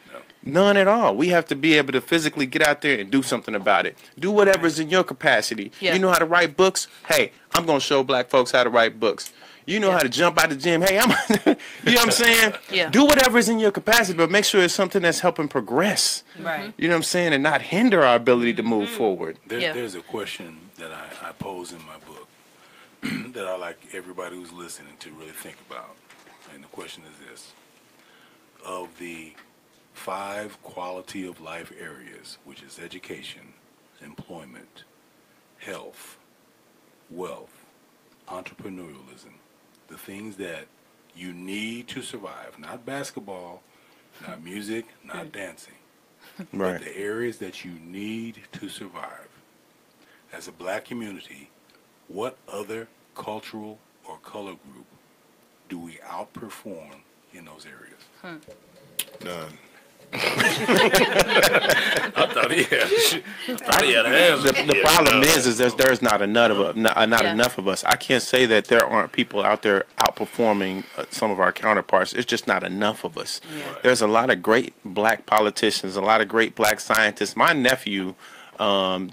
None at all. We have to be able to physically get out there and do something about it. Do whatever's in your capacity. You know how to write books? Hey, I'm going to show black folks how to write books. You know how to jump out the gym? Hey, you know what I'm saying? Do whatever's in your capacity, but make sure it's something that's helping progress. You know what I'm saying? And not hinder our ability to move forward. There's a question that I pose in my book that I like everybody who's listening to really think about. And the question is this. Of the 5 quality of life areas, which is education, employment, health, wealth, entrepreneurialism, the things that you need to survive, not basketball, not music, not dancing, but the areas that you need to survive. As a black community, what other cultural or color group do we outperform in those areas? None. I thought he had an answer. The problem is there's not enough of us. I can't say that there aren't people out there outperforming some of our counterparts. It's just not enough of us. There's a lot of great black politicians, a lot of great black scientists. My nephew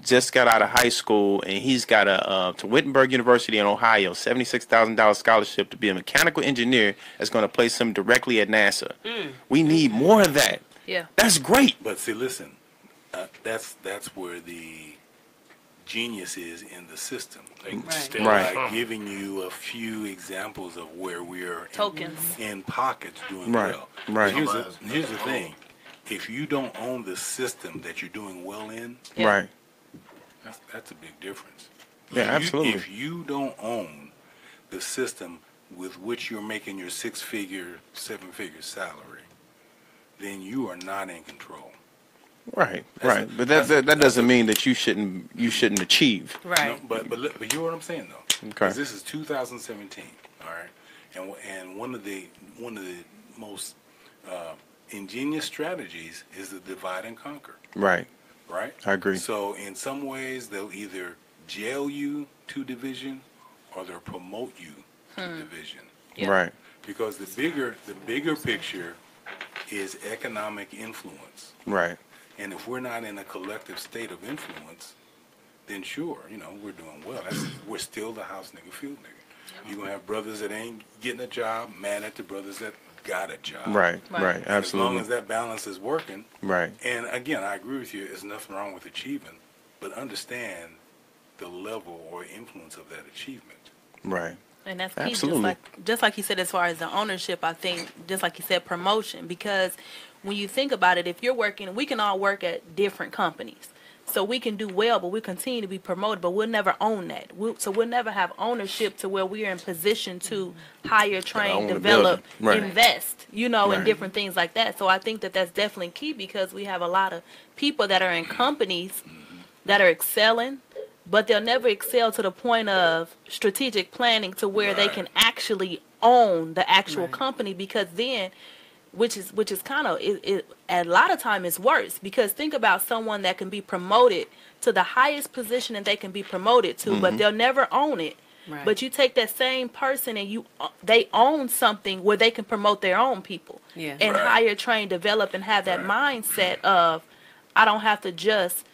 just got out of high school, and he's got to Wittenberg University in Ohio, $76,000 scholarship to be a mechanical engineer that's going to place him directly at NASA. We need more of that. That's great. But see, listen, that's where the genius is in the system. Like giving you a few examples of where we're in pockets doing well. Here's the thing. If you don't own the system that you're doing well in, that's a big difference. Absolutely. If you don't own the system with which you're making your 6-figure, 7-figure salary, then you are not in control. Right, right. But that doesn't mean that you shouldn't achieve. Right. No, but you know what I'm saying though. Okay. 'Cause this is 2017, all right, and one of the most ingenious strategies is the divide and conquer. Right. Right. I agree. So in some ways they'll either jail you to division, or they'll promote you to division. Yeah. Right. Because the bigger picture is economic influence. Right. And if we're not in a collective state of influence, then sure, we're doing well. We're still the house nigga, field nigga. You're going to have brothers that ain't getting a job, mad at the brothers that got a job. Right. Right. Right. And Absolutely. as long as that balance is working, Right. and again, I agree with you, there's nothing wrong with achieving, but understand the level or influence of that achievement. Right. And that's key, Absolutely. just like you said, as far as the ownership, I think, just like you said, promotion. Because when you think about it, if you're working, we can all work at different companies. So we can do well, but we continue to be promoted, but we'll never own that. So we'll never have ownership to where we are in position to hire, train, own the develop, building. Right. invest, and Right. different things like that. So I think that that's definitely key, because we have a lot of people that are in companies that are excelling, but they'll never excel to the point of strategic planning to where they can actually own the actual company, because then, which is kind of, a lot of time is worse, because think about someone that can be promoted to the highest position that they can be promoted to, but they'll never own it. Right. But you take that same person and they own something where they can promote their own people, Yeah. and hire, train, develop, and have that mindset of, I don't have to just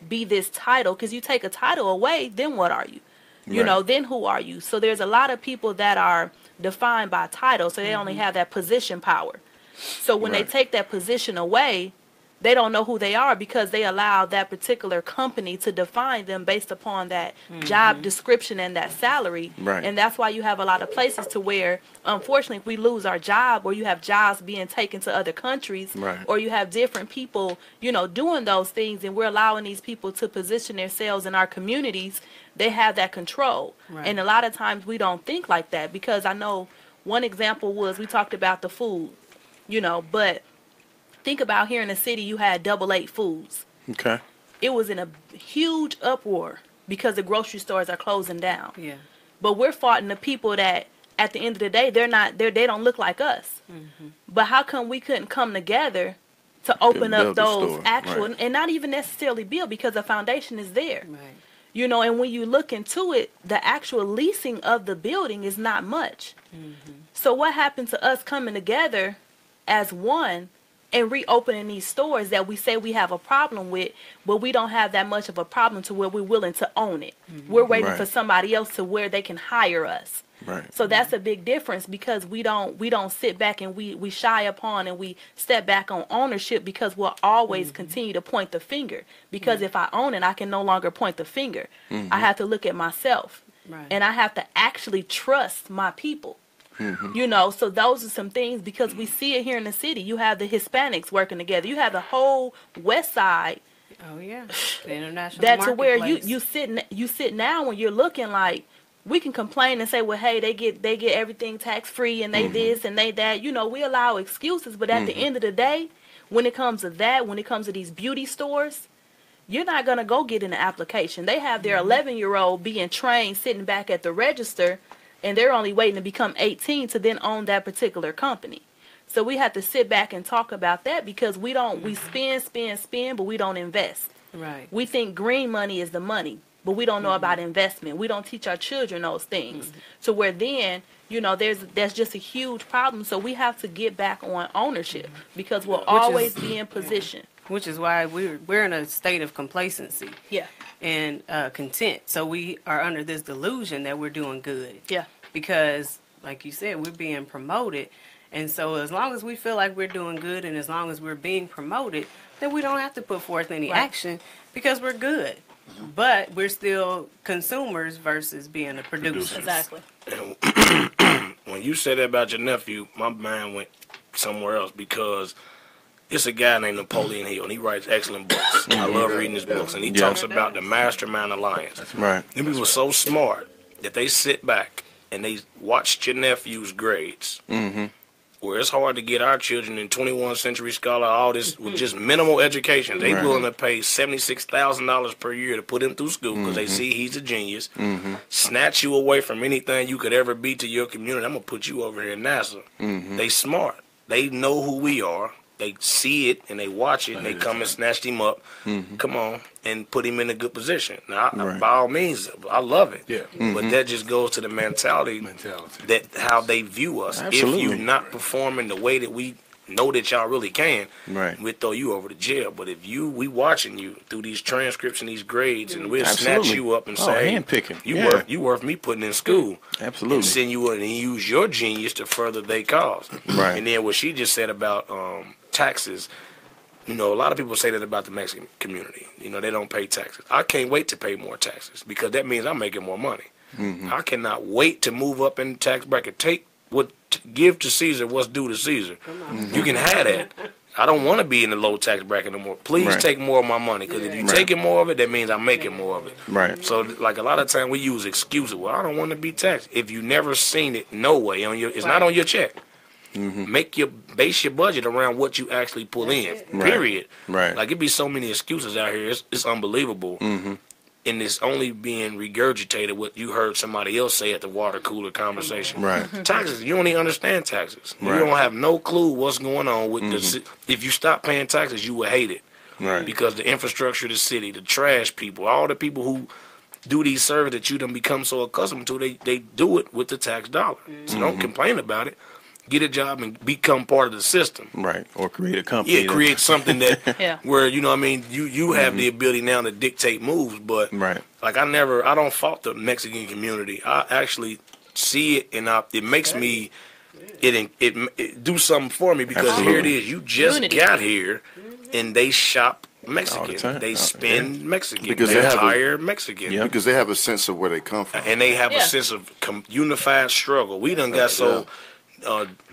be this title, because you take a title away, then what are you? Then who are you? So there's a lot of people that are defined by title, so they only have that position power. So when they take that position away, they don't know who they are, because they allow that particular company to define them based upon that job description and that salary. Right. And that's why you have a lot of places to where, unfortunately, if we lose our job, or you have jobs being taken to other countries, Right. or you have different people, doing those things, and we're allowing these people to position themselves in our communities, they have that control. Right. And a lot of times we don't think like that, because I know one example was, we talked about the food, but think about here in the city, you had Double 8 Foods. Okay. It was in a huge uproar because the grocery stores are closing down. Yeah. But we're fighting the people that, at the end of the day, they don't look like us. But how come we couldn't come together to open up build the those store, actual, right. and not even necessarily build, because the foundation is there. Right. And when you look into it, the actual leasing of the building is not much. So what happened to us coming together as one and reopening these stores that we say we have a problem with, but we don't have that much of a problem to where we're willing to own it. We're waiting Right. for somebody else to where they can hire us. Right. So that's a big difference, because we don't sit back and we shy upon and we step back on ownership, because we'll always continue to point the finger. Because if I own it, I can no longer point the finger. I have to look at myself, Right. and I have to actually trust my people. So those are some things, because we see it here in the city. You have the Hispanics working together. You have the whole West Side. Oh yeah. The international That to where marketplace. you sit now when you're looking like, we can complain and say, well, hey, they get everything tax free, and they this and they that. We allow excuses, but at the end of the day, when it comes to that, when it comes to these beauty stores, you're not gonna go get an application. They have their 11-year-old being trained, sitting back at the register, and they're only waiting to become 18 to then own that particular company. So we have to sit back and talk about that, because we spend, but we don't invest. Right. We think green money is the money, but we don't know about investment. We don't teach our children those things. So where then, there's just a huge problem. So we have to get back on ownership, because we'll always be in position. Which is why we're in a state of complacency. Yeah. And content. So we are under this delusion that we're doing good. Yeah. Because, like you said, we're being promoted. And so as long as we feel like we're doing good, and as long as we're being promoted, then we don't have to put forth any action, because we're good. But we're still consumers versus being a producer. Exactly. When you said that about your nephew, my mind went somewhere else, because it's a guy named Napoleon Hill, and he writes excellent books. I love reading his books, and he talks about the Mastermind Alliance. Right. Them people were so smart that they sit back and they watched your nephew's grades, Mm-hmm. where it's hard to get our children in 21st century scholar, all this with just minimal education. They Right. willing to pay $76,000 per year to put him through school because they see he's a genius. Mm-hmm. Snatch you away from anything you could ever be to your community. I'm gonna put you over here in NASA. Mm-hmm. They smart. They know who we are. They see it and they watch it and they come and snatch him up. Mm-hmm. Come on, and put him in a good position. Now, Right. by all means, I love it. Yeah. But that just goes to the mentality that how they view us. Absolutely. If you're not performing the way that we know that y'all really can, Right. we'll throw you over to jail. But if we watching you through these transcripts and these grades, and we'll Absolutely. snatch you up and Oh, say, handpicking. you Yeah. worth me putting in school. Absolutely. And send you in and use your genius to further their cause. Right. And then what she just said about taxes, you know, a lot of people say that about the Mexican community. You know, they don't pay taxes. I can't wait to pay more taxes because that means I'm making more money. Mm-hmm. I cannot wait to move up in the tax bracket. Give to Caesar what's due to Caesar. You can have that. I don't want to be in the low tax bracket no more. Please Right. take more of my money because if you're Right. taking more of it, that means I'm making more of it. Right. So, like a lot of times we use excuses. Well, I don't want to be taxed. If you never seen it, no way on your. It's not on your check. Mm-hmm. Base your budget around what you actually pull in. Right. Period. Right. Like it'd be so many excuses out here. It's unbelievable. Mm-hmm. And it's only being regurgitated what you heard somebody else say at the water cooler conversation. Right. Taxes, you don't even understand taxes. Right. You don't have no clue what's going on with the. If you stop paying taxes, you will hate it Right. because the infrastructure of the city, the trash people, all the people who do these services that you done become so accustomed to, they do it with the tax dollar. So don't complain about it. Get a job and become part of the system. Right. Or create a company. Yeah, create something that Yeah. where you know what I mean you have the ability now to dictate moves, but Right. like I don't fault the Mexican community. I actually see it and it makes me it do something for me because here it Absolutely. is. You just Unity. got here and they shop All Mexican. the time. They spend Mexican. Because they they have a- hire Mexican. Yep. Because they have a sense of where they come from. And they have Yeah. a sense of unified struggle. We done got so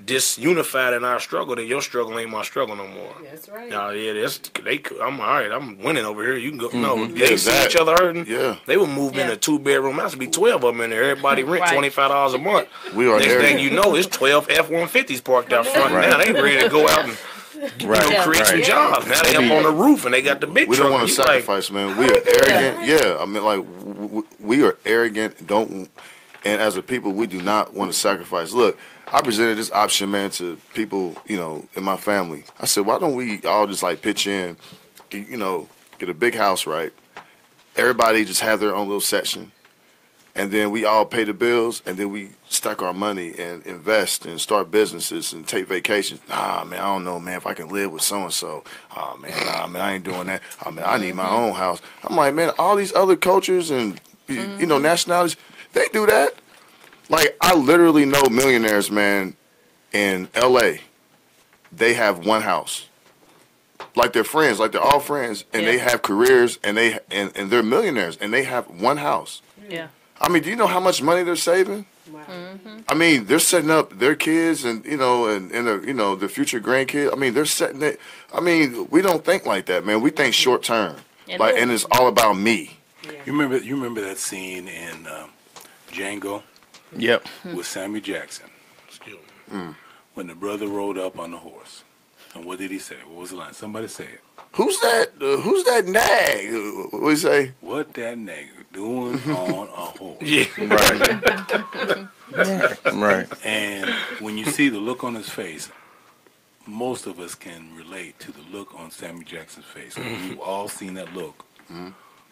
disunified in our struggle that your struggle ain't my struggle no more. That's right. No, yeah, I'm all right. I'm winning over here. You can go. No, Mm-hmm. they Yeah, see that- each other hurting. Yeah. They would move in Yeah. a 2-bedroom house. It'd be 12 of them in there. Everybody rent Right. $25 a month. We are Next thing arrogant. you know, it's 12 F-150s parked out front. Right. Now they ready to go out and Right. Yeah. create some Right. jobs. Now they up on the roof and they got the big We truck. don't want to You like, sacrifice, man. We are arrogant. Yeah, I mean, like we are arrogant. And as a people, we do not want to sacrifice. Look, I presented this option, man, to people, in my family. I said, why don't we all just like pitch in, get a big house, right? Everybody just have their own little section, and then we all pay the bills, and then we stack our money and invest and start businesses and take vacations. Nah, man, I don't know, man, if I can live with so and so. Oh man, nah, man, I ain't doing that. Oh man, I need my own house. I'm like, man, all these other cultures and nationalities, they do that. Like, I literally know millionaires, man, in L.A. They have one house. Like, they're friends. Like, they're all friends. And they have careers, and they're millionaires. And they have one house. Yeah. I mean, do you know how much money they're saving? Wow. I mean, they're setting up their kids and, their future grandkids. I mean, they're setting it. I mean, we don't think like that, man. We think short term. And it's all about me. You remember that scene in Django Yep. with Sammy Jackson when the brother rode up on the horse, and what did he say? What was the line? Somebody say it. Who's that nag? What do you say? What that nigga doing on a horse? yeah. Right. Right. And when you see the look on his face, most of us can relate to the look on Sammy Jackson's face. We've all seen that look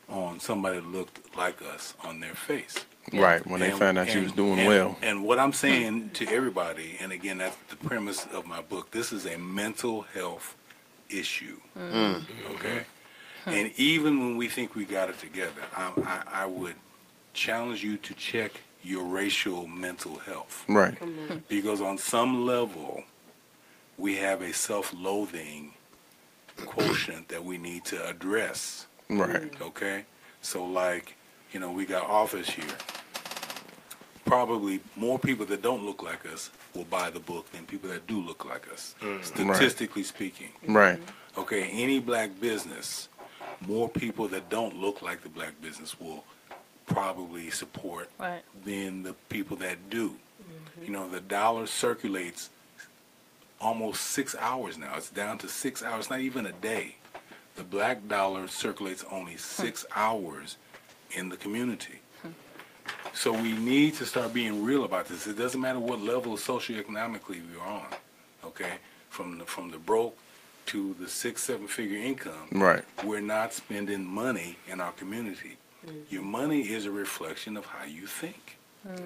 on somebody that looked like us on their face. Right. When they found out you was doing well. And what I'm saying to everybody, and again, that's the premise of my book, this is a mental health issue. Okay? And even when we think we got it together, I would challenge you to check your racial mental health. Right. Because on some level, we have a self-loathing quotient that we need to address. Right. Okay? So, like, we got authors here. Probably more people that don't look like us will buy the book than people that do look like us, statistically speaking. Right. Okay, any black business, more people that don't look like the black business will probably support Right. than the people that do. You know, the dollar circulates almost 6 hours now. It's down to 6 hours, not even a day. The black dollar circulates only 6 hours in the community. So we need to start being real about this. It doesn't matter what level socioeconomically we're on, okay? From the broke to the 6-7 figure income, Right. we're not spending money in our community. Your money is a reflection of how you think.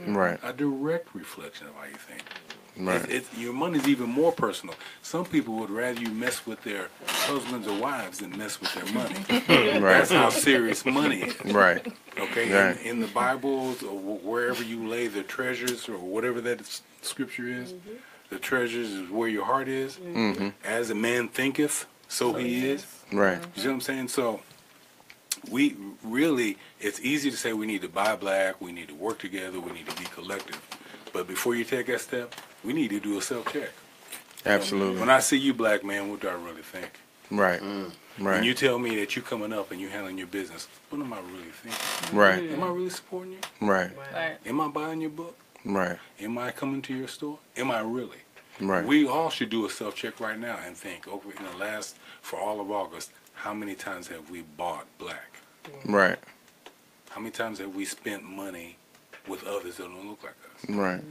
Right. A direct reflection of how you think. Right. Your money's even more personal. Some people would rather you mess with their husbands or wives than mess with their money. Right. That's how serious money is. Right. Okay? Right. In the Bibles, or wherever you lay the treasures, or whatever that scripture is, the treasures is where your heart is. Mm-hmm. As a man thinketh, so he is. Right. You see what I'm saying? So we really, it's easy to say we need to buy black, we need to work together, we need to be collective. But before you take that step, we need to do a self-check. Absolutely. When I see you, black man, what do I really think? Right. When Right. you tell me that you coming up and you handling your business, what am I really thinking? Right. Am I really supporting you? Right. Right. Am I buying your book? Right. Am I coming to your store? Am I really? Right. We all should do a self-check right now and think, over in the last, for all of August, how many times have we bought black? Right. How many times have we spent money with others that don't look like us? Right.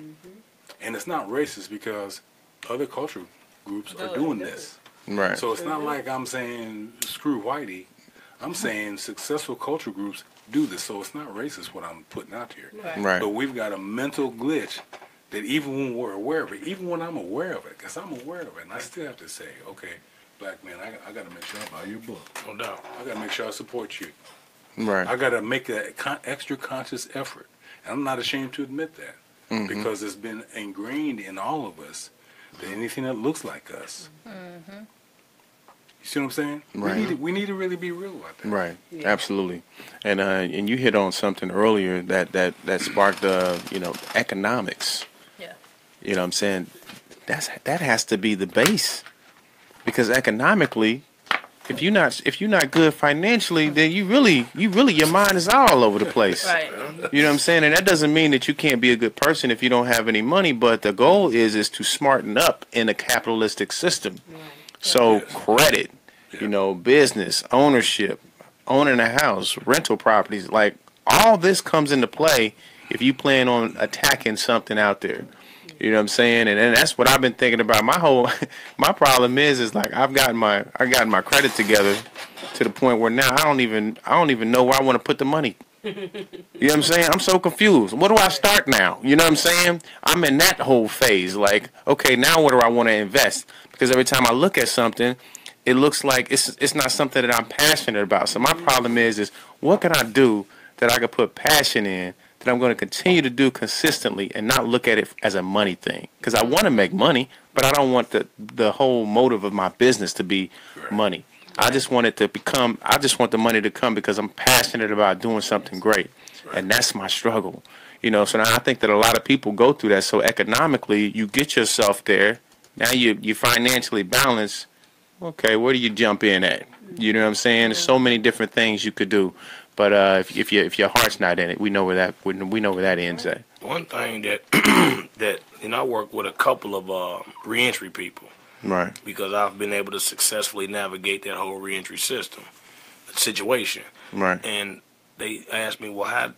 And it's not racist because other cultural groups are doing this. Right. So it's not like I'm saying screw whitey. I'm saying successful cultural groups do this. So it's not racist what I'm putting out here. Right. But we've got a mental glitch that even when we're aware of it, even when I'm aware of it, because I'm aware of it, and I still have to say, okay, black man, I got to make sure I buy your book. No doubt. I got to make sure I support you. Right. I got to make that extra conscious effort. And I'm not ashamed to admit that because it's been ingrained in all of us that anything that looks like us. You see what I'm saying? Right. We need to really be real about that. Right. Absolutely. And you hit on something earlier that sparked economics. Yeah. You know what I'm saying? That has to be the base. Because economically, if you're not good financially, then you really your mind is all over the place. Right. You know what I'm saying? And that doesn't mean that you can't be a good person if you don't have any money, but the goal is to smarten up in a capitalistic system. So credit, business, ownership, owning a house, rental properties, like all this comes into play if you plan on attacking something out there. You know what I'm saying? And that's what I've been thinking about. My problem is like I've gotten my credit together to the point where now I don't even know where I want to put the money. You know what I'm saying? I'm so confused. What do I start now? You know what I'm saying? I'm in that whole phase. Like, okay, now what do I want to invest? Because every time I look at something, it looks like it's not something that I'm passionate about. So my problem is what can I do that I can put passion in that I'm going to continue to do consistently and not look at it as a money thing? Because I want to make money, but I don't want the whole motive of my business to be money. I just want the money to come because I'm passionate about doing something great. And that's my struggle. So now I think that a lot of people go through that. So economically, you get yourself there. Now you financially balanced. Okay, where do you jump in at? You know what I'm saying? There's so many different things you could do. But if your heart's not in it, we know where that ends at. One thing that I work with a couple of reentry people. Right. Because I've been able to successfully navigate that whole reentry situation. Right. And they asked me, well,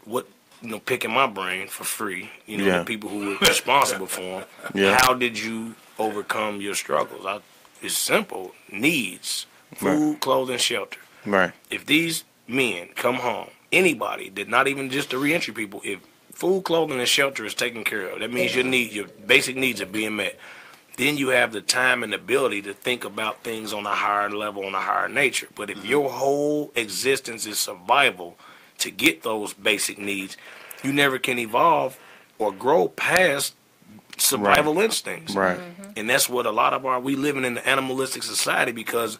picking my brain for free, the people who were responsible for them, how did you overcome your struggles? It's simple. Needs. Food, clothing, shelter. Right. If these men come home, anybody, not even just the reentry people, if food, clothing, and shelter is taken care of, that means your basic needs are being met. Then you have the time and ability to think about things on a higher level, on a higher nature. But if your whole existence is survival to get those basic needs, you never can evolve or grow past survival instincts. Right. And that's what a lot of we living in the animalistic society, because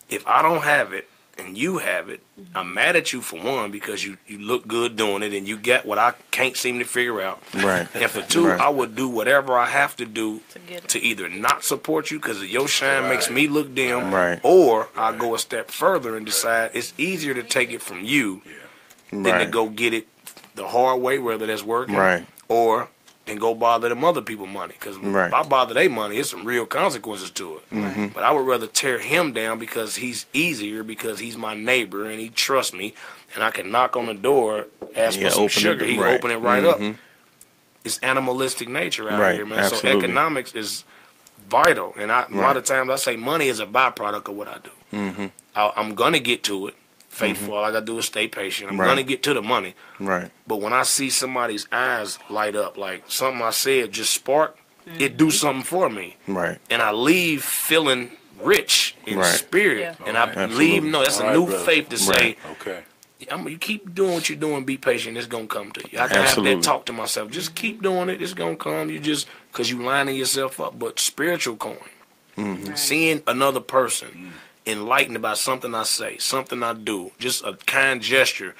if I don't have it and you have it, I'm mad at you for one because you look good doing it and you get what I can't seem to figure out. Right. And for two, I would do whatever I have to do to either not support you because your shine makes me look dim, or I'll go a step further and decide it's easier to take it from you than to go get it the hard way, whether that's working, Right. or and go bother them other people money. Because Right. if I bother their money, it's some real consequences to it. Mm-hmm. But I would rather tear him down because he's easier, because he's my neighbor and he trusts me, and I can knock on the door, ask for some sugar, he right. open it right up. Mm-hmm. It's animalistic nature out Right, here, man. absolutely. So economics is vital, and a lot of times I say money is a byproduct of what I do. Mm-hmm. I'm gonna get to it. Faithful, all I gotta do is stay patient. I'm Right. gonna get to the money. Right. But when I see somebody's eyes light up, like something I said just spark, it do something for me, Right. and I leave feeling rich in Right. spirit, Yeah. and I Absolutely. leave. No, that's All a right, new brother. faith to say. Okay. You keep doing what you're doing. Be patient. It's gonna come to you. I can have Absolutely. that talk to myself. Just keep doing it. It's gonna come. You just because you lining yourself up. But spiritual coin, Mm-hmm. seeing another person enlightened about something I say, something I do, just a kind gesture.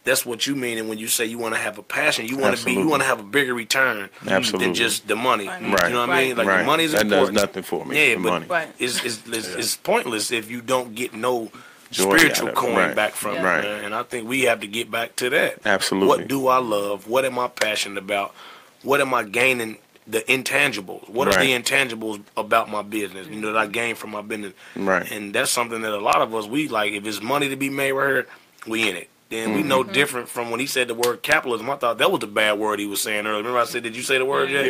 That's what you mean. And when you say you want to have a passion, you want to be, you Absolutely. want to have a bigger return Absolutely. than just the money. Right. You know what I mean? Like Right. the money's that important. does nothing for me. Yeah, the but money. Right. It's pointless if you don't get no Joy spiritual out of it. coin Right. back from it, Right. man. And I think we have to get back to that. Absolutely. What do I love? What am I passionate about? What am I gaining? The intangibles. What are the Right. intangibles about my business? You know, that I gain from my business. Right. And that's something that a lot of us, we like. If it's money to be made right here, we in it. Then we know different from when he said the word capitalism. I thought that was the bad word he was saying earlier. Remember I said, did you say the word? Yeah.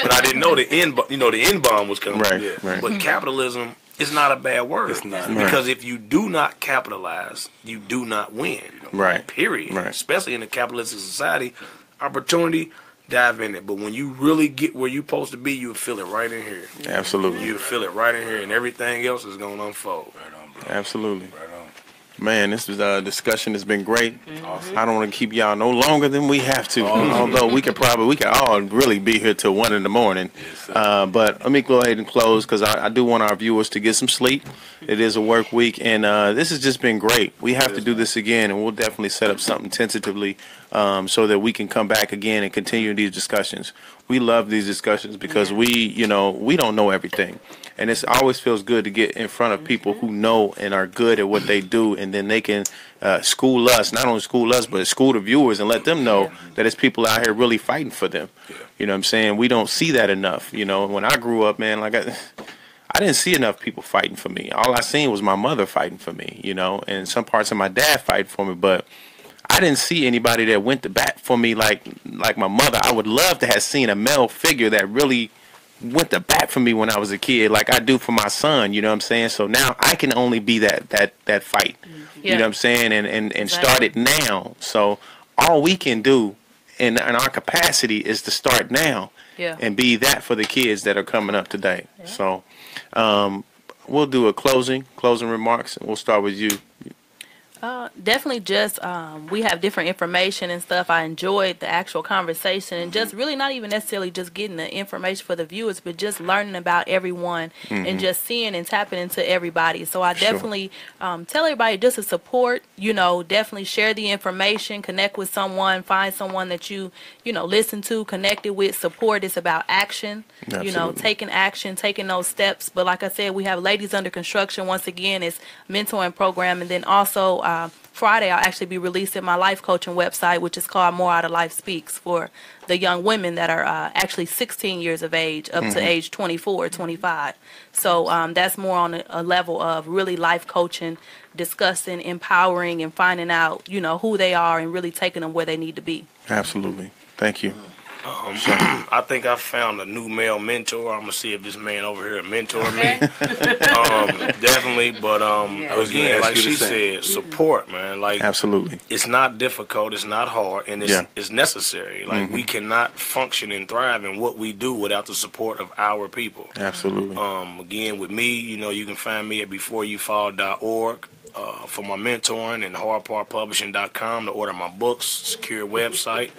But I didn't know the end bomb was coming. Right. Right. But capitalism is not a bad word. It's not. Right. Because if you do not capitalize, you do not win. Right. Period. Right. Especially in a capitalistic society, opportunity, dive in it. But when you really get where you're supposed to be, you'll feel it right in here. Absolutely. You'll feel it right in here, and everything else is going to unfold. Right on, bro. Absolutely. Right on. Man, this discussion has been great. Awesome. I don't want to keep y'all no longer than we have to. Although we could all really be here till 1 a.m. But let me go ahead and close because I do want our viewers to get some sleep. It is a work week, and this has just been great. We have to do this again, and we'll definitely set up something tentatively so that we can come back again and continue these discussions. We love these discussions because we don't know everything. And it always feels good to get in front of people who know and are good at what they do, and then they can school us, not only school us, but school the viewers and let them know that it's people out here really fighting for them. You know what I'm saying? We don't see that enough. You know, when I grew up, man, like I didn't see enough people fighting for me. All I seen was my mother fighting for me, you know, and some parts of my dad fighting for me, but I didn't see anybody that went to bat for me like my mother. I would love to have seen a male figure that really went to bat for me when I was a kid, like I do for my son, you know what I'm saying? So now I can only be that fight, you know what I'm saying, and start it now. So all we can do in our capacity is to start now and be that for the kids that are coming up today. So we'll do a closing remarks, and we'll start with you. Definitely just we have different information and stuff. I enjoyed the actual conversation and just really not even necessarily just getting the information for the viewers, but just learning about everyone and just seeing and tapping into everybody. So I definitely tell everybody just to support, definitely share the information, connect with someone, find someone that you listen to, connected with. Support is about action, taking action, taking those steps. But like I said, we have Ladies Under Construction. Once again, it's mentoring program. And then also Friday, I'll actually be releasing my life coaching website, which is called More Out of Life Speaks, for the young women that are actually 16 years of age up to age 24, 25. So that's more on a level of really life coaching, discussing, empowering, and finding out, who they are and really taking them where they need to be. Absolutely. Thank you. I think I found a new male mentor. I'm gonna see if this man over here mentor me. Definitely, but again, like she said, support, man. Like Absolutely. it's not difficult, it's not hard, and it's necessary. Like we cannot function and thrive in what we do without the support of our people. Absolutely. Again, with me, you can find me at beforeyoufall.org. For my mentoring, and hardpartpublishing.com to order my books, secure website.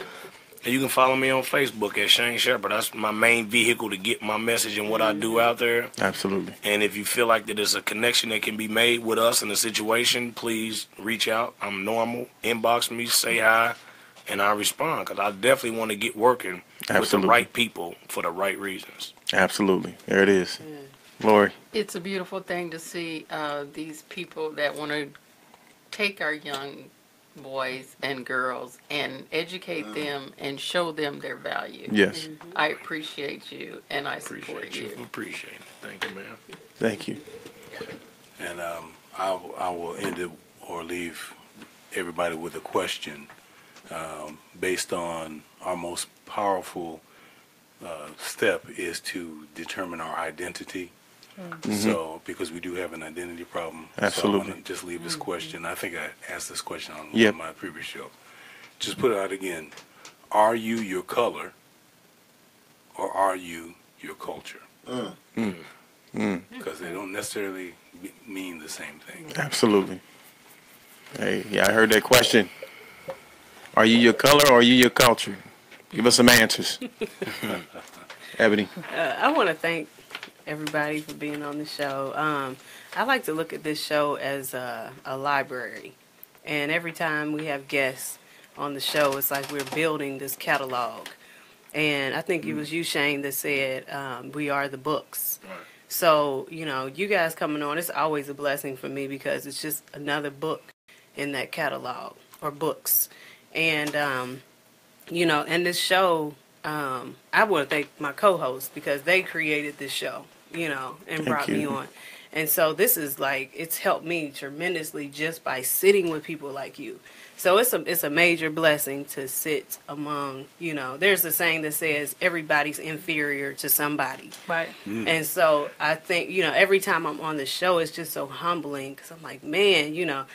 And you can follow me on Facebook at Shane Shepherd. That's my main vehicle to get my message and what I do out there. Absolutely. And if you feel like that there's a connection that can be made with us in a situation, please reach out. I'm normal. Inbox me, say hi, and I respond, because I definitely want to get working with the right people for the right reasons. Absolutely. There it is. Lori. It's a beautiful thing to see these people that want to take our young boys and girls and educate them and show them their value. Yes. I appreciate you and I support you. Appreciate it. Thank you, ma'am. Thank you. And I will end it or leave everybody with a question based on our most powerful step is to determine our identity. So, because we do have an identity problem. Absolutely. So I want to just leave this question. I think I asked this question on Yep. my previous show. Just put it out again. Are you your color or are you your culture? Because they don't necessarily mean the same thing. Absolutely. Hey, yeah, I heard that question. Are you your color or are you your culture? Give us some answers. Ebony. I want to thank everybody for being on the show. I like to look at this show as a library. And every time we have guests on the show, it's like we're building this catalog. And I think it was you, Shane, that said we are the books. So, you know, you guys coming on, it's always a blessing for me because it's just another book in that catalog or books. And, you know, and this show, I want to thank my co-hosts because they created this show, you know, and brought me on. And so this is like, it's helped me tremendously just by sitting with people like you. So it's a major blessing to sit among, you know, there's a saying that says everybody's inferior to somebody. Right. And so I think, you know, every time I'm on the show, it's just so humbling because I'm like, man, you know,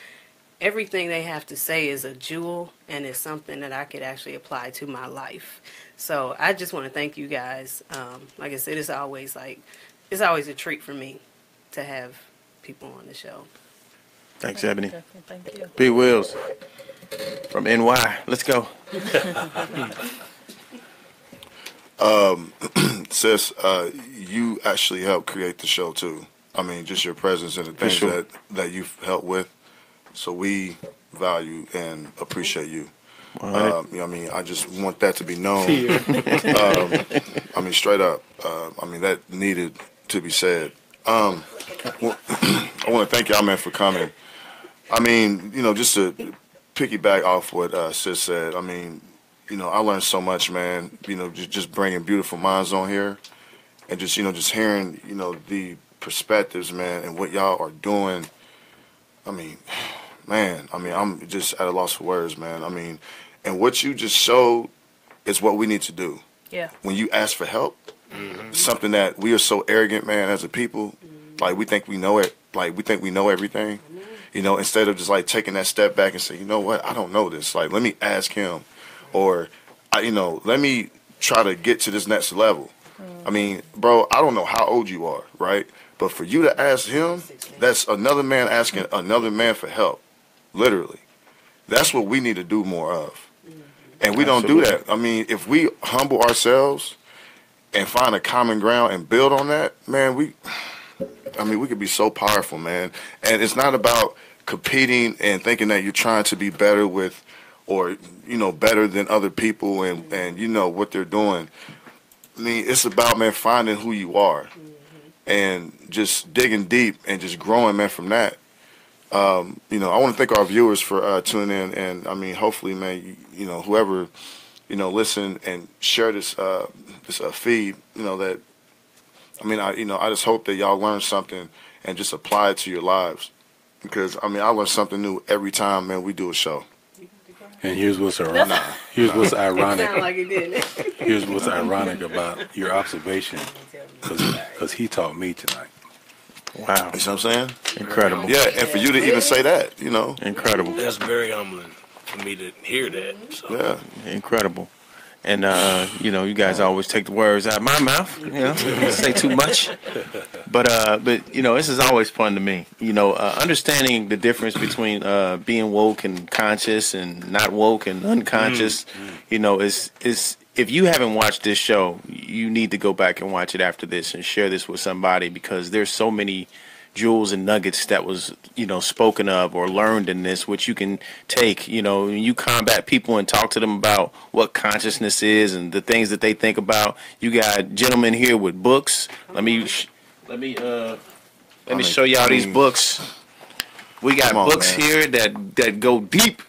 everything they have to say is a jewel and it's something that I could actually apply to my life. So I just want to thank you guys. Like I said, it's always a treat for me to have people on the show. Thanks, Ebony. Definitely, thank you. Big Wheels from NY. Let's go. Sis, you actually helped create the show too. I mean, just your presence and the things sure. that you've helped with. So we value and appreciate you. All right. You know what I mean? I just want that to be known. I mean, straight up. I mean, that needed to be said. Well, I want to thank y'all, man, for coming. I mean, you know, just to piggyback off what Sis said, I mean, you know, I learned so much, man, you know, just bringing beautiful minds on here and just, you know, just hearing, you know, the perspectives, man, and what y'all are doing. I mean, man, I mean, I'm just at a loss for words, man. I mean, and what you just showed is what we need to do. Yeah. When you ask for help, something that we are so arrogant, man, as a people, like we think we know it, like we think we know everything, you know, instead of just like taking that step back and say, you know what, I don't know this. Like, let me ask him, or, you know, let me try to get to this next level. I mean, bro, I don't know how old you are, right? But for you to ask him, that's another man asking another man for help, literally. That's what we need to do more of. And we don't do that. I mean, if we humble ourselves and find a common ground and build on that, man, we could be so powerful, man. And it's not about competing and thinking that you're trying to be better with or, you know, better than other people and you know, what they're doing. I mean, it's about, man, finding who you are and just digging deep and just growing, man, from that. You know, I want to thank our viewers for tuning in, and I mean, hopefully, man, you know, whoever, you know, listen and share this feed, you know, that, I mean, I just hope that y'all learn something and just apply it to your lives, because I mean, I learn something new every time, man, we do a show. And here's what's ironic. Here's what's ironic. Sound like it did. Here's what's ironic about your observation, because he taught me tonight. Wow. You see what I'm saying? Incredible. Yeah, and for you to even say that, you know. Incredible. That's very humbling for me to hear that. So. Yeah. Incredible. And, you know, you guys always take the words out of my mouth. You know, don't say too much. But, you know, this is always fun to me. You know, understanding the difference between being woke and conscious and not woke and unconscious, you know, is if you haven't watched this show, you need to go back and watch it after this and share this with somebody, because there's so many jewels and nuggets that was, you know, spoken of or learned in this, which you can take, you know, when you combat people and talk to them about what consciousness is and the things that they think about. You got gentlemen here with books. Let me show y'all these books. We got books here that go deep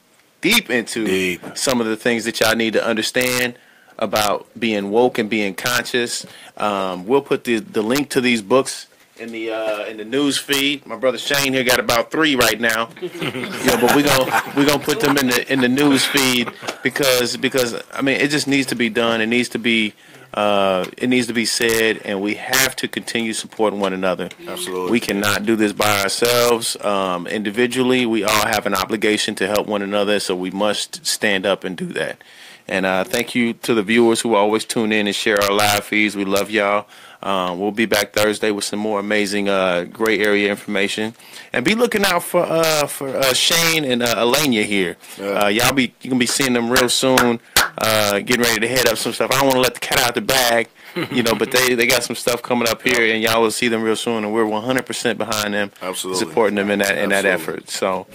deep into some of the things that y'all need to understand about being woke and being conscious. We'll put the link to these books in the news feed. My brother Shane here got about 3 right now. But we gonna put them in the news feed because I mean it just needs to be done. It needs to be said, and we have to continue supporting one another. Absolutely. We cannot do this by ourselves. Individually, we all have an obligation to help one another, so we must stand up and do that. And thank you to the viewers who always tune in and share our live feeds. We love y'all. We'll be back Thursday with some more amazing gray area information, and be looking out for Shane and Elenia here. You gonna be seeing them real soon. Getting ready to head up some stuff. I don't want to let the cat out the bag, but they got some stuff coming up here, and y'all will see them real soon. And we're 100% behind them, absolutely supporting them in that effort. So,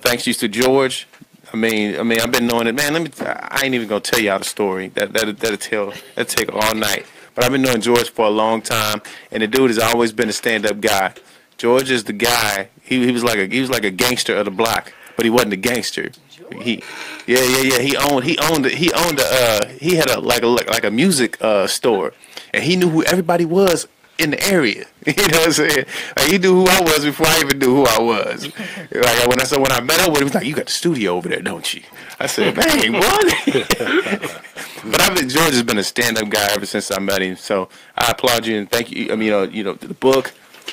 thanks you to George. I mean, I've been knowing it, man. I ain't even gonna tell y'all the story. That'll take all night. But I've been knowing George for a long time, and the dude has always been a stand-up guy. George is the guy. He was like a gangster of the block, but he wasn't a gangster. He had a music store, and he knew who everybody was in the area. You know what I'm saying? Like, he knew who I was before I even knew who I was. Like when I met him, he was like, "You got the studio over there, don't you?" I said, "Man, what?" But George has been a stand-up guy ever since I met him. So I applaud you and thank you. I mean, the book,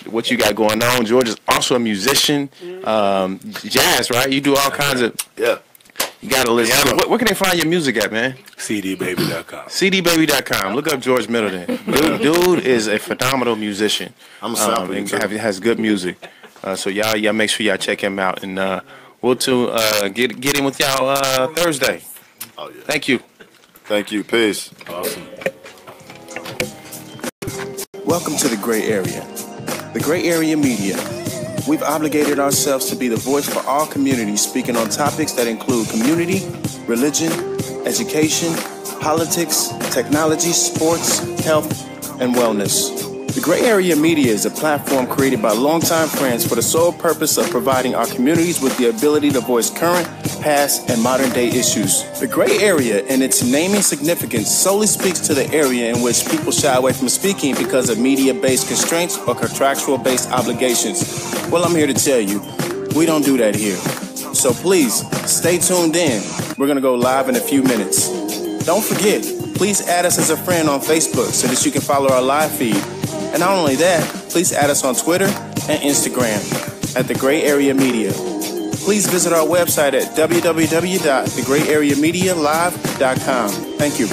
what you got going on. George is also a musician, jazz, right? You do all kinds of You gotta listen. Where can they find your music at, man? CDbaby.com. CDbaby.com. Look up George Middleton. Dude is a phenomenal musician. I'm a sample. Has good music. So y'all make sure y'all check him out, and we'll get in with y'all Thursday. Oh yeah. Thank you. Thank you. Peace. Awesome. Welcome to the Gray Area. The Gray Area Media. We've obligated ourselves to be the voice for all communities, speaking on topics that include community, religion, education, politics, technology, sports, health, and wellness. The Gray Area Media is a platform created by longtime friends for the sole purpose of providing our communities with the ability to voice current, past, and modern-day issues. The Gray Area, in its naming significance, solely speaks to the area in which people shy away from speaking because of media-based constraints or contractual-based obligations. Well, I'm here to tell you, we don't do that here. So please, stay tuned in. We're going to go live in a few minutes. Don't forget, please add us as a friend on Facebook so that you can follow our live feed. And not only that, please add us on Twitter and Instagram at The Gray Area Media. Please visit our website at www.thegrayareamedialive.com. Thank you.